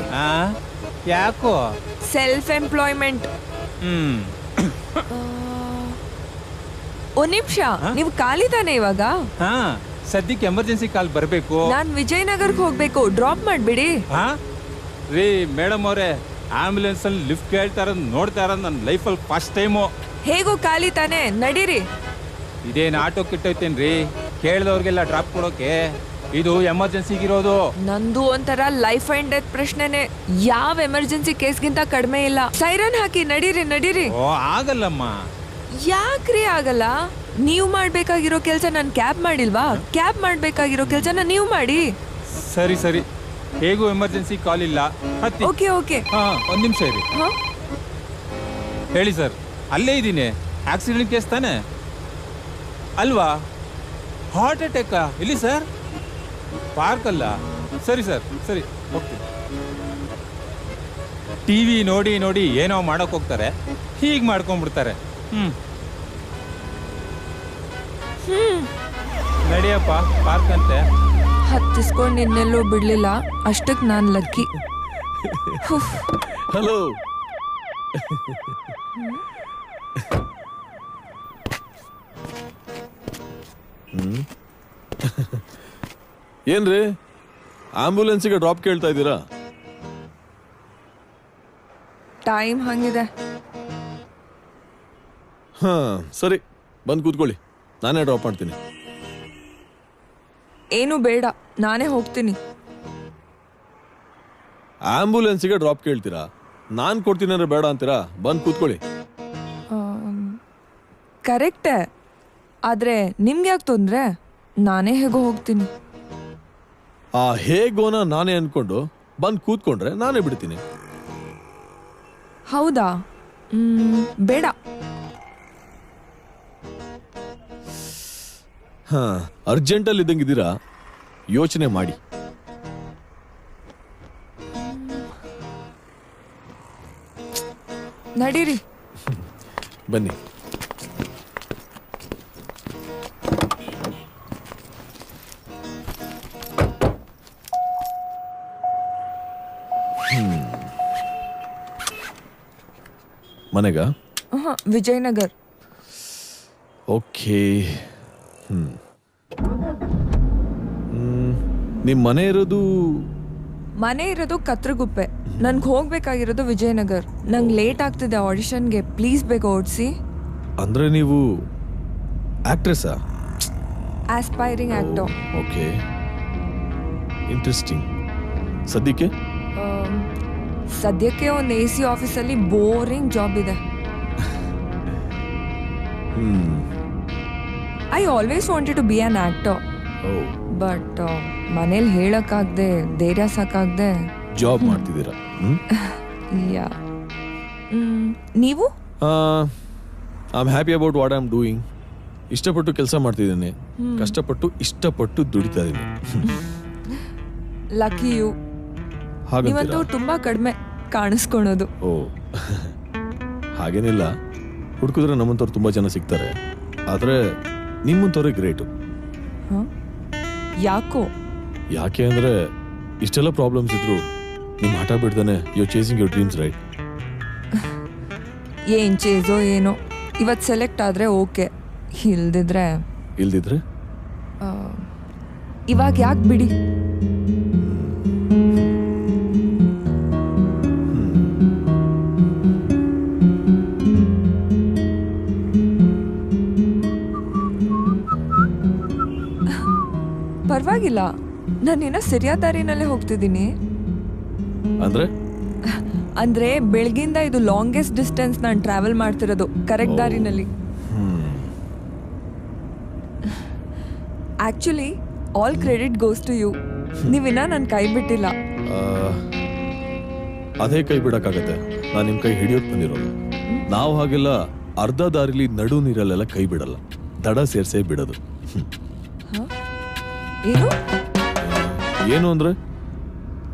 ಯಾಕೋ? Self employment. ಒಂದ್ ನಿಮಿಷ, ನೀವು ಖಾಲಿ ತಾನೆ ಇವಾಗ? ಸದ್ಯಕ್ಕೆ ಎಮರ್ಜೆನ್ಸಿ ಕಾಲ್ ಬರಬೇಕು. ನಾನ್ ವಿಜಯನಗರ್ಗೆ ಹೋಗ್ಬೇಕು, ಡ್ರಾಪ್ ಮಾಡ್ಬಿಡಿ. ರೀ ಮೇಡಮ್ ಅವರೇ, ಆಂಬ್ಯುಲೆನ್ಸ್ ಅಲ್ಲಿ ಲಿಫ್ಟ್ ಕೇಳ್ತಾ ಇರೋದು ನೋಡ್ತಾ ಇರೋದು ನನ್ನ ಲೈಫಲ್ಲಿ ಫಸ್ಟ್ ಟೈಮು. ಹೇಗೂ ಖಾಲಿ ತಾನೆ, ನಡೀರಿ. ಇದೇನು ಆಟೋ ಕಿಟ್ಟೈತೇನ್ರಿ ಕೇಳಿದವ್ರಿಗೆಲ್ಲ ಡ್ರಾಪ್ ಕೊಡೋಕೆ? ಇದು ಎಮರ್ಜೆನ್ಸಿಗಿರೋದು. ನಂದು ಒಂಥರ ಲೈಫ್ ಅಂಡ್ ಡೆತ್ ಪ್ರಶ್ನೆನೆ. ಯಾವ ಎಮರ್ಜೆನ್ಸಿ ಕೇಸ್ಗಿಂತ ಕಡಿಮೆ ಇಲ್ಲ. ಸೈರನ್ ಹಾಕಿ ನಡೀರಿ. ಓ ಆಗಲ್ಲಮ್ಮ. ಯಾಕ್ರಿ ಆಗಲ್ಲ? ನೀವು ಮಾಡ್ಬೇಕಾಗಿರೋ ಕೆಲ್ಸ ನಾನು ಕ್ಯಾಬ್ ಮಾಡಿಲ್ವಾ? ಕ್ಯಾಬ್ ಮಾಡ್ಬೇಕಾಗಿರೋ ಕೆಲ್ಸನ ನೀವು ಮಾಡಿ. ಸರಿ, ಹೇಗೂ ಎಮರ್ಜೆನ್ಸಿ ಕಾಲ್ ಇಲ್ಲ. ಓಕೆ. ಒಂದ್ ನಿಮಿಷ ಇರಿ. ಹೇಳಿ ಸರ್, ಅಲ್ಲೇ ಇದ್ದೀನಿ. ಆಕ್ಸಿಡೆಂಟ್ ಕೇಸ್ ತಾನೆ ಅಲ್ವಾ? ಹಾರ್ಟ್ ಅಟ್ಯಾಕ್ ಇಲ್ಲಿ ಸರ್? ಪಾರ್ಕ್ ಅಲ್ಲ? ಸರಿ ಸರ್, ಸರಿ ಹೋಗ್ತೀನಿ. ಟಿವಿ ನೋಡಿ ಏನೋ ಮಾಡಕ್ ಹೋಗ್ತಾರೆ, ಹೀಗ್ ಮಾಡ್ಕೊಂಡ್ಬಿಡ್ತಾರೆ. ನಡಿಯಪ್ಪ, ಪಾರ್ಕ್ ಅಂತೆ. ಹತ್ತಿಸ್ಕೊಂಡು ಇನ್ನೆಲ್ಲೂ ಬಿಡ್ಲಿಲ್ಲ, ಅಷ್ಟಕ್ಕೆ ನಾನ್ ಲಕ್ಕಿ. ಹಲೋ. ಏನ್ರಿ ಆಂಬ್ಯುಲೆನ್ಸಿಗೆ ಡ್ರಾಪ್ ಕೇಳ್ತಾ ಇದ್ದೀರಾ? ಟೈಮ್ ಹಂಗಿದೆ. ಹಾ ಸರಿ, ಬಂದು ಕೂತ್ಕೊಳ್ಳಿ, ನಾನೇ ಡ್ರಾಪ್ ಮಾಡ್ತೀನಿ. ಏನು ಬೇಡ, ನಾನೇ ಹೋಗ್ತೀನಿ. ಆಂಬ್ಯುಲೆನ್ಸಿಗೆ ಡ್ರಾಪ್ ಕೇಳ್ತೀರಾ? ನಾನು ಕೊಡ್ತೀನಿ ಅಂದ್ರೆ ಬೇಡ ಅಂತೀರಾ? ಬಂದು ಕೂತ್ಕೊಳ್ಳಿ. ಕರೆಕ್ಟೇ, ಆದ್ರೆ ನಿಮ್ಗೆ ಯಾಕೆ ತೊಂದ್ರೆ? ನಾನೇ ಹೇಗೋ ಹೋಗ್ತೀನಿ. ಆ ಹೇಗೋನ ನಾನೇ ಅನ್ಕೊಂಡು ಬಂದು ಕೂತ್ಕೊಂಡ್ರೆ ನಾನೇ ಬಿಡ್ತೀನಿ. ಹೌದಾ? ಬೇಡ. ಹಾ, ಅರ್ಜೆಂಟಲ್ಲಿ ಇದ್ದಂಗಿದ್ದೀರಾ, ಯೋಚನೆ ಮಾಡಿ. ನಡೀರಿ. ಬನ್ನಿ. ಮನೆಗ? ವಿಜಯನಗರ್. ಓಕೆ. ನಿಮ್ ಮನೆ ಇರೋದು? ಮನೆ ಇರೋದು ಕತ್ರಗುಪ್ಪೆ. ನನ್ಗೆ ಹೋಗ್ಬೇಕಾಗಿರೋದು ವಿಜಯನಗರ್. ನಂಗೆ ಲೇಟ್ ಆಗ್ತಿದೆ ಆಡಿಷನ್ಗೆ, ಪ್ಲೀಸ್ ಬೇಗ ಓಡಿಸಿ. ಅಂದ್ರೆ ನೀವು ಆಕ್ಟ್ರೆಸ್ಸಾ? Aspiring actor. Okay, interesting. ಸದ್ಯಕ್ಕೆ ಒಂದು AC ಆಫೀಸಲ್ಲಿ ಬೋರಿಂಗ್ ಜಾಬ್ ಇದೆ. I always wanted to be an actor, but ಮನೇಲಿ ಹೇಳಕ್ಕಾಗ್ದೆ, ಧೈರ್ಯ ಸಾಕಾಗ್ದೆ ಜಾಬ್ ಮಾಡ್ತಿದ್ದೀರಾ. ಯಾ ನೀವು? I am happy about what I am doing. ಇಷ್ಟಪಟ್ಟು ಕೆಲಸ ಮಾಡ್ತಿದ್ದೀನಿ, ಕಷ್ಟಪಟ್ಟು ಇಷ್ಟಪಟ್ಟು ದುಡಿತಾ ಇದ್ದೀನಿ. Lucky you. ನೀವಂತೂ ತುಂಬಾ ಕಡಿಮೆ ಕಾಣಿಸ್ಕೊಳೋದು. ಓ ಹಾಗೇನಿಲ್ಲ, ಹುಡುಕಿದ್ರೆ ನಮ್ಮಂಥವ್ರು ತುಂಬಾ ಜನ ಸಿಗ್ತಾರೆ, ಆದ್ರೆ ನಿಮ್ಮಂಥವ್ರೆ ಗ್ರೇಟು. ಯಾಕೋ? ಯಾಕೆ ಅಂದ್ರೆ ಇಷ್ಟೆಲ್ಲ ಪ್ರಾಬ್ಲಮ್ಸ್ ಇದ್ರು ನಿಮ್ ಹಠ ಬಿಡ್ದಾನೆ you chasing your dreams, right? ಏನ್ ಚೇಸೋ ಏನೋ, ಇವತ್ತು ಸೆಲೆಕ್ಟ್ ಆದ್ರೆ ಓಕೆ, ಇಲ್ದಿದ್ರೆ ಇವಾಗ ಯಾಕೆ ಬಿಡಿ. ಪರವಾಗಿಲ್ಲ, ನಾನಿನ್ನ ಸರಿಯಾದ ದಾರಿನಲ್ಲೇ ಹೋಗ್ತಿದ್ದೀನಿ. ಅಂದ್ರೆ ಬೆಳಗಿಂದ ಇದು ಲಾಂಗೆಸ್ಟ್ ಡಿಸ್ಟೆನ್ಸ್ ನಾನು ಟ್ರಾವೆಲ್ ಮಾಡ್ತಿರೋದು ಕರೆಕ್ಟ್ ದಾರಿನಲ್ಲಿ. Actually all credit goes to you. ನೀವಿನ್ನ ನನ್ನ ಕೈ ಬಿಟ್ಟಿಲ್ಲ. ಅದೇ ಕೈ ಬಿಡಕ್ಕಾಗತ್ತೆ, ನಾನು ನಿಮ್ ಕೈ ಹಿಡಿಯೋಕ್ ಬಂದಿರೋದು. ನಾವು ಹಾಗೆಲ್ಲ ಅರ್ಧ ದಾರಿಲಿ ನಡು ನೀರಲ್ಲೆಲ್ಲ ಕೈ ಬಿಡಲ್ಲ, ದಡ ಸೇರ್ಸೇ ಬಿಡೋದು. ಏನು ಅಂದ್ರೆ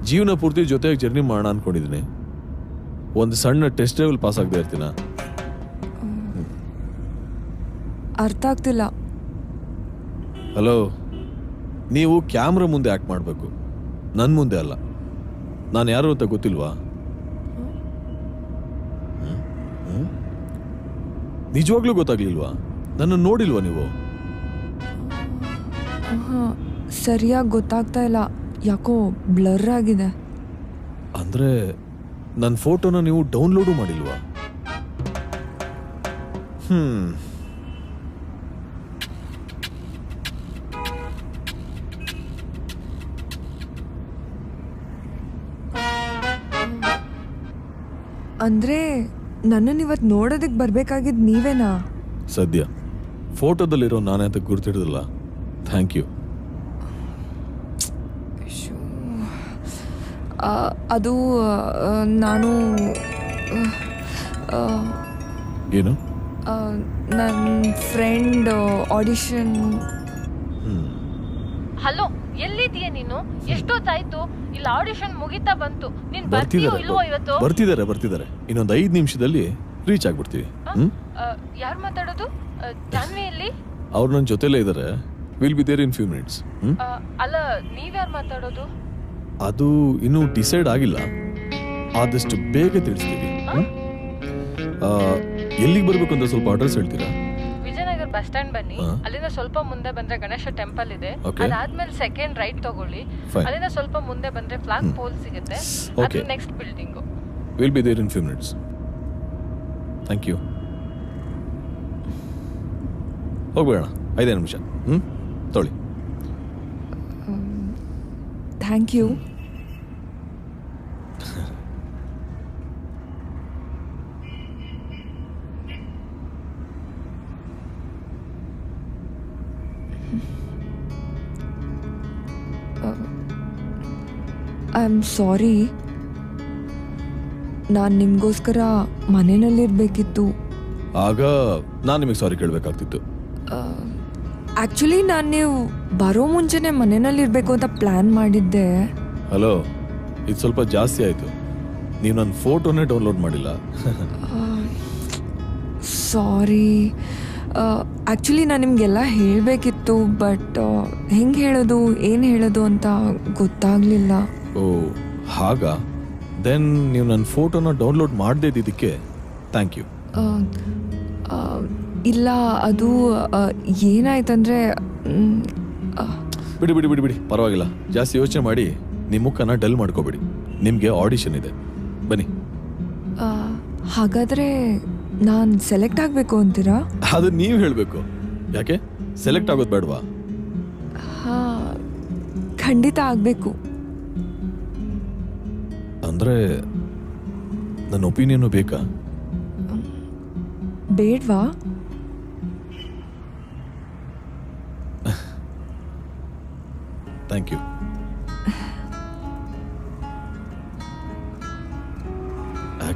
ಜೀವನ ಪೂರ್ತಿ ಜೊತೆಗೆ ಜರ್ನಿ ಮಾಡೋಣ ಅನ್ಕೊಂಡಿದ್ದೀನಿ. ಒಂದು ಸಣ್ಣ ಟೆಸ್ಟ್ ಡ್ರೈವ್ ಪಾಸ್ ಆಗದೆ ಇರ್ತೀನ. ಅರ್ಥ ಆಗ್ತಿಲ್ಲ. ಹಲೋ, ನೀವು ಕ್ಯಾಮ್ರಾ ಮುಂದೆ ಆಕ್ಟ್ ಮಾಡಬೇಕು, ನನ್ನ ಮುಂದೆ ಅಲ್ಲ. ನಾನು ಯಾರು ಅಂತ ಗೊತ್ತಿಲ್ವಾ? ನಿಜವಾಗ್ಲೂ ಗೊತ್ತಾಗ್ಲಿಲ್ವಾ? ನನ್ನ ನೋಡಿಲ್ವಾ ನೀವು? ಸರಿಯಾಗಿ ಗೊತ್ತಾಗ್ತಾ ಇಲ್ಲ, ಯಾಕೋ ಬ್ಲರ್ ಆಗಿದೆ. ಅಂದ್ರೆ ನನ್ನ ಫೋಟೋನ ನೀವು ಡೌನ್ಲೋಡು ಮಾಡಿಲ್ವಾ? ಅಂದ್ರೆ ನನ್ನನ್ನು ಇವತ್ತು ನೋಡೋದಕ್ಕೆ ಬರ್ಬೇಕಾಗಿದ್ದು ನೀವೇನಾ? ಸದ್ಯ ಫೋಟೋದಲ್ಲಿರೋ ನಾನೇ ಅಂತ ಗುರ್ತಿಡಿದಿಲ್ಲ. Thank you. ಅದು ನಾನು ಏನು, ನನ್ನ ಫ್ರೆಂಡ್ ಆಡಿಷನ್. ಹಲೋ, ಎಲ್ಲಿದೀಯ ನೀನು? ಎಷ್ಟೊತ್ತಾಯ್ತು? ಇಲ್ಲಿ ಆಡಿಷನ್ ಮುಗಿತಾ ಬಂತು. ನೀನ್ ಬರ್ತೀಯೋ ಇಲ್ವೋ ಇವತ್ತು? ಬರ್ತಿದ್ದಾರೆ. ಇನ್ನೊಂದು 5 ನಿಮಿಷದಲ್ಲಿ ರೀಚ್ ಆಗ್ಬಿಡ್ತೀವಿ. ಯಾರು ಮಾತಾಡೋದು? ಜಾನ್ವಿ ಎಲ್ಲಿ? ಅವ್ರು ನನ್ನ ಜೊತೆಲೇ ಇದ್ದಾರೆ. Will be there in few minutes. ಅಲ್ಲ, ನೀವ್ಯಾರು ಮಾತಾಡೋದು? ಅದು ಇನ್ನೂ ಡಿಸೈಡ್ ಆಗಿಲ್ಲ, ಆದಷ್ಟು ಬೇಗ ತಿಳಿಸ್ತೀವಿ. ಎಲ್ಲಿಗೆ ಬರ್ಬೇಕು ಅಂತ ಸ್ವಲ್ಪ ಅಡ್ರೆಸ್ ಹೇಳ್ತೀರಾ? ವಿಜಯನಗರ ಬಸ್ ಸ್ಟ್ಯಾಂಡ್ ಬನ್ನಿ. ಅಲ್ಲಿಂದ ಸ್ವಲ್ಪ ಮುಂದೆ ಬಂದ್ರೆ ಗಣೇಶ ಟೆಂಪಲ್ ಇದೆ. ಅದಾದ್ಮೇಲೆ ಸೆಕೆಂಡ್ ರೈಟ್ ತಗೊಳ್ಳಿ. ಅಲ್ಲಿಂದ ಸ್ವಲ್ಪ ಮುಂದೆ ಬಂದ್ರೆ ಫ್ಲಾಗ್ ಪೋಲ್ ಸಿಗುತ್ತೆ. ಅದು next building. Will be there in few minutes. Thank you. ಹೋಗ್ಬೇಡ, 5 ನಿಮಿಷ. ತೊಳಿ. Thank you. I am sorry. ನಾನು ನಿಮಗೋಸ್ಕರ ಮನೆಯಲ್ಲಿರ್ಬೇಕಿತ್ತು. ಆಗ ನಾನು ನಿಮಗೆ ಸಾರಿ ಕೇಳಬೇಕಾಗ್ತಿತ್ತು. ಆಕ್ಚುಲಿ ನಾನು ನೀವು ಬರೋ ಮುಂಚೆನೆ ಮನೆಯಲ್ಲಿರ್ಬೇಕು ಅಂತ ಪ್ಲಾನ್ ಮಾಡಿದ್ದೆ. ಹಲೋ, ಇದು ಸ್ವಲ್ಪ ಜಾಸ್ತಿ ಆಯಿತು. ನೀವು ನನ್ನ ಫೋಟೋನೇ ಡೌನ್ಲೋಡ್ ಮಾಡಿಲ್ಲ. ಸಾರಿ. ಆ್ಯಕ್ಚುಲಿ ನಾನು ನಿಮಗೆಲ್ಲ ಹೇಳಬೇಕಿತ್ತು, ಬಟ್ ಹೆಂಗೆ ಹೇಳೋದು ಏನು ಹೇಳೋದು ಅಂತ ಗೊತ್ತಾಗಲಿಲ್ಲ. ಓ ಹಾಗಾ? ದೆನ್ ನೀವು ನನ್ನ ಫೋಟೋನ ಡೌನ್ಲೋಡ್ ಮಾಡದೇ ಇದ್ದಿದ್ದಕ್ಕೆ ಥ್ಯಾಂಕ್ ಯು. ಇಲ್ಲ, ಅದು ಏನಾಯ್ತಂದ್ರೆ ಬಿಡಿ ಬಿಡಿ ಬಿಡಿ ಬಿಡಿ ಪರವಾಗಿಲ್ಲ. ಜಾಸ್ತಿ ಯೋಚನೆ ಮಾಡಿ ನಿಮ್ಮ ಮುಖನ ಡಲ್ ಮಾಡ್ಕೋಬೇಡಿ. ನಿಮಗೆ ಆಡಿಷನ್ ಇದೆ, ಬನ್ನಿ. ಹಾಗಾದರೆ ನಾನು ಸೆಲೆಕ್ಟ್ ಆಗಬೇಕು ಅಂತೀರಾ? ಅದು ನೀವು ಹೇಳಬೇಕು. ಯಾಕೆ ಸೆಲೆಕ್ಟ್ ಆಗೋದು ಬೇಡವಾ? ಖಂಡಿತ ಆಗಬೇಕು. ಅಂದರೆ ನನ್ನ ಒಪಿನಿಯನ್ ಬೇಕಾ? ಬೇಡವಾ? Thank you.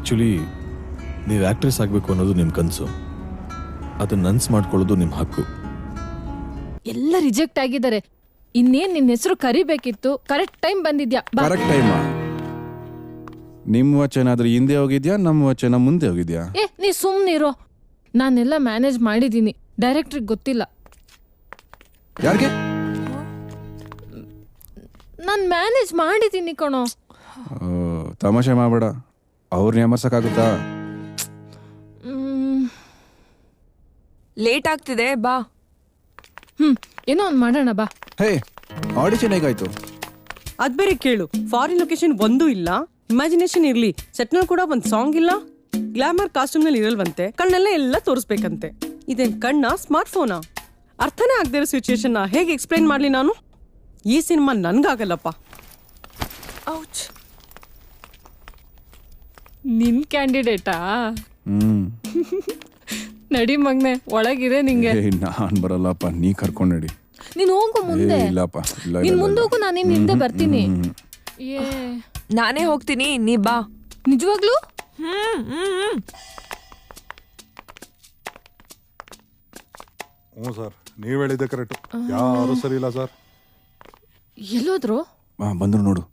ಆಕ್ಚುಲಿ ನೀವು ಆಕ್ಟ್ರೆಸ್ ಆಗಬೇಕು ಅನ್ನೋದು ನಿಮ್ಮ ಕನಸು, ಅದನ್ನ ನನ್ಸ್ ಮಾಡ್ಕೊಳ್ಳೋದು ನಿಮ್ಮ ಹಕ್ಕು. ಎಲ್ಲ ರಿಜೆಕ್ಟ್ ಆಗಿದ್ದಾರೆ. ಇನ್ನೇನ್ ನಿನ್ನ ಹೆಸರು ಕರಿಬೇಕಿತ್ತು. ಕರೆಕ್ಟ್ ಟೈಮ್ ಬಂದಿದ್ಯಾ. Correct time. ನಿಮ್ಮ ವಚನ ಆದ್ರೆ ಹಿಂದೆ ಹೋಗಿದ್ಯಾ, ನಮ್ಮ ವಚನ ಮುಂದೆ ಹೋಗಿದ್ಯಾ? ನೀ ಸುಮ್ನಿರೋ. ನಾನೆಲ್ಲ ಮ್ಯಾನೇಜ್ ಮಾಡಿದೀನಿ. ಡೈರೆಕ್ಟ್ರಿಗೆ ಗೊತ್ತಿಲ್ಲ. ಯಾರಿಗೆ? ನಾನ್ ಮ್ಯಾನೇಜ್ ಮಾಡಿದೀನಿ ಕಣೋ. ತಮಾಷೆ ಮಾಡಬೇಡ, ಅವ್ರನ್ನ ಎಮರ್ಸಕ್ಕಾಗುತ್ತಾ? ಲೇಟ್ ಆಗ್ತಿದೆ, ಬಾ. ಏನೋ ಒಂದ್ ಮಾಡೋಣ ಬಾ. ಹೇ, ಆಡಿಷನ್ ಹೇಗಾಯ್ತು? ಅದ್ ಬೇರೆ ಕೇಳು. ಫಾರಿನ್ ಲೊಕೇಶನ್ ಒಂದೂ ಇಲ್ಲ, ಇಮ್ಯಾಜಿನೇಷನ್ ಇರ್ಲಿ, ಸೆಟ್ನಲ್ಲಿ ಕೂಡ ಒಂದ್ ಸಾಂಗ್ ಇಲ್ಲ, ಗ್ಲಾಮರ್ ಕಾಸ್ಟ್ಯೂಮ್ ನಲ್ಲಿ ಇರಲ್ವಂತೆ, ಕಣ್ಣೆಲ್ಲ ಎಲ್ಲ ತೋರಿಸ್ಬೇಕಂತೆ. ಇದೇನ್ ಕಣ್ಣ ಸ್ಮಾರ್ಟ್ ಫೋನಾ? ಅರ್ಥನೇ ಆಗದೆ ಇರೋ ಸಿಚುಯೇಷನ್ ಹೇಗೆ ಎಕ್ಸ್ಪ್ಲೈನ್ ಮಾಡ್ಲಿ ನಾನು? ಈ ಸಿನಿಮಾ ನನ್ಗಾಗಲ್ಲಪ್ಪ. ನಿನ್ ಕ್ಯಾಂಡಿಡೇಟಾ? ನಡಿ ಮಗ್ನೆ, ಒಳಗಿದೆ ನಿಂಗೆ. ನಾನ್ ಬರಲ್ಲಪ್ಪ, ನೀ ಕರ್ಕೊಂಡ್ ನಡಿ. ನೀನ್ ಹೋಗು ಮುಂದೆ. ಇಲ್ಲಪ್ಪ, ನೀನ್ ಮುಂದೋಗು, ನಾನು ನಿನ್ ಹಿಂದೆ ಬರ್ತೀನಿ. ನಾನೇ ಹೋಗ್ತೀನಿ, ನೀ ಬಾ. ನಿಜವಾಗ್ಲೂ? ಹ್ಞೂ ಸರ್, ನೀವ್ ಹೇಳಿದ್ದೆ ಕರೆಕ್ಟ್. ಯಾರು ಸರಿ ಇಲ್ಲ ಸರ್. ಎಲ್ಲೋದ್ರು? ಬಂದ್ರು ನೋಡು.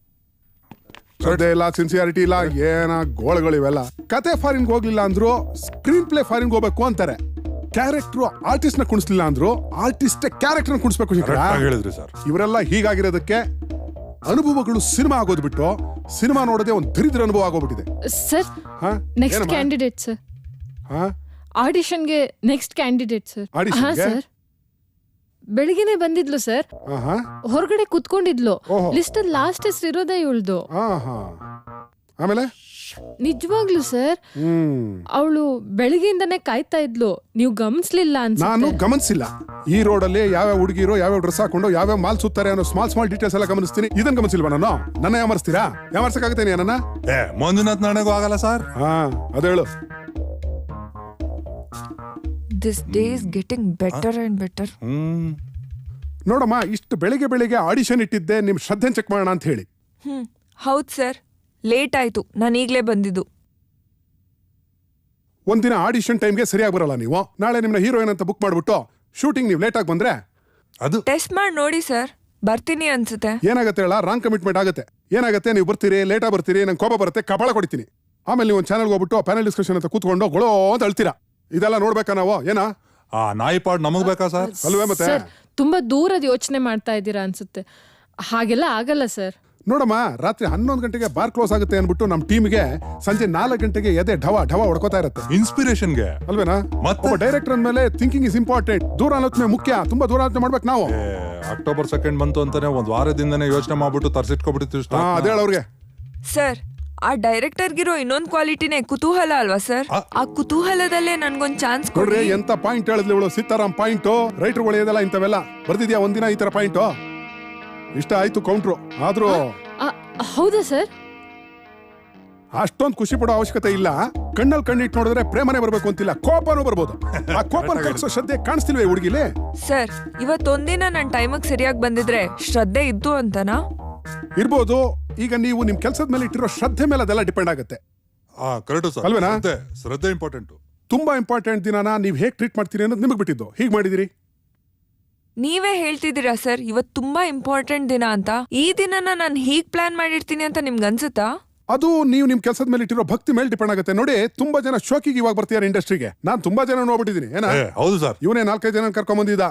ಶ್ರದ್ಧೆ ಇಲ್ಲ, ಸಿನ್ಸಿಯಾರಿಟಿ ಇಲ್ಲ, ಏನ ಗೋಳಗಳಿವೆಲ್ಲ. ಕತೆ ಫಾರಿನ್ ಹೋಗ್ಲಿಲ್ಲ ಅಂದ್ರು ಸ್ಕ್ರೀನ್ ಪ್ಲೇ ಫಾರಿನ್ ಹೋಗ್ಬೇಕು ಅಂತಾರೆ. ಕ್ಯಾರೆಕ್ಟರ್ ಆರ್ಟಿಸ್ಟ್ ನ ಕುಣಿಸ್ಲಿಲ್ಲ ಅಂದ್ರು ಆರ್ಟಿಸ್ಟ್ ಕ್ಯಾರೆಕ್ಟರ್ ಕುಣಿಸ್ಬೇಕು. ಹೇಳಿದ್ರಿ ಸರ್. ಇವರೆಲ್ಲ ಹೀಗಾಗಿರೋದಕ್ಕೆ ಅನುಭವಗಳು ಸಿನಿಮಾ ಆಗೋದು ಬಿಟ್ಟು ಸಿನಿಮಾ ನೋಡೋದೇ ಒಂದು ದರಿದ್ರ ಅನುಭವ ಆಗೋಗ್ಬಿಟ್ಟಿದೆ. Sir, next candidate sir. ಆಡಿಷನ್ಗೆ ನೆಕ್ಸ್ಟ್ ಕ್ಯಾಂಡಿಡೇಟ್ ಸರ್. ಸರ್, ಬೆಳಿಗ್ಗೆನೆ ಬಂದಿದ್ಲು ಸರ್. ಹೊರಗಡೆ ಕುತ್ಕೊಂಡಿದ್ಲು. ಲಿಸ್ಟ್ ಅಲ್ಲಿ ಲಾಸ್ಟ್ ಹೆಸರು ಇರೋದೇ ಇವಳ್ದು. ಆಮೇಲೆ ನಿಜವಾಗ್ಲು ಸರ್, ಅವಳು ಬೆಳಿಗ್ಗೆಯಿಂದಾನೆ ಕಾಯ್ತಾ ಇದ್ಲು. ನೀವು ಗಮನಿಸ್ಲಿಲ್ಲ ಅನ್ಸುತ್ತೆ. ನಾನು ಗಮನಿಸಿಲ್ಲ. ಈ ರೋಡಲ್ಲಿ ಯಾವ್ಯಾವ ಹುಡುಗಿರು ಯಾವ್ಯಾವ ಡ್ರೆಸ್ ಹಾಕೊಂಡು ಯಾವ್ಯಾವ ಮಾಲ್ ಸುತ್ತಾರೆ ಅನ್ನೋ ಸ್ಮಾಲ್ ಡೀಟೇಲ್ಸ್ ಎಲ್ಲ ಗಮನಿಸ್ತೀನಿ. ಇದನ್ನ ಗಮನಿಸಿಲ್ವಾ ನಾನು? ನನ್ನ ಯಾಮರ್ಸ್ತೀರಾ? ಯಾಮರ್ಸಕ್ಕಾಗತ್ತೇನೆ ನನ್ನ? ಮಂಜುನಾಥ್ ನನಗೂ ಆಗಲ್ಲ ಸರ್. ಅದ ಹೇಳು. This day is getting better and better. ನೋಡಮ್ಮ, ಇಷ್ಟು ಬೆಳಿಗ್ಗೆ ಆಡಿಷನ್ ಇಟ್ಟಿದ್ದೆ ನಿಮ್ ಶ್ರದ್ಧೆ ಚೆಕ್ ಮಾಡೋಣ ಅಂತ ಹೇಳಿ. ಹೌದ್ ಸರ್, ಲೇಟ್ ಆಯ್ತು. ನಾನು ಈಗ್ಲೇ ಬಂದಿದ್ದು. ಒಂದಿನ ಆಡಿಷನ್ ಟೈಮ್ಗೆ ಸರಿಯಾಗಿ ಬರಲ್ಲ ನೀವು. ನಾಳೆ ನಿಮ್ನ ಹೀರೋಯಿನ್ ಅಂತ ಬುಕ್ ಮಾಡ್ಬಿಟ್ಟು ಶೂಟಿಂಗ್ ನೀವು ಲೇಟ್ ಆಗಿ ಬಂದ್ರೆ ಅದು ಟೆಸ್ಟ್ ಮಾಡಿ ನೋಡಿ ಸರ್, ಬರ್ತೀನಿ ಅನ್ಸುತ್ತೆ. ಏನಾಗುತ್ತೆ ಹೇಳ? ರಾಂಗ್ ಕಮಿಟ್ಮೆಂಟ್ ಆಗುತ್ತೆ. ಏನಾಗುತ್ತೆ, ನೀವು ಬರ್ತೀರಿ, ಲೇಟಾಗಿ ಬರ್ತೀರಿ, ನಂಗೆ ಕೋಪ ಬರುತ್ತೆ, ಕಪಾಳ ಕೊಡ್ತೀನಿ. ಆಮೇಲೆ ನೀವು ಒಂದು ಚಾನಲ್ಗೆ ಹೋಗ್ಬಿಟ್ಟು ಪ್ಯಾನಲ್ ಡಿಸ್ಕಷನ್ ಅಂತ ಕೂತ್ಕೊಂಡು ಗೊಳೋ ಅಂತ ಅಳ್ತೀರಾ. ಇದೆಲ್ಲ ನೋಡ್ಬೇಕಾ ನಾವು? ಏನಾ ನಾಯಿ ಪಾಡ್ ನಮಗ್ ಬೇಕಾ ಸರ್? ಅಲ್ವೇ? ಮತ್ತೆ ತುಂಬಾ ದೂರದ ಯೋಚನೆ ಮಾಡ್ತಾ ಇದ್ದೀರಾ ಅನ್ಸುತ್ತೆ. ಹಾಗೆಲ್ಲ ಆಗಲ್ಲ ಸರ್. ನೋಡಮ್ಮ, ರಾತ್ರಿ 11 ಗಂಟೆಗೆ ಬಾರ್ ಕ್ಲೋಸ್ ಆಗುತ್ತೆ ಅನ್ಬಿಟ್ಟು ನಮ್ಮ ಟೀಮ್ಗೆ ಸಂಜೆ 4 ಗಂಟೆಗೆ ಎದೆ ಢವ ಹೊಡ್ಕೋತಾ ಇರುತ್ತೆ. ಇನ್ಸ್ಪಿರೇಷನ್ಗೆ ಅಲ್ವೇನಾ? ಒಬ್ಬ ಡೈರೆಕ್ಟರ್ ಅಂದ್ಮೇಲೆ ಥಿಂಕಿಂಗ್ ಇಸ್ ಇಂಪಾರ್ಟೆಂಟ್. ದೂರ ಆಲೋಚನೆ ಮುಖ್ಯ. ತುಂಬಾ ದೂರ ಆಲೋಚನೆ ಮಾಡ್ಬೇಕು ನಾವು. ಅಕ್ಟೋಬರ್ 2 ಬಂತು ಅಂತಾನೆ ಒಂದ್ ವಾರದಿಂದನೇ ಯೋಚನೆ ಮಾಡ್ಬಿಟ್ಟು ತರ್ಸಿಟ್ಕೊಬಿಡ್ತೀವಿ. ಅದೇ ಅವ್ರಿಗೆ. ಸರ್, ಆ ಡೈರೆಕ್ಟರ್ಗಿರೋ ಇನ್ನೊಂದು ಕ್ವಾಲಿಟಿನೇ ಕುತೂಹಲ ಅಲ್ವಾ ಸರ್? ಆ ಕುತೂಹಲದಲ್ಲೇ ನನ್ಗೊಂದ್ ಚಾನ್ಸ್ ಕೊಡ್ರಿ. ಎಂತ ಪಾಯಿಂಟ್ ಹೇಳಿದ್ಲಿ ಇವಳು? ಸೀತಾರಾಮ್ ಪಾಯಿಂಟ್. ರೈಟರ್ಗಳು ಇದೆಲ್ಲ ಇಂಥವೆಲ್ಲ ಬರ್ದಿದ್ಯಾ ಒಂದಿನ ಈ ತರ ಪಾಯಿಂಟ್? ಇಷ್ಟ ಆಯ್ತು ಕೌಂಟ್ರು. ಆದ್ರೂ ಹೌದಾ ಸರ್? ಅಷ್ಟೊಂದು ಖುಷಿ ಪಡೋ ಅವಶ್ಯಕತೆ ಇಲ್ಲ. ಕಣ್ಣಲ್ಲಿ ಕಣ್ಣಿಟ್ಟು ನೋಡಿದ್ರೆ ಪ್ರೇಮನೆ ಬರ್ಬೇಕು ಅಂತಿಲ್ಲ, ಕೋಪನೂ ಬರ್ಬೋದು. ಆ ಕೋಪನ ಕಳ್ಸೋ ಶ್ರದ್ಧೆ ಕಾಣಿಸ್ತಿಲ್ವೇ ಹುಡುಗಿಲಿ? ಸರ್, ಇವತ್ತೊಂದಿನ ನನ್ ಟೈಮಿಗೆ ಸರಿಯಾಗಿ ಬಂದಿದ್ರೆ ಶ್ರದ್ಧೆ ಇದ್ದು ಅಂತನಾ? ಇರ್ಬೋದು. ಈಗ ನೀವು ನಿಮ್ ಕೆಲಸದ ಮೇಲೆ ಇಟ್ಟಿರೋ ಶ್ರದ್ಧೆ ಮೇಲೆ ಅದೆಲ್ಲ ಡಿಪೆಂಡ್ ಆಗುತ್ತೆ. ಅಲ್ವೇನಾ? ಶ್ರದ್ಧೆ ಇಂಪಾರ್ಟೆಂಟ್. ತುಂಬಾ ಇಂಪಾರ್ಟೆಂಟ್ ದಿನಾನ ನೀವ್ ಹೇಗ್ ಟ್ರೀಟ್ ಮಾಡ್ತೀರಿ ಅನ್ನೋದು ನಿಮಗ್ ಬಿಟ್ಟಿದ್ದು. ಹೀಗ್ ಮಾಡಿದಿರಿ. ನೀವೇ ಹೇಳ್ತಿದ್ದೀರಾ ಸರ್ ಇವತ್ತು ತುಂಬಾ ಇಂಪಾರ್ಟೆಂಟ್ ದಿನ ಅಂತ. ಈ ದಿನನ ನಾನು ಹೀಗ್ ಪ್ಲಾನ್ ಮಾಡಿರ್ತೀನಿ ಅಂತ ನಿಮ್ಗೆ ಅನ್ಸುತ್ತಾ? ಅದು ನೀವು ನಿಮ್ ಕೆಲಸದ ಮೇಲೆ ಇಟ್ಟಿರೋ ಭಕ್ತಿ ಮೇಲೆ ಡಿಪೆಂಡ್ ಆಗುತ್ತೆ. ನೋಡಿ, ತುಂಬಾ ಜನ ಶೋಕಿಗೆ ಇವಾಗ ಬರ್ತಿದ್ದಾರೆ ಇಂಡಸ್ಟ್ರಿಗೆ. ನಾನ್ ತುಂಬಾ ಜನ ನೋಡ್ಬಿಟ್ಟಿದ್ದೀನಿ. ಏನ? ಹೌದು ಸರ್. ಇವನೇ 4-5 ಜನ ಕರ್ಕೊಂಡ್ ಬಂದಿದ್ದ.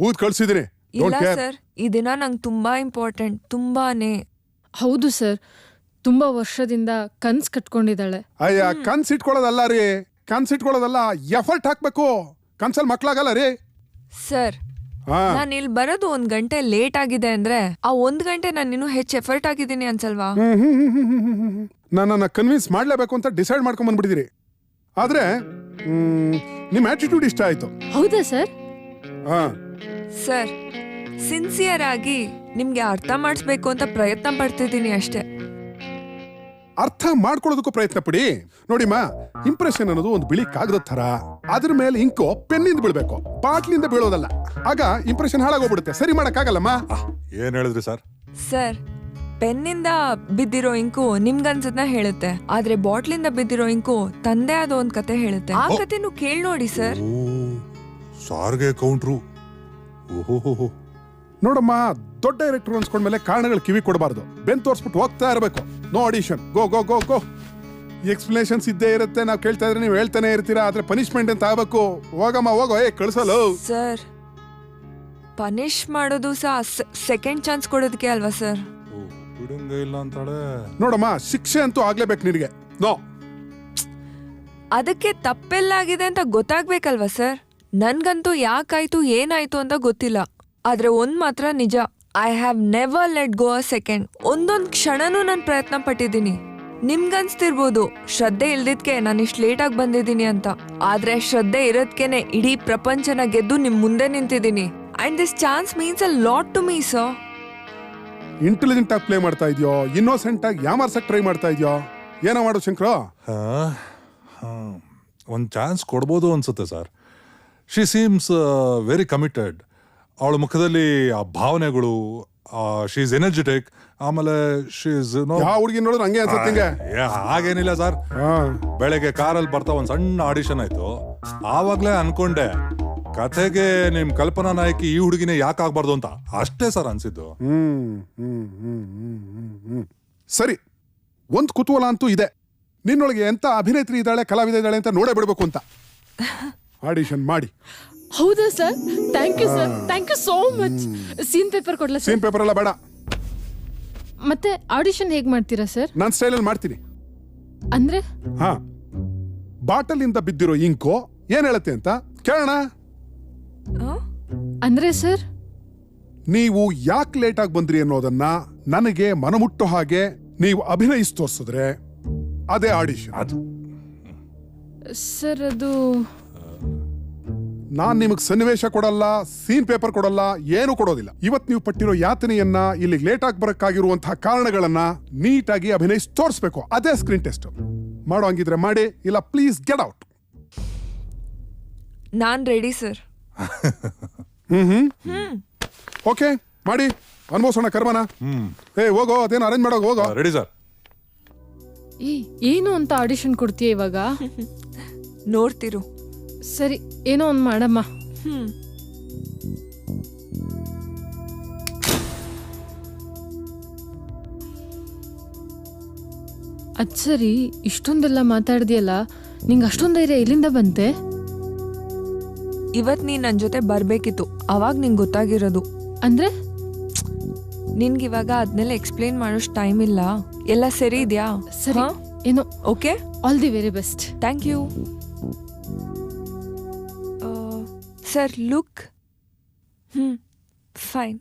ಊದ್ ಕಳ್ಸಿದೀನಿ. ಇಲ್ಲ ಸರ್, ಈ ದಿನ ನಂಗೆ ತುಂಬಾ ಇಂಪಾರ್ಟೆಂಟ್. ತುಂಬಾನೇ. ಹೌದು ಸರ್, ತುಂಬಾ ವರ್ಷದಿಂದ ಕನ್ಸ್ ಕಟ್ಕೊಂಡಿದ್ದಾಳೆ. ಅಯ್ಯ, ಕನ್ಸ್ ಇಟ್ಕೊಳ್ಳೋದಲ್ಲ ರೀ. ಕನ್ಸ್ ಇಟ್ಕೊಳ್ಳೋದಲ್ಲ, ಎಫರ್ಟ್ ಹಾಕ್ಬೇಕು. ಕನ್ಸಲ್ಲಿ ಮಕ್ಳಾಗಲ್ಲ ರೀ. ಸರ್, ನಾನು ಇಲ್ಲಿ ಬರೋದು 1 ಗಂಟೆ ಲೇಟ್ ಆಗಿದೆ ಅಂದ್ರೆ ಆ 1 ಗಂಟೆ ನಾನು ಇನ್ನೂ ಹೆಚ್ಚು ಎಫರ್ಟ್ ಆಗಿದ್ದೀನಿ ಅನ್ಸಲ್ವಾ? ನನ್ನನ್ನ ಕನ್ವಿನ್ಸ್ ಮಾಡ್ಲೇಬೇಕು ಅಂತ ಡಿಸೈಡ್ ಮಾಡ್ಕೊಂಡ್ ಬಂದ್ಬಿಟ್ಟಿದ್ದೀರಿ. ಆದ್ರೆ ನಿಮ್ ಆಟಿಟ್ಯೂಡ್ ಇಷ್ಟ ಆಯ್ತು. ಹೌದಾ ಸರ್? ಸರ್, ಸಿನ್ಸಿಯರ್ ಆಗಿ ನಿಮ್ಗೆ ಅರ್ಥ ಮಾಡಿಸ್ಬೇಕು ಅಂತ ಪ್ರಯತ್ನ ಪಡ್ತಿದ್ದೀನಿ ಅಷ್ಟೇ. ಅರ್ಥ ಮಾಡ್ಕೊಳ್ಳೋದಕ್ಕೂ ಪ್ರಯತ್ನ ಪಡಿ. ನೋಡಿಮ್ಮ, ಇಂಪ್ರೆಷನ್ ಅನ್ನೋದು ಒಂದು ಬಿಳಿ ಕಾಗದ ತರ. ಅದ್ರ ಮೇಲೆ ಇಂಕೋ ಪೆನ್ನಿಂದ ಬೀಳ್ಬೇಕು, ಬಾಟ್ಲಿಂದ ಬೀಳೋದಲ್ಲ. ಆಗ ಇಂಪ್ರೆಷನ್ ಹಾಳಾಗೋಗ್ಬಿಡುತ್ತೆ. ಸರಿ ಮಾಡಕ್ಕಾಗಲ್ಲಮ್ಮ. ಏನ್ ಹೇಳಿದ್ರಿ ಸರ್? ಸರ್, ಪೆನ್ನಿಂದ ಬಿದ್ದಿರೋ ಇಂಕು ನಿಮ್ಗನ್ಸದ್ನ ಹೇಳುತ್ತೆ, ಆದ್ರೆ ಬಾಟ್ಲಿಂದ ಬಿದ್ದಿರೋ ಇಂಕು ತಂದೆ ಆದ ಒಂದ್ ಕತೆ ಹೇಳುತ್ತೆ. ಆ ಕತೆನೂ ಕೇಳ್ ನೋಡಿ ಸರ್. ಸಾರ್ಗೆ ಕೌಂಟ್ರು. ಓಹೋ ನೋಡಮ್ಮ, ದೊಡ್ಡ ಡೈರೆಕ್ಟರ್ ಅನ್ಸ್ಕೊಂಡ್ಮೇಲೆ ಕಾರಣಗಳು ಕಿವಿ ಕೊಡಬಾರ್ದು. ಬೆನ್ ತೋರ್ಸ್ಬಿಟ್ಟು ಹೋಗ್ತಾ ಇರಬೇಕು. ನೋ ಆಡಿಷನ್, ಗೋ ಗೋ ಗೋ ಗೋ. ಎಕ್ಸ್ಪ್ಲನೇಷನ್ಸ್ ಇದ್ದೇ ಇರುತ್ತೆ, ನಾವು ಕೇಳ್ತಾ ಇದ್ರೆ ನೀವು ಹೇಳ್ತಾನೆ ಇರ್ತೀರಾ. ಆದ್ರೆ ಪನಿಷ್ಮೆಂಟ್ ಅಂತ ಆಗ್ಬೇಕು. ಹೋಗಮ್ಮ ಹೋಗೋ, ಕಳ್ಸಲ್ಲ ಸರ್. ಪನಿಷ್ ಮಾಡೋದು ಸಹ ಸೆಕೆಂಡ್ ಚಾನ್ಸ್ ಕೊಡೋದಕ್ಕೆ ಅಲ್ವಾ ಸರ್? ಇಲ್ಲ ಅಂತಾಳೆ. ನೋಡಮ್ಮ, ಶಿಕ್ಷೆ ಅಂತೂ ಆಗ್ಲೇಬೇಕು ನಿನಗೆ. ನೋ, ಅದಕ್ಕೆ ತಪ್ಪೆಲ್ಲಾಗಿದೆ ಅಂತ ಗೊತ್ತಾಗ್ಬೇಕಲ್ವಾ ಸರ್? ನನ್ಗಂತೂ ಯಾಕಾಯ್ತು ಏನಾಯ್ತು ಅಂತ ಗೊತ್ತಿಲ್ಲ. ಆದ್ರೆ ಒಂದ್ ಮಾತ್ರ ನಿಜ, I have never let go a second. ಒಂದೊಂದ್ ಕ್ಷಣನೂ ನಾನು ಪ್ರಯತ್ನ ಪಟ್ಟಿದ್ದೀನಿ. ನಿಮ್ಗನ್ಸ್ತಿರ್ಬೋದು ಶ್ರದ್ಧೆ ಇಲ್ದಿದ್ಕೆ ನಾನು ಇಷ್ಟು ಲೇಟಾಗಿ ಬಂದಿದ್ದೀನಿ ಅಂತ. ಆದ್ರೆ ಶ್ರದ್ಧೆ ಇರೋದ್ಕೆನೆ ಇಡೀ ಪ್ರಪಂಚನ ಗೆದ್ದು ನಿಮ್ ಮುಂದೆ ನಿಂತಿದ್ದೀನಿ. And this chance means a lot to me sir. Intelligent ಆಗಿ ಪ್ಲೇ ಮಾಡ್ತಾ ಇದೆಯೋ, ಇನ್ನೋಸೆಂಟ್ ಆಗಿ ಯಾಮಾರ್ಸಕ್ ಟ್ರೈ ಮಾಡ್ತಾ ಇದೆಯೋ, ಏನೋ ಮಾಡು ಶಂಕರ. ಒಂದು ಚಾನ್ಸ್ ಕೊಡ್ಬೋದು ಅನ್ಸುತ್ತೆ sir. She seems very committed. ಅವಳ ಮುಖದಲ್ಲಿ ಆ ಭಾವನೆಗಳು, ಶಿ ಇಸ್ ಎನರ್ಜೆಟಿಕ್. ಆಮೇಲೆ ಶಿ ಇಸ್ ಯಾವ ಹುಡುಗಿ ನೋಡಿದ್ರೆ ಹಂಗೆ ಅನ್ಸುತ್ತೆ. ಹಾಗೇನಿಲ್ಲ ಸರ್. ಬೆಳಗ್ಗೆ ಕಾರಲ್ಲಿ ಬರ್ತಾ ಒಂದ್ ಸಣ್ಣ ಆಡಿಷನ್ ಆಯ್ತು. ಆವಾಗ್ಲೇ ಅನ್ಕೊಂಡೆ ಕಥೆಗೆ ನಿಮ್ ಕಲ್ಪನಾ ನಾಯಕಿ ಈ ಹುಡುಗಿನೇ ಯಾಕೆ ಆಗ್ಬಾರ್ದು ಅಂತ. ಅಷ್ಟೇ ಸರ್ ಅನ್ಸಿದ್ದು. ಸರಿ, ಒಂದ್ ಕುತೂಹಲ ಅಂತೂ ಇದೆ. ನಿನ್ನೊಳಗೆ ಎಂತ ಅಭಿನೇತ್ರಿ ಇದ್ದಾಳೆ, ಕಲಾವಿದ ಇದ್ದಾಳೆ ಅಂತ ನೋಡೇ ಬಿಡ್ಬೇಕು ಅಂತ. ಆಡಿಷನ್ ಮಾಡಿ. ಹೌದಾ sir? Thank you sir, thank you so much. Scene paper ಕೊಡ್ಲಾ ಸರ್? ಸೀನ್ ಪೇಪರ್ ಎಲ್ಲ ಬೇಡ. ಮತ್ತೆ ಆಡಿಷನ್ ಹೇಗ್ ಮಾಡ್ತೀರಾ ಸರ್? ನಾನ್ ಸ್ಟೈಲಲ್ಲಿ ಮಾಡ್ತೀನಿ. ಅಂದ್ರೆ ಹಾ, ಬಾಟಲ್ ಇಂದ ಬಿದ್ದಿರೋ ಇಂಕೋ ಏನ್ ಹೇಳುತ್ತೆ ಅಂತ ಕೇಳೋಣ. ಅಂದ್ರೆ ಸರ್, ನೀವು ಯಾಕೆ ಲೇಟ್ ಆಗಿ ಬಂದ್ರಿ ಅನ್ನೋದನ್ನ ನನಗೆ ಮನಮುಟ್ಟೋ ಹಾಗೆ ನೀವು ಅಭಿನಯಿಸಿ ತೋರಿಸಿದ್ರೆ ಅದೇ ಆಡಿಷನ್. ಸರ್ ಅದು ನಾನ್ ನಿಮಗ್ ಸನ್ನಿವೇಶ ಕೊಡಲ್ಲ, ಸೀನ್ ಪೇಪರ್ ಕೊಡಲ್ಲ, ಏನು ಕೊಡೋದಿಲ್ಲ. ಇವತ್ ನೀವು ಪಟ್ಟಿರೋ ಯಾತನೆಯನ್ನ, ಇಲ್ಲಿ ಲೇಟ್ ಆಗಿ ಬರಕ್ಕಾಗಿರುವಂತಹ ಕಾರಣಗಳನ್ನ ನೀಟಾಗಿ ಅಭಿನಯಿಸಿ ತೋರಿಸ್ಬೇಕು. ಅದೇ ಸ್ಕ್ರೀನ್ ಟೆಸ್ಟ್. ಮಾಡೋ ಹಂಗಿದ್ರೆ ಮಾಡಿ, ಇಲ್ಲ please get out. Non ready sir. Okay, ಮಾಡಿ ಅನ್ಭವಿಸೋಣ ಕರ್ಮನ. ಹೋಗೋ, ಅದೇನು ಅರೇಂಜ್ ಮಾಡೋಗ, ಹೋಗೋ. Ready sir. ಏನು ಅಂತ ಆಡಿಷನ್ ಕೊಡ್ತೀಯ ಇವಾಗ? ನೋಡ್ತಿರು. ಸರಿ, ಏನೋ ಒಂದ್ ಮಾಡಮ್ಮ. ಅದ್ ಸರಿ, ಇಷ್ಟೊಂದೆಲ್ಲ ಮಾತಾಡ್ದಿಯಲ್ಲ, ನಿಂಗೆ ಅಷ್ಟೊಂದು ಧೈರ್ಯ ಎಲ್ಲಿಂದ ಬಂತೆ? ಇವತ್ ನೀನ್ ನನ್ ಜೊತೆ ಬರ್ಬೇಕಿತ್ತು, ಅವಾಗ ನಿಂಗೆ ಗೊತ್ತಾಗಿರೋದು. ಅಂದ್ರೆ ನಿನ್ಗಿವಾಗ ಅದನ್ನೆಲ್ಲ ಎಕ್ಸ್ಪ್ಲೇನ್ ಮಾಡೋಷ್ಟು ಟೈಮ್ ಇಲ್ಲ. ಎಲ್ಲ ಸರಿ ಇದೆಯಾ? ಸರಿ, ಏನೋ okay. All the very best. Thank you sir. Look fine.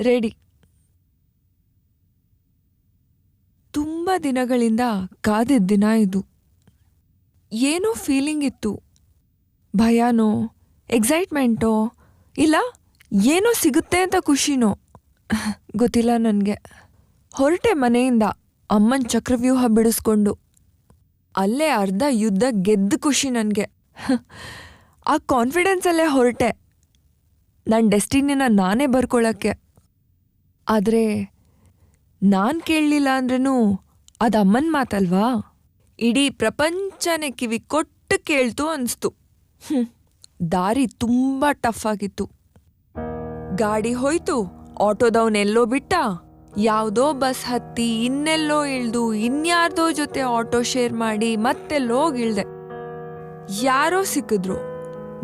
Ready. ತುಂಬಾ ದಿನಗಳಿಂದ ಕಾದಿದ್ದ ದಿನ ಇದು. ಏನೋ ಫೀಲಿಂಗ್ ಇತ್ತು, ಭಯನೋ ಎಕ್ಸೈಟ್ಮೆಂಟೋ ಇಲ್ಲ ಏನೋ ಸಿಗುತ್ತೆ ಅಂತ ಖುಷಿನೋ ಗೊತ್ತಿಲ್ಲ ನನಗೆ. ಹೊರಟೆ ಮನೆಯಿಂದ ಅಮ್ಮನ ಚಕ್ರವ್ಯೂಹ ಬಿಡಿಸ್ಕೊಂಡು. ಅಲ್ಲೇ ಅರ್ಧ ಯುದ್ಧ ಗೆದ್ದ ಖುಷಿ ನನಗೆ. ಆ ಕಾನ್ಫಿಡೆನ್ಸಲ್ಲೇ ಹೊರಟೆ ನನ್ನ ಡೆಸ್ಟಿನಿನ ನಾನೇ ಬರ್ಕೊಳ್ಳೋಕ್ಕೆ. ಆದರೆ ನಾನು ಕೇಳಲಿಲ್ಲ ಅಂದ್ರೂ ಅದು ಅಮ್ಮನ ಮಾತಲ್ವಾ? ಇಡೀ ಪ್ರಪಂಚನೇ ಕಿವಿ ಕೊಟ್ಟು ಕೇಳ್ತು ಅನಿಸ್ತು. ದಾರಿ ತುಂಬ ಟಫ್ ಆಗಿತ್ತು. ಗಾಡಿ ಹೋಯ್ತು, ಆಟೋದವನೆಲ್ಲೋ ಬಿಟ್ಟ, ಯಾವುದೋ ಬಸ್ ಹತ್ತಿ ಇನ್ನೆಲ್ಲೋ ಇಳ್ದು ಇನ್ಯಾರ್ದೋ ಜೊತೆ ಆಟೋ ಶೇರ್ ಮಾಡಿ ಮತ್ತೆಲ್ಲೋ ಇಳ್ದೆ. ಯಾರೋ ಸಿಕ್ಕಿದ್ರು,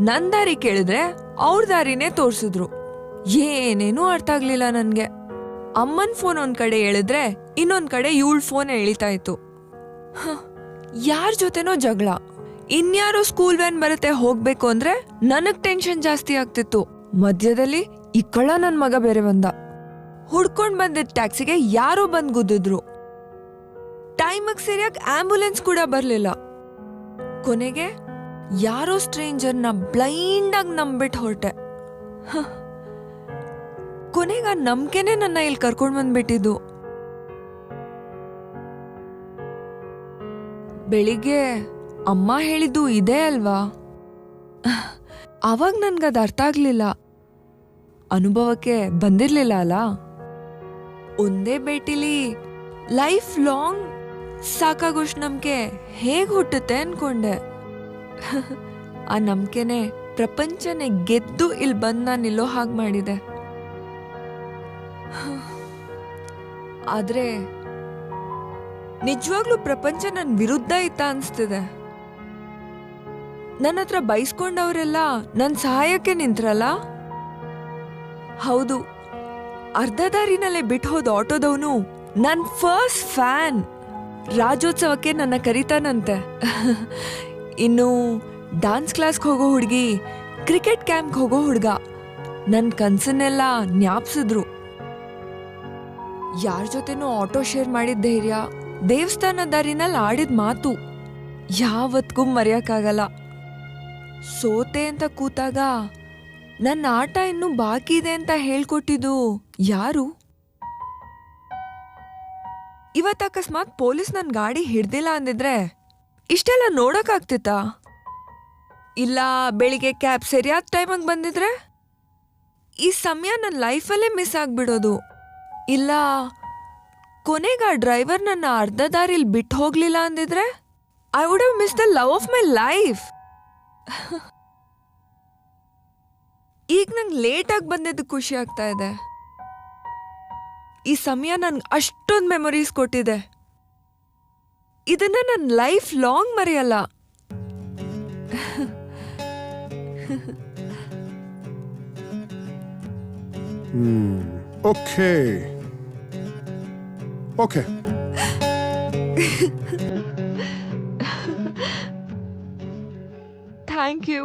ನನ್ನ ದಾರಿ ಕೇಳಿದ್ರೆ ಅವ್ರ ದಾರಿನೇ ತೋರಿಸಿದ್ರು. ಏನೇನೂ ಅರ್ಥ ಆಗ್ಲಿಲ್ಲ ನನಗೆ. ಅಮ್ಮನ ಫೋನ್ ಒಂದ್ ಕಡೆ ಹೇಳಿದ್ರೆ ಇನ್ನೊಂದ್ ಕಡೆ ಇವಳ ಫೋನ್ ಎಳಿತಾ ಇತ್ತು. ಯಾರ ಜೊತೆನೋ ಜಗಳ. ಇನ್ಯಾರೋ ಸ್ಕೂಲ್ ವ್ಯಾನ್ ಬರುತ್ತೆ ಹೋಗ್ಬೇಕು ಅಂದ್ರೆ ನನಗ್ ಟೆನ್ಷನ್ ಜಾಸ್ತಿ ಆಗ್ತಿತ್ತು. ಮಧ್ಯದಲ್ಲಿ ಈ ಕಳ್ಳ ನನ್ ಮಗ ಬೇರೆ ಬಂದ. ಹುಡ್ಕೊಂಡ್ ಬಂದಿದ್ದ ಟ್ಯಾಕ್ಸಿಗೆ ಯಾರೋ ಬಂದ್ ಗುದ್ದಿದ್ರು. ಟೈಮಿಗೆ ಸರಿಯಾಗಿ ಆಂಬ್ಯುಲೆನ್ಸ್ ಕೂಡ ಬರ್ಲಿಲ್ಲ. ಕೊನೆಗೆ ಯಾರೋ ಸ್ಟ್ರೇಂಜರ್ನ ಬ್ಲೈಂಡ್ ಆಗಿ ನಂಬಿಟ್ಟು ಹೊರಟೆ. ಕೊನೆಗ ನಂಬಿಕೆನೆ ನನ್ನ ಇಲ್ಲಿ ಕರ್ಕೊಂಡ್ ಬಂದ್ಬಿಟ್ಟಿದ್ದು. ಬೆಳಿಗ್ಗೆ ಅಮ್ಮ ಹೇಳಿದ್ದು ಇದೇ ಅಲ್ವಾ? ಆವಾಗ ನನ್ಗದು ಅರ್ಥ ಆಗ್ಲಿಲ್ಲ, ಅನುಭವಕ್ಕೆ ಬಂದಿರ್ಲಿಲ್ಲ ಅಲ್ಲ. ಒಂದೇ ಭೇಟಿಲಿ ಲೈಫ್ ಲಾಂಗ್ ಸಾಕಾಗೋಷ್ಟು ನಂಬಿಕೆ ಹೇಗ್ ಹುಟ್ಟುತ್ತೆ ಅನ್ಕೊಂಡೆ. ಆ ನಂಬಿಕೆನೆ ಪ್ರಪಂಚನೇ ಗೆದ್ದು ಇಲ್ಲಿ ಬಂದ್ ನಾನು ನಿಲ್ಲೋ ಹಾಗೆ ಮಾಡಿದೆ. ಆದ್ರೆ ನಿಜವಾಗ್ಲೂ ಪ್ರಪಂಚ ನನ್ನ ವಿರುದ್ಧ ಇತ್ತ ಅನ್ಸ್ತಿದೆ. ನನ್ನ ಹತ್ರ ಬೈಸ್ಕೊಂಡವರೆಲ್ಲ ನನ್ನ ಸಹಾಯಕ್ಕೆ ನಿಂತ್ರಲ್ಲ. ಹೌದು, ಅರ್ಧ ದಾರಿನಲ್ಲೇ ಬಿಟ್ಟು ಹೋದ ಆಟೋದವನು ನನ್ನ ಫಸ್ಟ್ ಫ್ಯಾನ್. ರಾಜ್ಯೋತ್ಸವಕ್ಕೆ ನನ್ನ ಕರೀತಾನಂತೆ. ಇನ್ನು ಡಾನ್ಸ್ ಕ್ಲಾಸ್ಗೆ ಹೋಗೋ ಹುಡುಗಿ, ಕ್ರಿಕೆಟ್ ಕ್ಯಾಂಪ್ಗೆ ಹೋಗೋ ಹುಡುಗ ನನ್ನ ಕನ್ಸನ್ನೆಲ್ಲ ಜ್ಞಾಪಿಸಿದ್ರು. ಯಾರ ಜೊತೆನೂ ಆಟೋ ಶೇರ್ ಮಾಡಿದ ಧೈರ್ಯ, ದೇವಸ್ಥಾನ ದಾರಿನಲ್ಲಿ ಆಡಿದ ಮಾತು ಯಾವತ್ತಿಗೂ ಮರೆಯಕ್ಕಾಗಲ್ಲ. ಸೋತೆ ಅಂತ ಕೂತಾಗ ನನ್ನ ಆಟ ಇನ್ನೂ ಬಾಕಿ ಇದೆ ಅಂತ ಹೇಳ್ಕೊಟ್ಟಿದ್ದು ಯಾರು? ಇವತ್ತು ಅಕಸ್ಮಾತ್ ಪೊಲೀಸ್ ನನ್ನ ಗಾಡಿ ಹಿಡ್ದಿಲ್ಲ ಅಂದಿದ್ರೆ ಇಷ್ಟೆಲ್ಲ ನೋಡೋಕ್ಕಾಗ್ತಿತ್ತಾ? ಇಲ್ಲ ಬೆಳಿಗ್ಗೆ ಕ್ಯಾಬ್ ಸರಿಯಾದ ಟೈಮಿಗೆ ಬಂದಿದ್ರೆ ಈ ಸಮಯ ನನ್ನ ಲೈಫಲ್ಲೇ ಮಿಸ್ ಆಗ್ಬಿಡೋದು. ಇಲ್ಲ ಕೊನೆಗೆ ಆ ಡ್ರೈವರ್ ನನ್ನ ಅರ್ಧ ದಾರಿಲಿ ಬಿಟ್ಟು ಹೋಗ್ಲಿಲ್ಲ ಅಂದಿದ್ರೆ I would have miss the love of my life. ಈಗ ನಂಗೆ ಲೇಟಾಗಿ ಬಂದಿದ್ದು ಖುಷಿ ಆಗ್ತಾ ಇದೆ. ಈ ಸಮಯ ನನ್ಗೆ ಅಷ್ಟೊಂದು ಮೆಮೊರೀಸ್ ಕೊಟ್ಟಿದೆ. ಇದನ್ನ ನನ್ನ ಲೈಫ್ ಲಾಂಗ್ ಮರೆಯಲ್ಲ. Okay okay thank you.